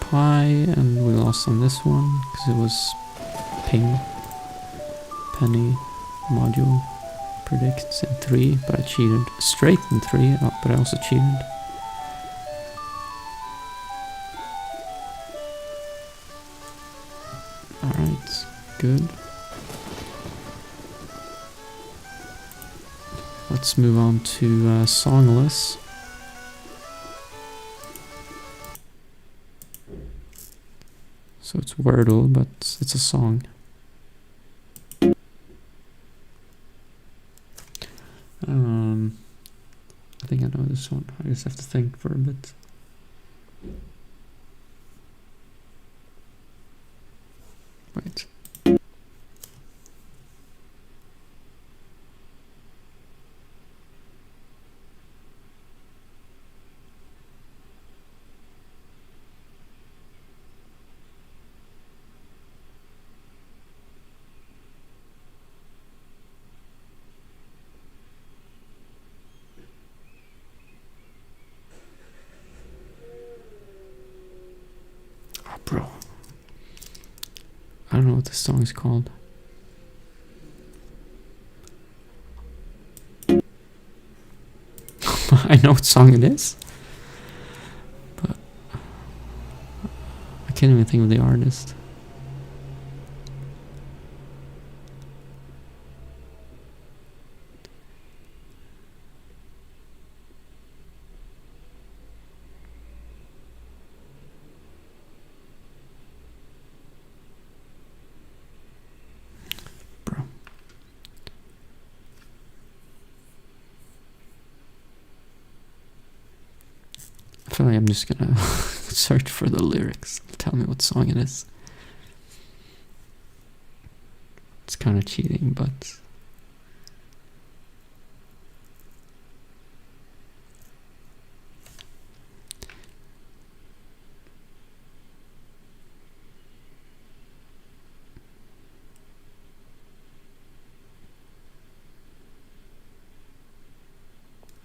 Pi, and we lost on this one, because it was ping. Penny, module, predicts in 3, but I cheated. Straight in 3, but I also cheated. Alright, good. Let's move on to songless. So it's Wordle, but it's a song. I think I know this one. I just have to think for a bit. Wait. Bro, I don't know what this song is called. I know what song it is, but I can't even think of the artist. Actually, I'm just gonna search for the lyrics. Tell me what song it is. It's kind of cheating, but...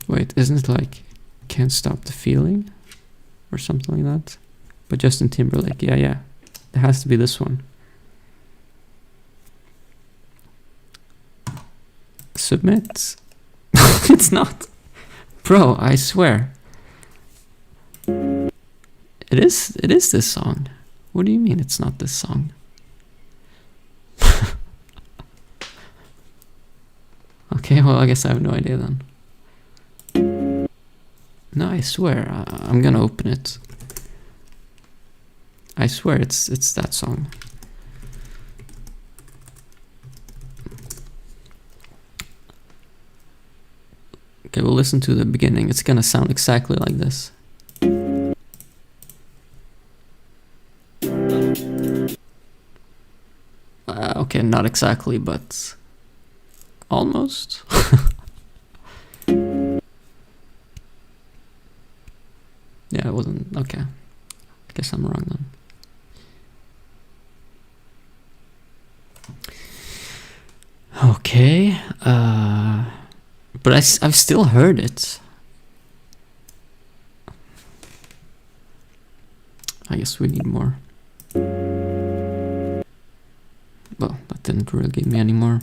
Wait, isn't it like Can't Stop the Feeling? Or something like that? But Justin Timberlake, yeah. It has to be this one. Submit. It's not. Bro, I swear. It is this song. What do you mean it's not this song? Okay, well, I guess I have no idea then. No, I swear, I'm gonna open it. I swear it's that song. Okay, we'll listen to the beginning. It's gonna sound exactly like this. Okay, not exactly, but almost. Yeah, it wasn't. Okay. I guess I'm wrong then. Okay. But I've still heard it. I guess we need more. Well, that didn't really give me any more.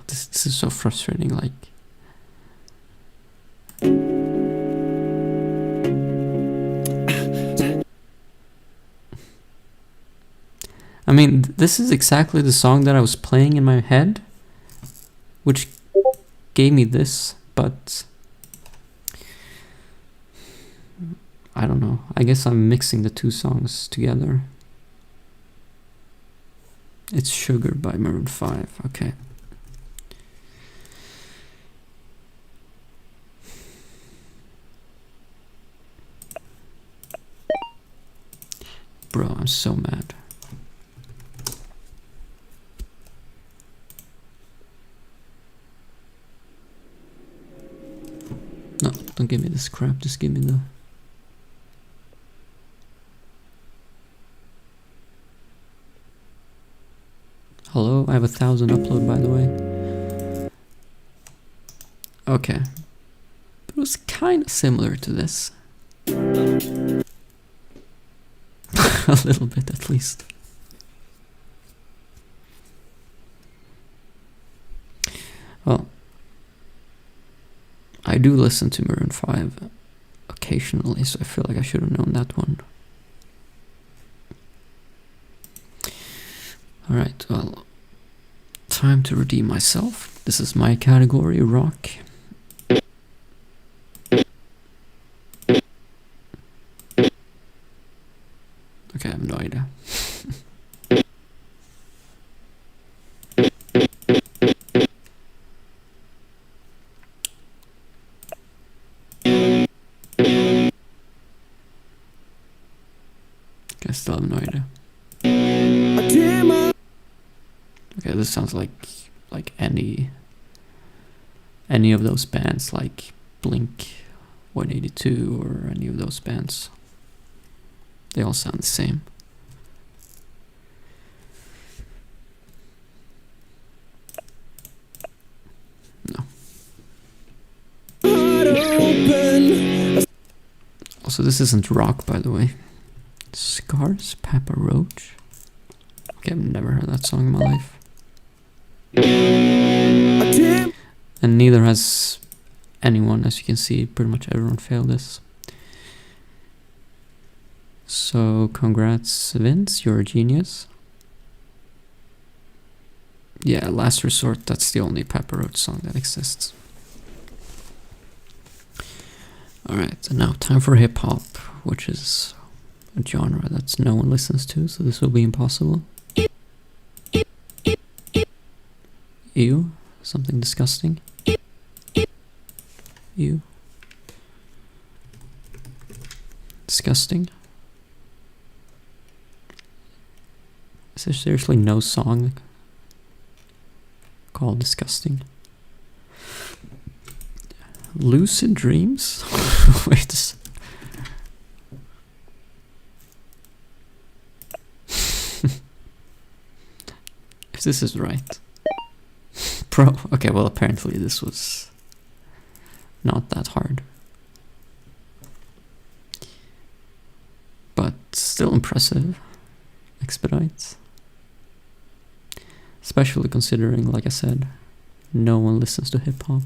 This is so frustrating, like... I mean, this is exactly the song that I was playing in my head, which gave me this, but... I don't know. I guess I'm mixing the two songs together. It's Sugar by Maroon 5, okay. Bro, I'm so mad. No, don't give me this crap, just give me the... Hello, I have 1,000 upload, by the way. Okay. It was kind of similar to this. A little bit, at least. Well, I do listen to Maroon 5 occasionally, so I feel like I should have known that one. Alright, well, time to redeem myself. This is my category, rock. Okay, I have no idea. Okay, I still have no idea. Okay, this sounds like any of those bands, like Blink 182 or any of those bands. They all sound the same. No. Also, this isn't rock, by the way. Scars, Papa Roach. Okay, I've never heard that song in my life. And neither has anyone, as you can see. Pretty much everyone failed this. So, congrats, Vince, you're a genius. Yeah, Last Resort, that's the only Papa Roach song that exists. Alright, and now time for hip-hop, which is a genre that no one listens to, so this will be impossible. Ew? Something disgusting. Ew. Disgusting. Is there seriously no song called Disgusting? Lucid Dreams? Wait a second. If this is right. Bro, okay, well apparently this was not that hard. But still impressive. Expedites. Especially considering, like I said, no one listens to hip hop.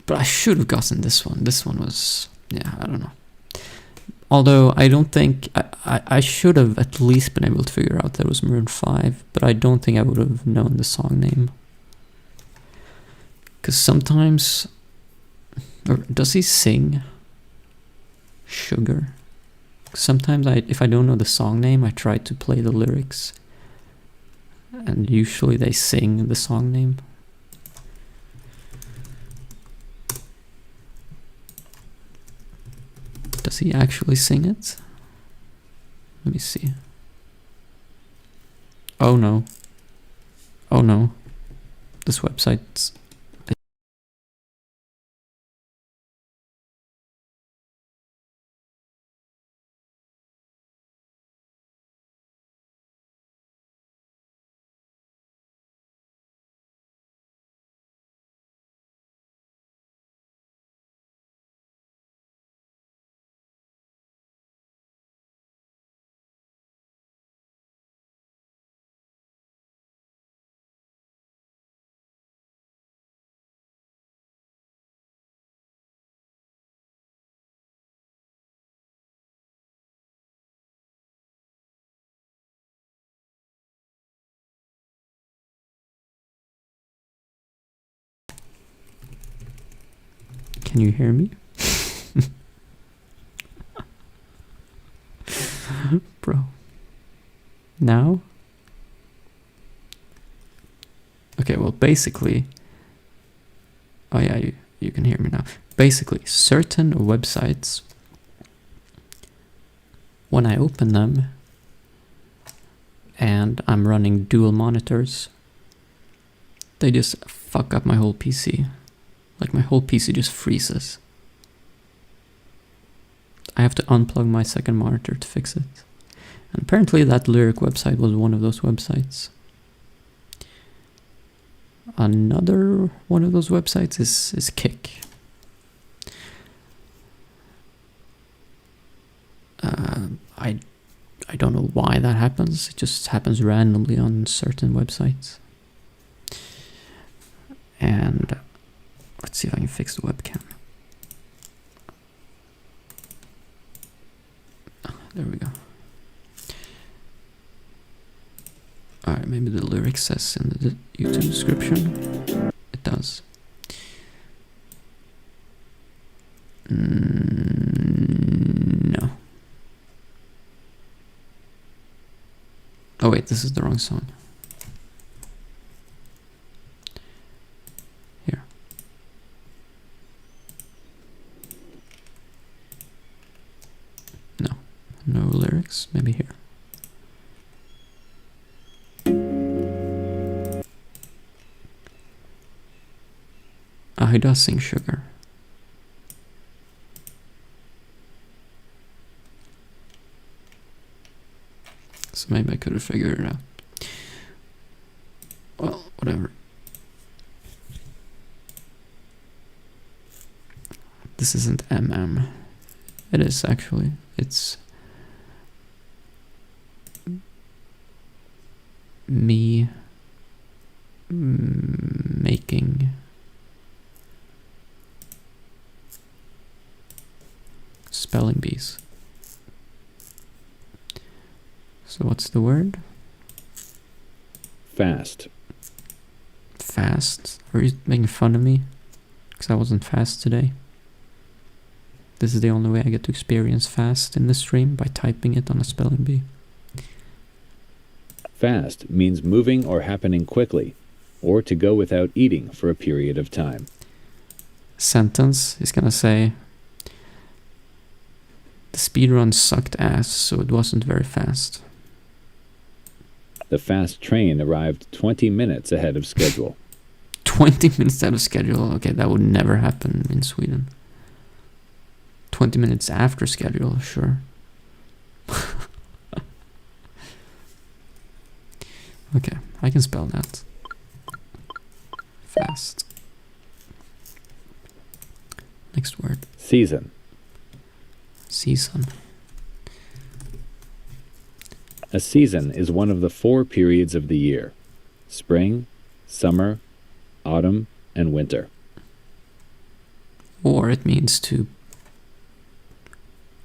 But I should have gotten this one. This one was, yeah, I don't know. Although I don't think, I should have at least been able to figure out that it was Maroon 5, but I don't think I would have known the song name. Because sometimes, or does he sing Sugar? Sometimes if I don't know the song name, I try to play the lyrics. And usually they sing the song name. Does he actually sing it? Let me see. Oh no. Oh no. This website's... Can you hear me? Bro. Now? Okay, well basically... Oh yeah, you can hear me now. Basically, certain websites, when I open them and I'm running dual monitors, they just fuck up my whole PC. Like my whole PC just freezes. I have to unplug my second monitor to fix it. And apparently that lyric website was one of those websites. Another one of those websites is Kick. I don't know why that happens. It just happens randomly on certain websites. And let's see if I can fix the webcam. There we go. Alright, maybe the lyric says in the YouTube description. It does. No. Oh wait, this is the wrong song. Here. No. No lyrics. Maybe here. Ah, he does sing Sugar. So maybe I could have figured it out. Well, whatever. This isn't MM. It is actually. It's me making spelling bees. So what's the word? Fast. Fast? Are you making fun of me? Because I wasn't fast today. This is the only way I get to experience fast in the stream, by typing it on a spelling bee. Fast means moving or happening quickly, or to go without eating for a period of time. Sentence is gonna say, the speedrun sucked ass, so it wasn't very fast. The fast train arrived 20 minutes ahead of schedule. 20 minutes out of schedule? Okay, that would never happen in Sweden. 20 minutes after schedule, sure. Okay, I can spell that. Fast. Next word. Season. Season. A season is one of the 4 periods of the year: spring, summer, autumn, and winter. Or it means to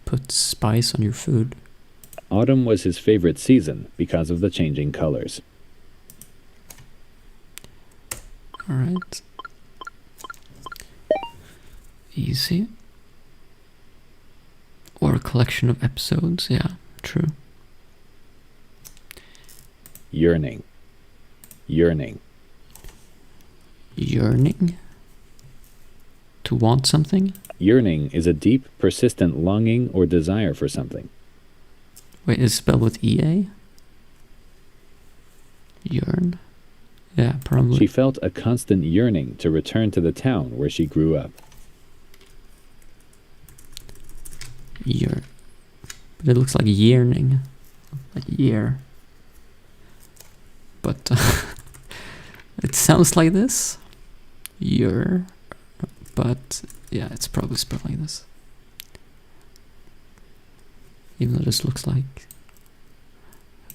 put spice on your food. Autumn was his favorite season because of the changing colors. Alright. Easy. Or a collection of episodes, yeah, true. Yearning. Yearning. Yearning? To want something? Yearning is a deep, persistent longing or desire for something. Wait, is it spelled with EA? Yearn? Yeah, probably. She felt a constant yearning to return to the town where she grew up. Year. But it looks like yearning. Like year. But it sounds like this. Year. But yeah, it's probably spelled like this. Even though this looks like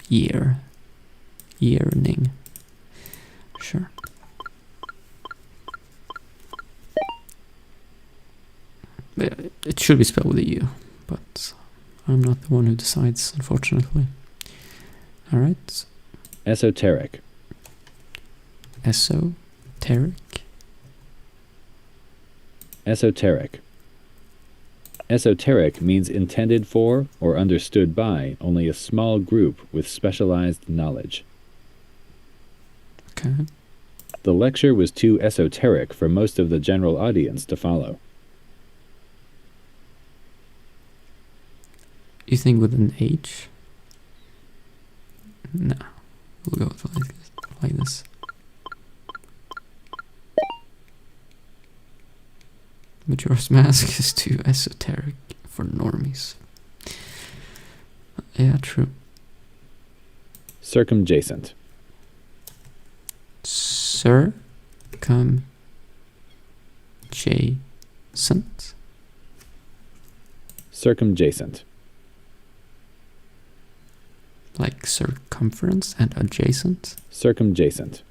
year. Yearning. Sure. Yeah, it should be spelled with a U, but I'm not the one who decides, unfortunately. Alright. Esoteric. Esoteric. Esoteric. Esoteric means intended for or understood by only a small group with specialized knowledge. Okay. The lecture was too esoteric for most of the general audience to follow. You think with an H? No. We'll go with like this. Majora's Mask is too esoteric for normies. Yeah, true. Circumjacent. Circumjacent. Circumjacent. Like circumference and adjacent? Circumjacent.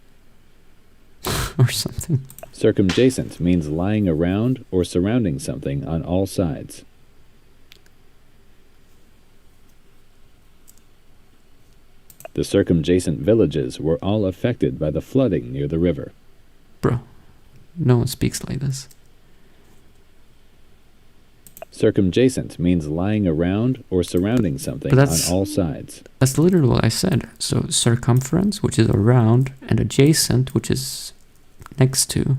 Or something. Circumjacent means lying around or surrounding something on all sides. The circumjacent villages were all affected by the flooding near the river. Bro, no one speaks like this. Circumjacent means lying around or surrounding something on all sides. That's literally what I said. So circumference, which is around, and adjacent, which is next to.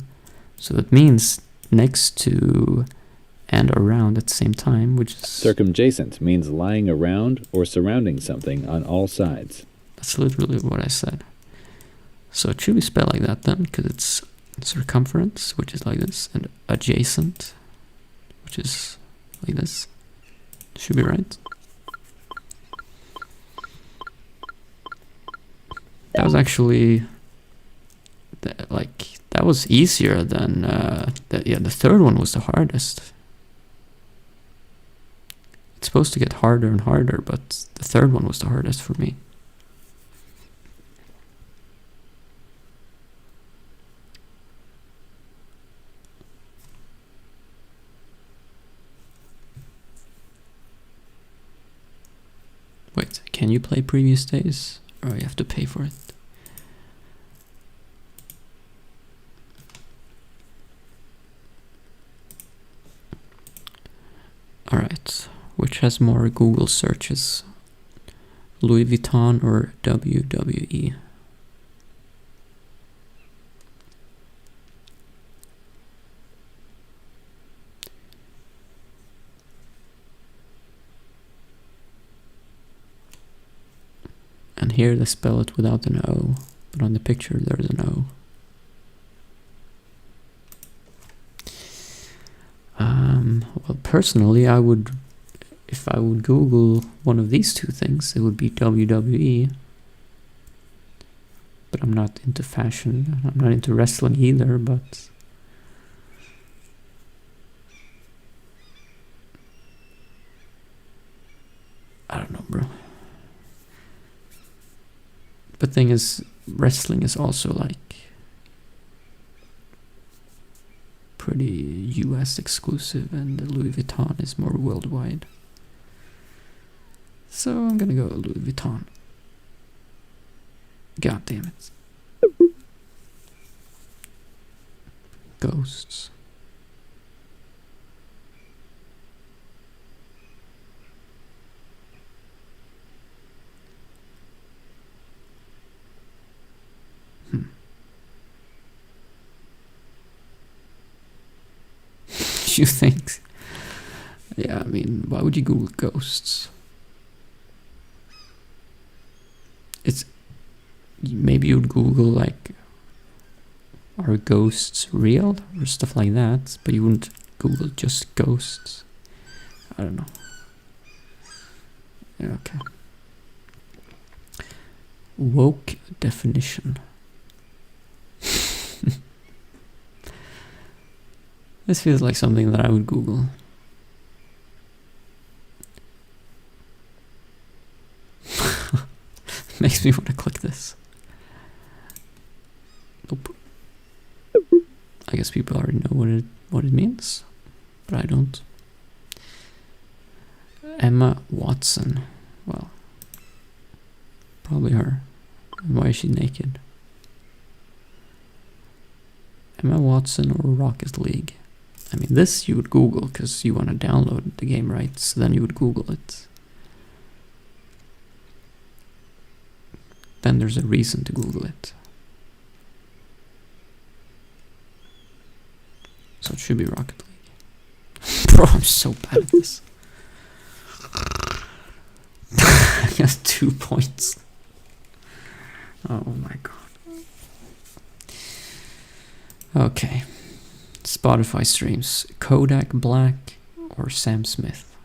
So that means next to and around at the same time, which is... Circumjacent means lying around or surrounding something on all sides. That's literally what I said. So it should be spelled like that then, because it's circumference, which is like this, and adjacent, which is like this. Should be right. That was actually... that was easier than... the third one was the hardest. It's supposed to get harder and harder, but the third one was the hardest for me. Wait, can you play previous days? Or you have to pay for it? Alright, which has more Google searches? Louis Vuitton or WWE? And here they spell it without an O, but on the picture there's an O. Well, personally, I would, if I would Google one of these two things, it would be WWE. But I'm not into fashion. I'm not into wrestling either, but I don't know, bro. But thing is, wrestling is also like pretty US exclusive, and Louis Vuitton is more worldwide. So I'm gonna go Louis Vuitton. God damn it. Ghosts. You think? Yeah, I mean, why would you Google ghosts? It's maybe you'd Google like, are ghosts real or stuff like that, but you wouldn't Google just ghosts. I don't know. Yeah, okay. Woke definition. This feels like something that I would Google. Makes me want to click this. Nope. I guess people already know what it means, but I don't. Emma Watson. Well, probably her. Why is she naked? Emma Watson or Rocket League? I mean, this you would Google because you want to download the game, right? So then you would Google it. Then there's a reason to Google it. So it should be Rocket League. Bro, I'm so bad at this. I got 2 points. Oh my god. Okay. Spotify streams. Kodak Black or Sam Smith?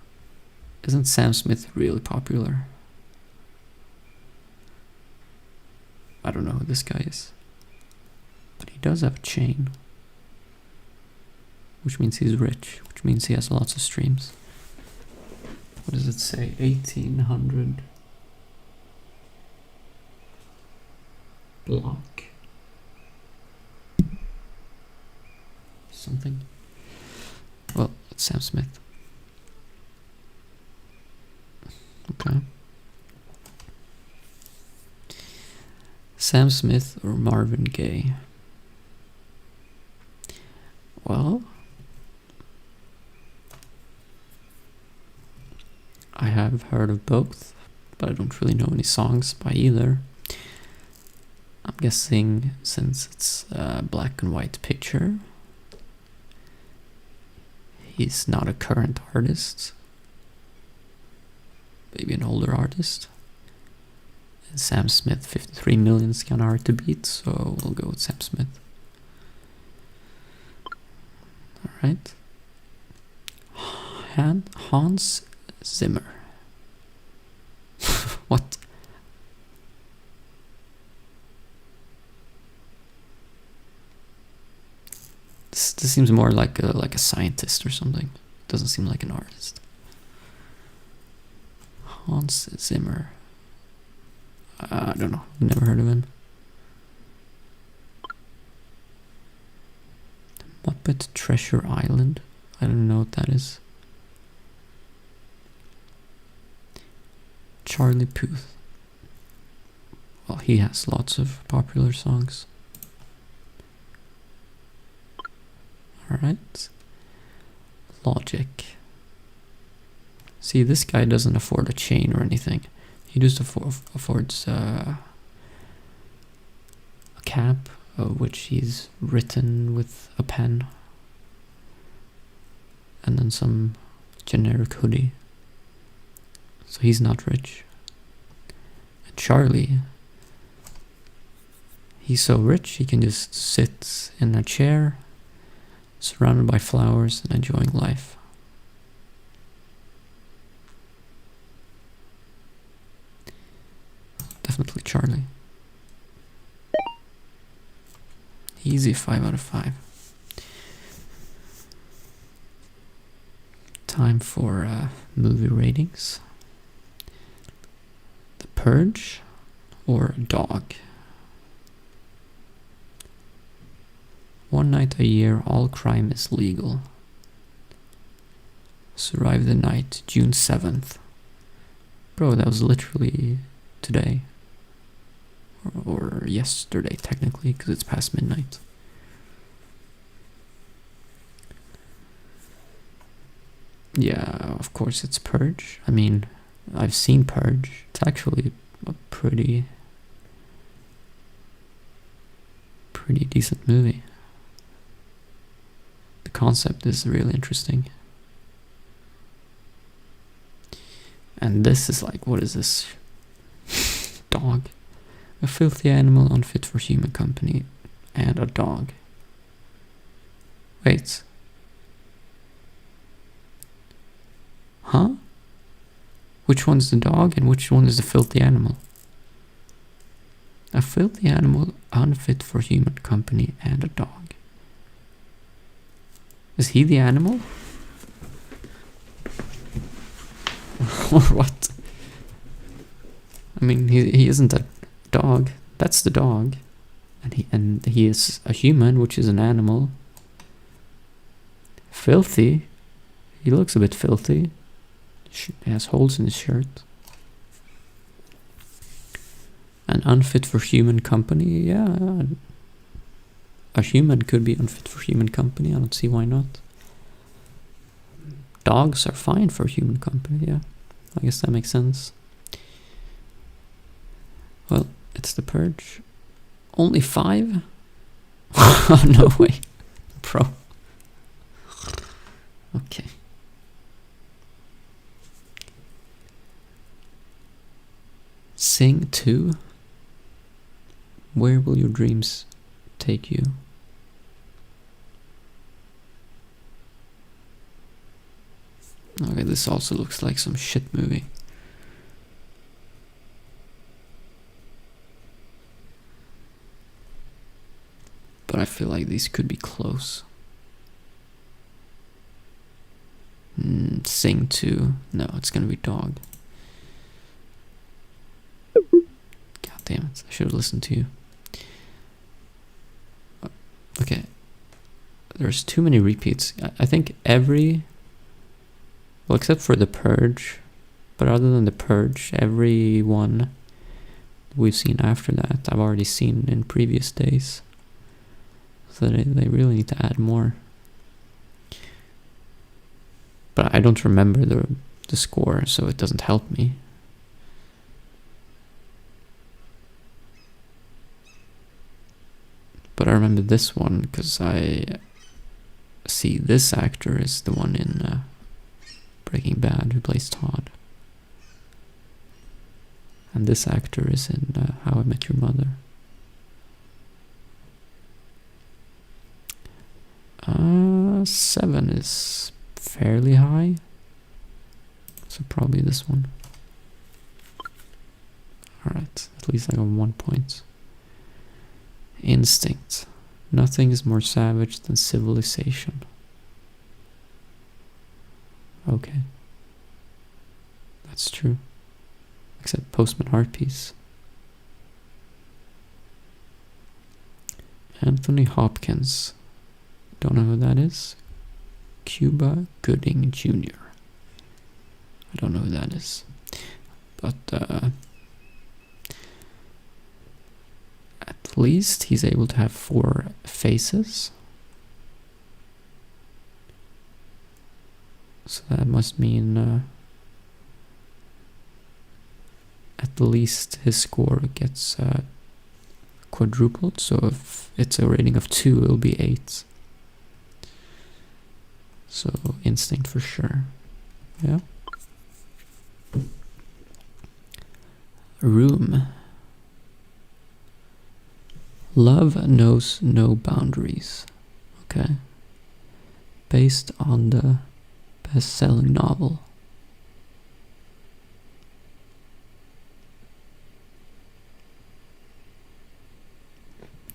Isn't Sam Smith really popular? I don't know who this guy is. But he does have a chain. Which means he's rich. Which means he has lots of streams. What does it say? 1800 block. Something. Well, it's Sam Smith. Okay. Sam Smith or Marvin Gaye? Well, I have heard of both, but I don't really know any songs by either. I'm guessing since it's a black and white picture, he's not a current artist, maybe an older artist. And Sam Smith, 53 million is kind of hard to beat, so we'll go with Sam Smith. Alright. Hans Zimmer. What? This seems more like a scientist or something. Doesn't seem like an artist. Hans Zimmer. I don't know. Never heard of him. Muppet Treasure Island. I don't know what that is. Charlie Puth. Well, he has lots of popular songs. Alright. Logic. See, this guy doesn't afford a chain or anything. He just affords a cap, which he's written with a pen, and then some generic hoodie. So he's not rich. And Charlie, he's so rich he can just sit in a chair, surrounded by flowers and enjoying life. Definitely Charlie. Easy 5 out of 5. Time for movie ratings. The Purge or Dog? One night a year, all crime is legal. Survive the night, June 7th. Bro, that was literally today. Or yesterday, technically, because it's past midnight. Yeah, of course it's Purge. I mean, I've seen Purge. It's actually a pretty decent movie. The concept is really interesting. And this is like, what is this? Dog. A filthy animal unfit for human company, and a dog. Wait. Huh? Which one's the dog and which one is the filthy animal? A filthy animal unfit for human company and a dog. Is he the animal? Or what? I mean, he isn't a dog. That's the dog. And he is a human, which is an animal. Filthy? He looks a bit filthy. He has holes in his shirt. And unfit for human company, yeah. A human could be unfit for human company, I don't see why not. Dogs are fine for human company, yeah. I guess that makes sense. Well, it's The Purge. Only 5? Oh, no way. Bro. Okay. Sing 2. Where will your dreams take you? Okay, this also looks like some shit movie. But I feel like these could be close. Sing 2. No, it's gonna be Dog. God damn it, I should have listened to you. Okay. There's too many repeats. I think every... Well, except for The Purge. But other than The Purge, every one we've seen after that, I've already seen in previous days. So they really need to add more. But I don't remember the score, so it doesn't help me. But I remember this one because I see this actor is the one in Breaking Bad who plays Todd. And this actor is in How I Met Your Mother. 7 is fairly high. So probably this one. Alright, at least I got 1 point. Instinct. Nothing is more savage than civilization. Okay. That's true. Except Postman Heartpiece. Anthony Hopkins. Don't know who that is. Cuba Gooding Jr. I don't know who that is. But at least he's able to have 4 faces. So that must mean at least his score gets quadrupled. So if it's a rating of 2, it'll be 8. So instinct for sure. Yeah. Room. Love knows no boundaries. Okay. Based on the best-selling novel.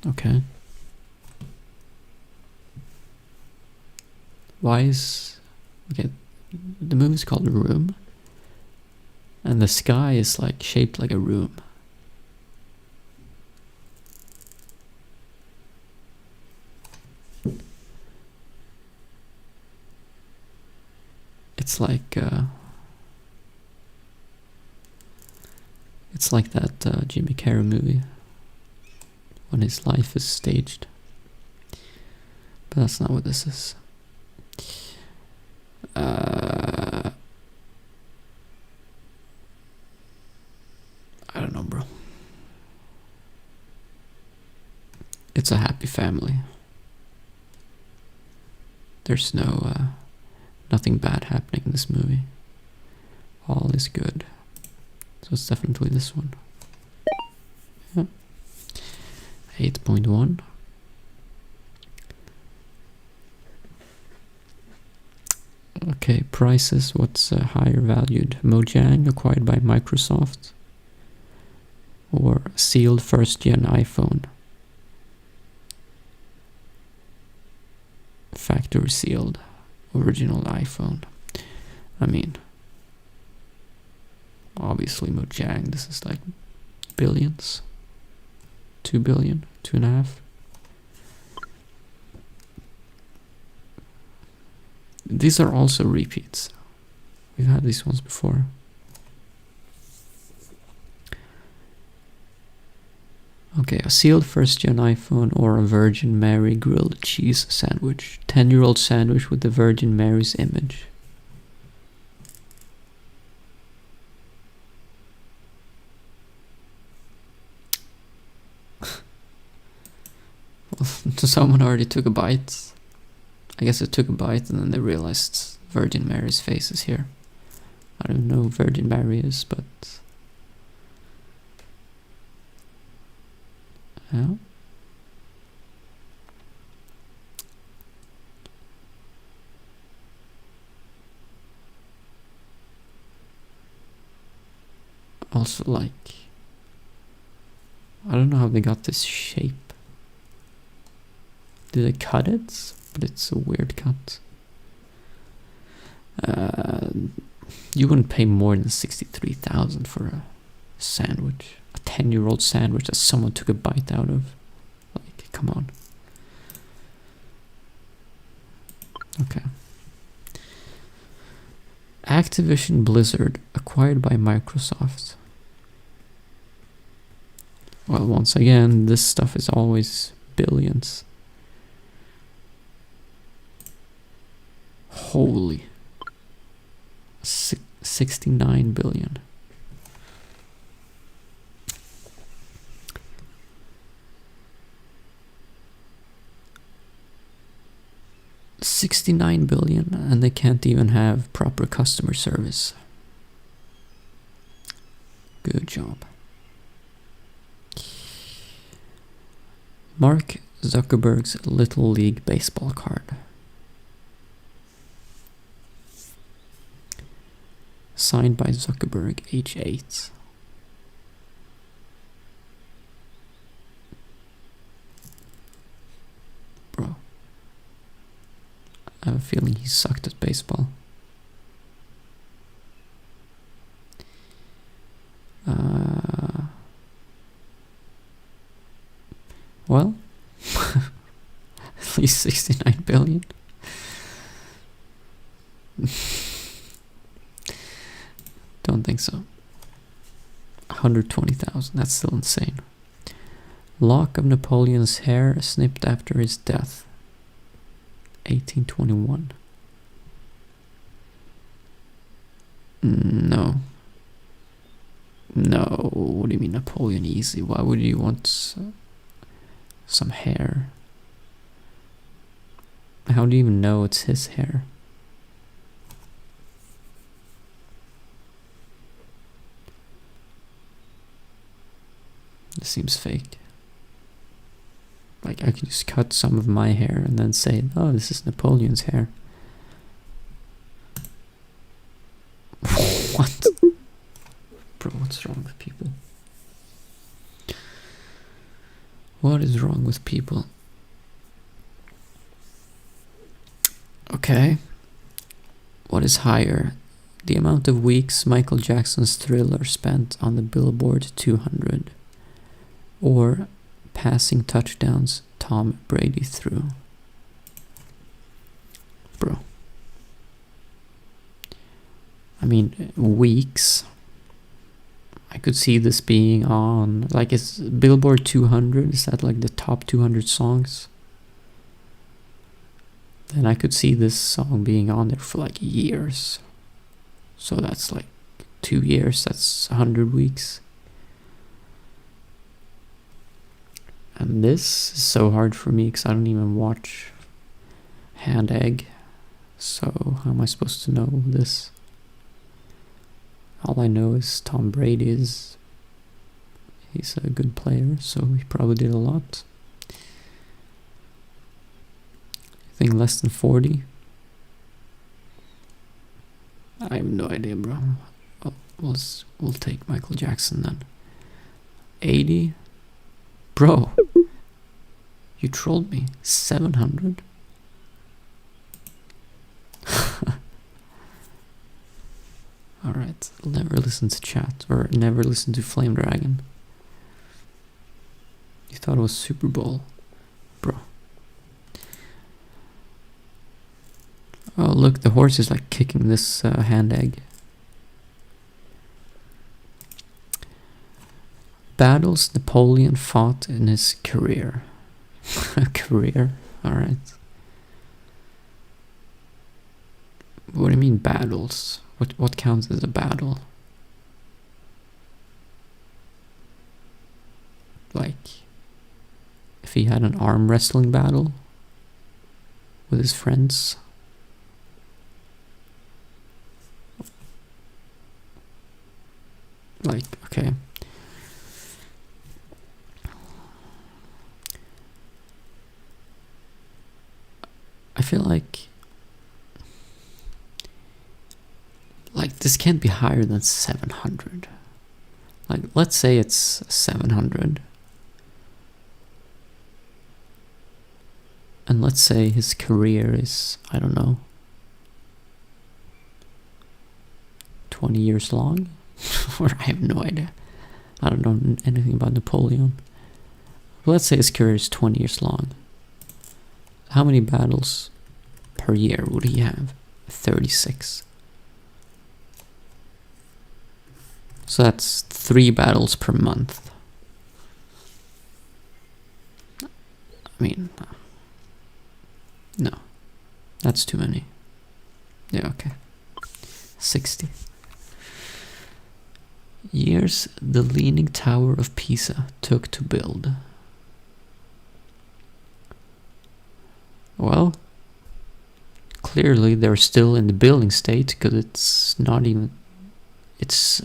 Okay. Why is... Okay, the movie's called Room. And the sky is like shaped like a room. It's like that Jimmy Carrey movie when his life is staged. But that's not what this is. I don't know, bro. It's a happy family. There's nothing bad happening in this movie. All is good. So it's definitely this one. Yeah. 8.1. Okay, prices. What's higher valued? Mojang, acquired by Microsoft, or sealed first-gen iPhone? Factory sealed original iPhone. I mean, obviously Mojang. This is like billions. 2 billion, 2.5. These are also repeats. We've had these ones before. Okay, a sealed first-gen iPhone or a Virgin Mary grilled cheese sandwich. 10-year-old sandwich with the Virgin Mary's image. Well, someone already took a bite. I guess it took a bite and then they realized Virgin Mary's face is here. I don't know who Virgin Mary is, but... yeah. Also, like... I don't know how they got this shape. Did they cut it? But it's a weird cut. You wouldn't pay more than 63,000 for a sandwich. A 10-year-old sandwich that someone took a bite out of. Like, come on. Okay. Activision Blizzard, acquired by Microsoft. Well, once again, this stuff is always billions. Holy. 69 billion. $69 billion, and they can't even have proper customer service. Good job. Mark Zuckerberg's Little League baseball card. Signed by Zuckerberg, age 8. Bro. I have a feeling he sucked at baseball. Well, at least 69 billion. Don't think so. 120,000, that's still insane. Lock of Napoleon's hair snipped after his death. 1821. No. No, what do you mean Napoleon easy? Why would you want some hair? How do you even know it's his hair? This seems fake. Like, I could just cut some of my hair and then say, oh, this is Napoleon's hair. What? Bro, what's wrong with people? What is wrong with people? Okay. What is higher? The amount of weeks Michael Jackson's Thriller spent on the Billboard 200, or passing touchdowns Tom Brady threw? Bro. I mean, weeks. I could see this being on, like, is Billboard 200, is that like the top 200 songs? Then I could see this song being on there for like years. So that's like 2 years, that's 100 weeks. And this is so hard for me because I don't even watch Hand Egg. So how am I supposed to know this? All I know is Tom Brady is, he's a good player, so he probably did a lot. I think less than 40. I have no idea, bro. We'll take Michael Jackson then. 80? Bro, you trolled me. 700? Alright, I'll never listen to chat, or never listen to Flame Dragon. You thought it was Super Bowl? Bro. Oh look, the horse is like kicking this hand egg. Battles Napoleon fought in his career. Career? Alright. What do you mean battles? What counts as a battle? Like, if he had an arm wrestling battle with his friends? Like, okay. I feel like this can't be higher than 700. Like, let's say it's 700. And let's say his career is, I don't know, 20 years long? Or I have no idea. I don't know anything about Napoleon. But let's say his career is 20 years long. How many battles per year would he have? 36. So that's 3 battles per month. I mean, no. That's too many. Yeah, okay. 60. Years the Leaning Tower of Pisa took to build. Well, clearly they're still in the building state because it's not even, it's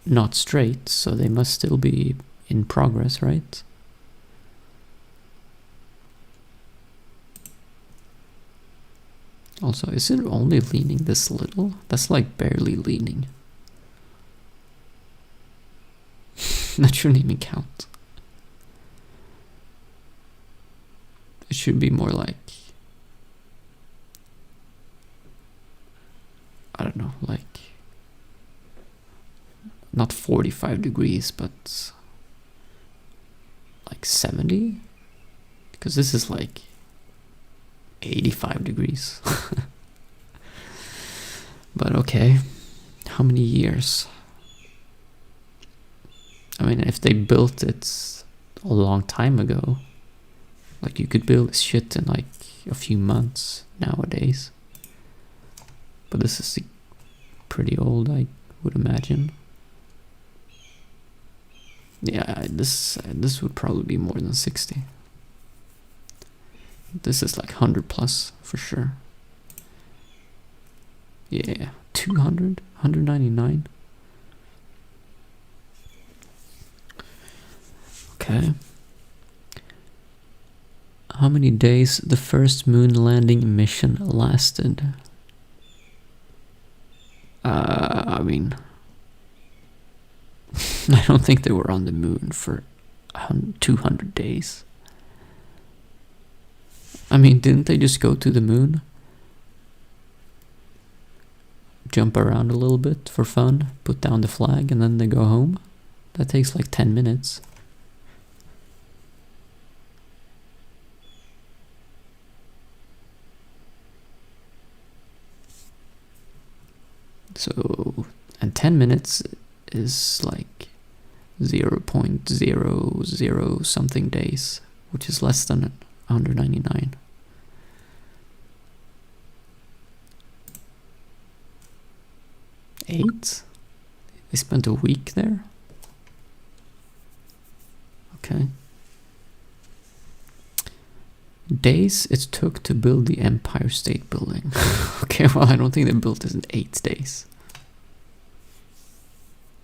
not straight, so they must still be in progress, right? Also, is it only leaning this little? That's like barely leaning. That shouldn't even count. It should be more like, I don't know, like not 45 degrees, but like 70? Because this is like 85 degrees. But okay, how many years? I mean, if they built it a long time ago, like you could build this shit in like a few months nowadays. But this is pretty old, I would imagine. Yeah, this would probably be more than 60. This is like 100 plus for sure. Yeah, 200, 199. Okay. How many days the first moon landing mission lasted? I mean, I don't think they were on the moon for 200 days. I mean, didn't they just go to the moon? Jump around a little bit for fun, put down the flag, and then they go home? That takes like 10 minutes. So, and 10 minutes is like 0.00 something days, which is less than 199. Eight? They spent a week there? Okay. Days it took to build the Empire State Building. Okay, well, I don't think they built this in 8 days.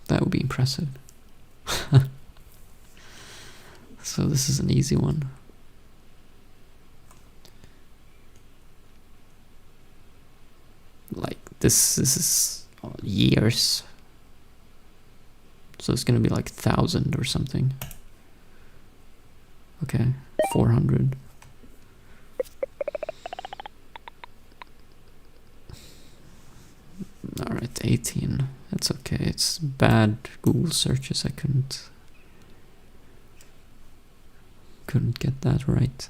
That would be impressive. So this is an easy one. Like, this is years. So it's gonna be like 1,000 or something. Okay, 400. Alright, 18. That's okay. It's bad Google searches. I couldn't get that right.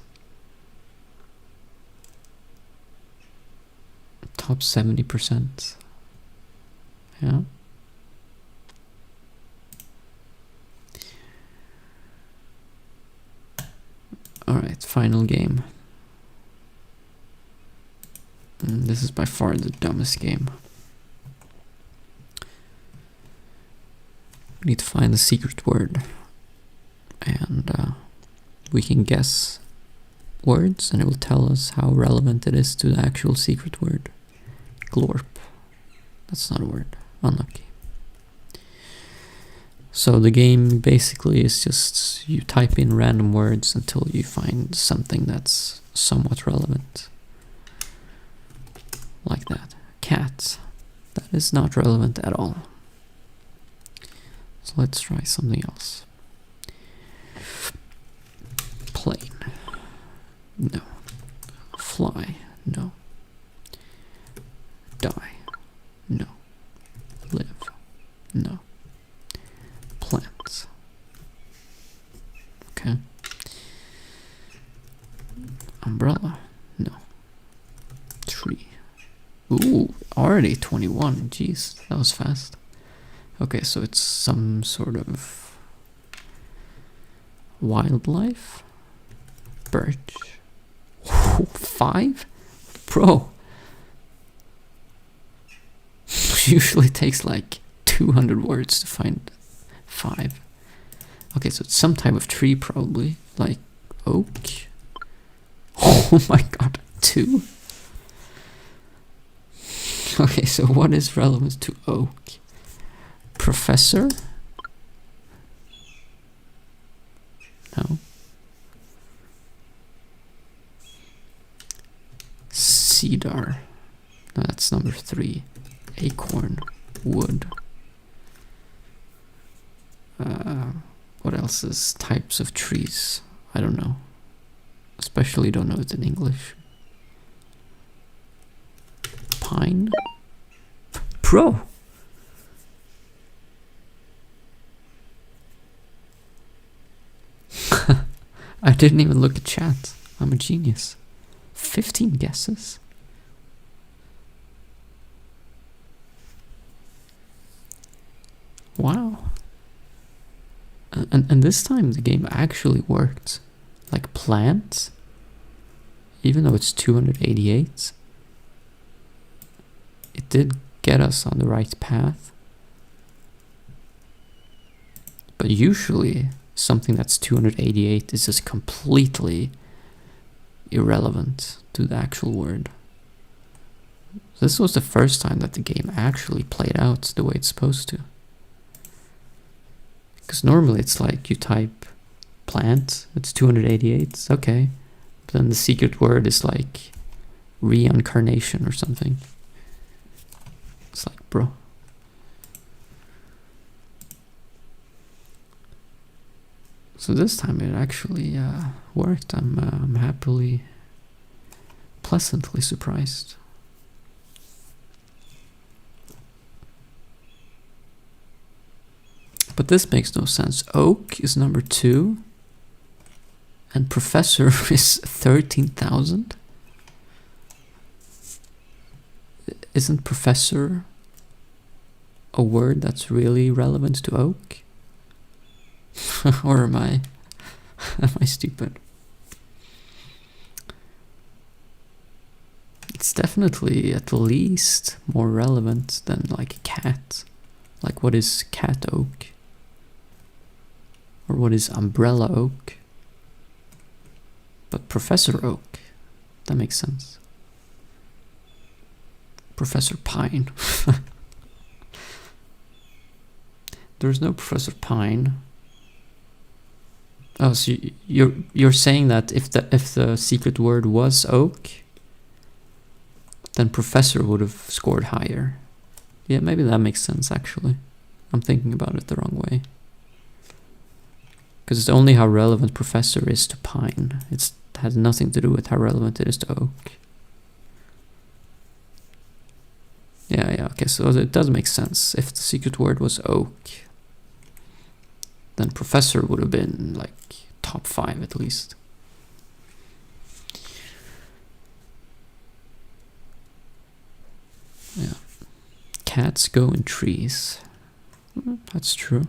Top 70%. Yeah. Alright, final game. This is by far the dumbest game. We need to find the secret word. And we can guess words and it will tell us how relevant it is to the actual secret word. Glorp. That's not a word. Unlucky. So the game basically is just you type in random words until you find something that's somewhat relevant. Like that. Cat. That is not relevant at all. So let's try something else. Plane. No. Fly. No. Die. No. Live. No. Plants. Okay. Umbrella. No. Tree. Ooh, already 21. Jeez, that was fast. Okay, so it's some sort of wildlife. Birch. Ooh, 5? Bro. Usually takes like 200 words to find 5. Okay, so it's some type of tree probably. Like oak. Oh my god, 2? Okay, so what is relevant to oak? Professor? No. Cedar. No, that's number 3. Acorn. Wood. What else is types of trees? I don't know. Especially don't know it in English. Pine? Bro! I didn't even look at chat. I'm a genius. 15 guesses? Wow. And this time the game actually worked. Like plants, even though it's 288, it did get us on the right path. But usually something that's 288 is just completely irrelevant to the actual word. This was the first time that the game actually played out the way it's supposed to. Because normally it's like you type plant, it's 288, okay. But then the secret word is like reincarnation or something. It's like, bro. So this time it actually worked. I'm happily, pleasantly surprised. But this makes no sense. Oak is number 2. And professor is 13,000. Isn't professor a word that's really relevant to oak? Or am I stupid? It's definitely at least more relevant than like cat. Like what is cat oak? Or what is umbrella oak? But Professor Oak, that makes sense. Professor Pine. There's no Professor Pine. Oh, so you're saying that if the secret word was oak, then Professor would have scored higher. Yeah, maybe that makes sense actually. I'm thinking about it the wrong way. Because it's only how relevant Professor is to Pine. It has nothing to do with how relevant it is to Oak. Yeah, okay, so it does make sense. If the secret word was Oak, then Professor would have been like top 5 at least. Yeah. Cats go in trees. That's true.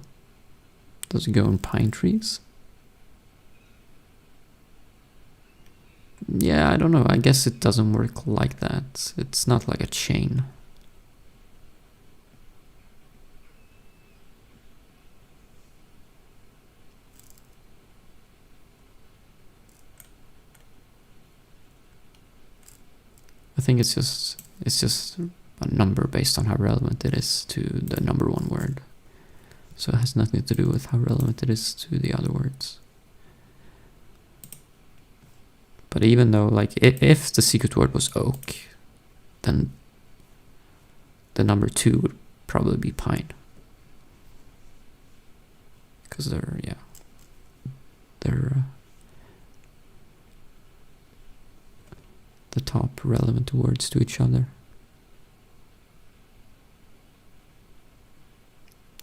Does it go in pine trees? Yeah, I don't know. I guess it doesn't work like that. It's not like a chain. I think it's just a number based on how relevant it is to the number 1 word. So it has nothing to do with how relevant it is to the other words. But even though, like, if the secret word was oak, then the number 2 would probably be pine. Because they're the top relevant words to each other.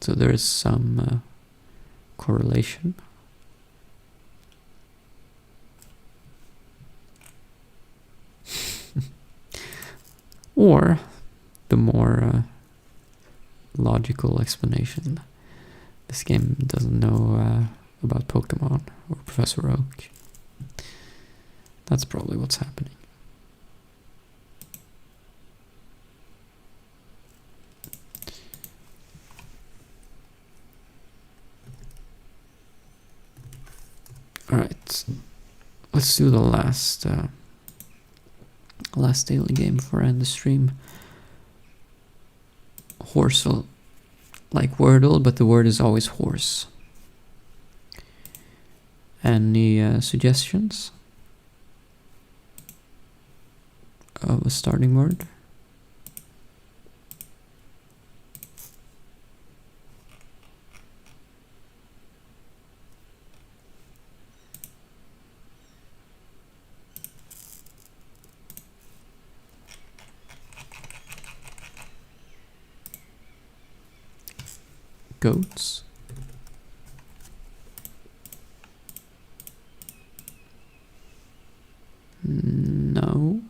So there is some correlation. Or the more logical explanation. This game doesn't know about Pokemon or Professor Oak. That's probably what's happening. Alright, let's do the last daily game before I end the stream. Horsel, like Wordle, but the word is always horse. Any suggestions of a starting word? Goats. No,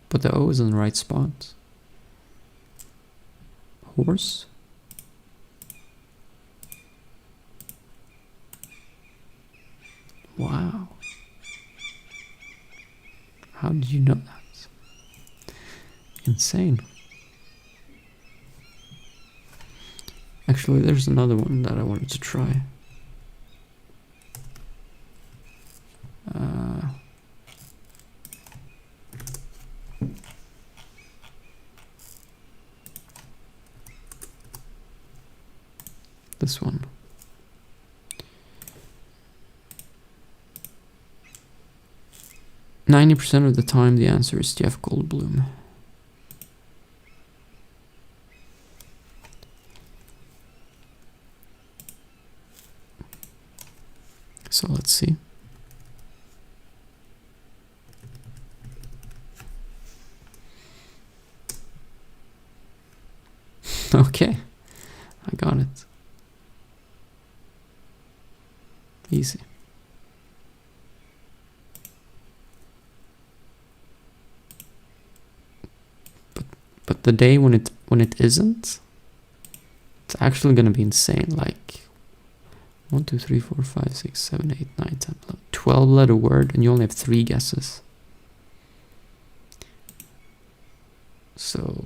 but the O is in the right spot. Horse. Wow. How did you know that? Insane. Actually, there's another one that I wanted to try. this one. %90 of the time the answer is Jeff Goldblum. So let's see. Okay, I got it. Easy. But the day when it isn't, it's actually gonna be insane. Like 1, 2, 3, 4, 5, 6, 7, 8, 9, 10, 11, 12-letter word, and you only have 3 guesses. So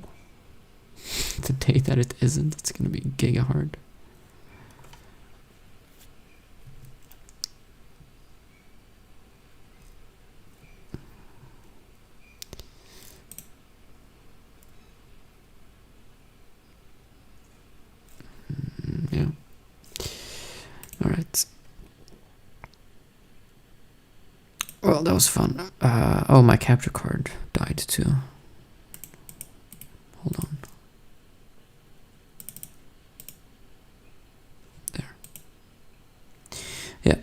the day that it isn't, it's gonna be giga hard. Yeah. All right. Well, that was fun. Oh, my capture card died too. Hold on. There. Yeah.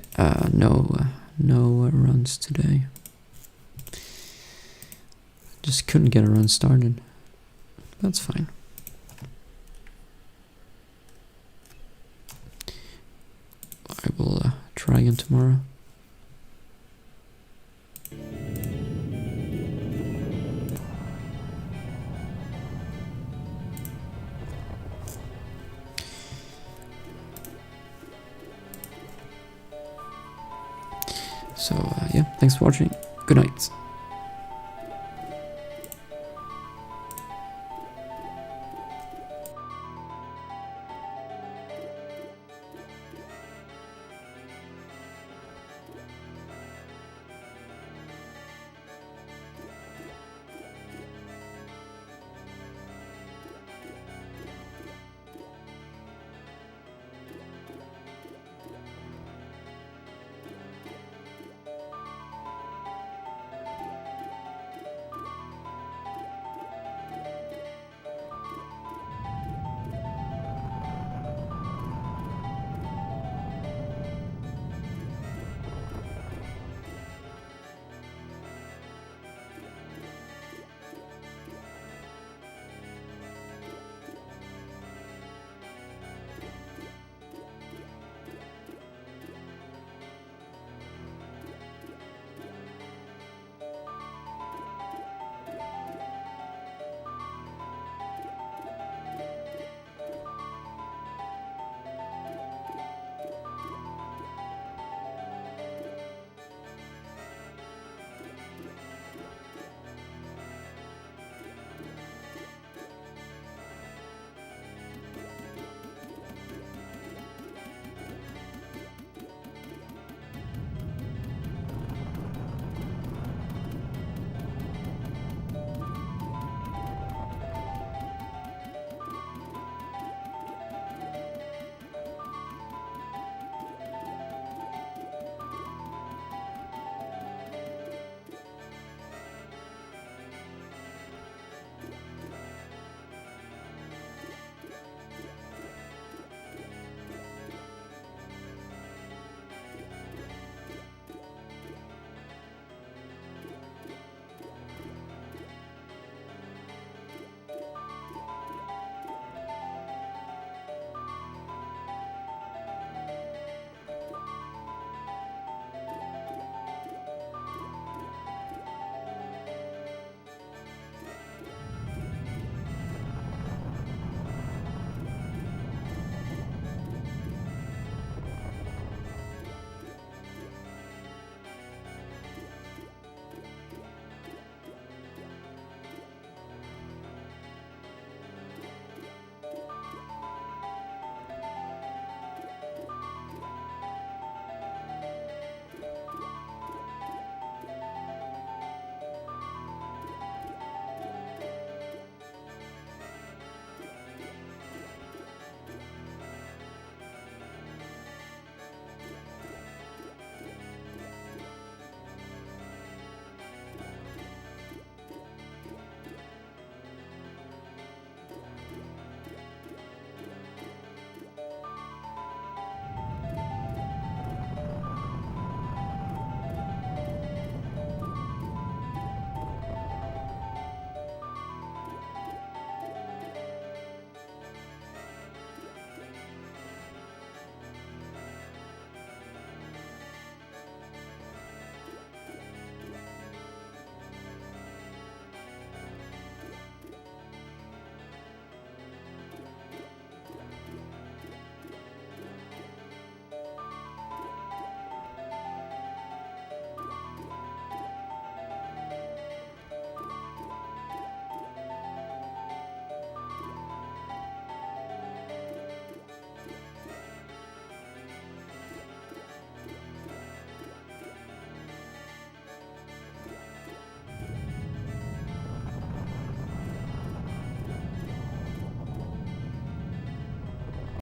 No runs today. Just couldn't get a run started. That's fine. I will try again tomorrow. So yeah, thanks for watching. Good night.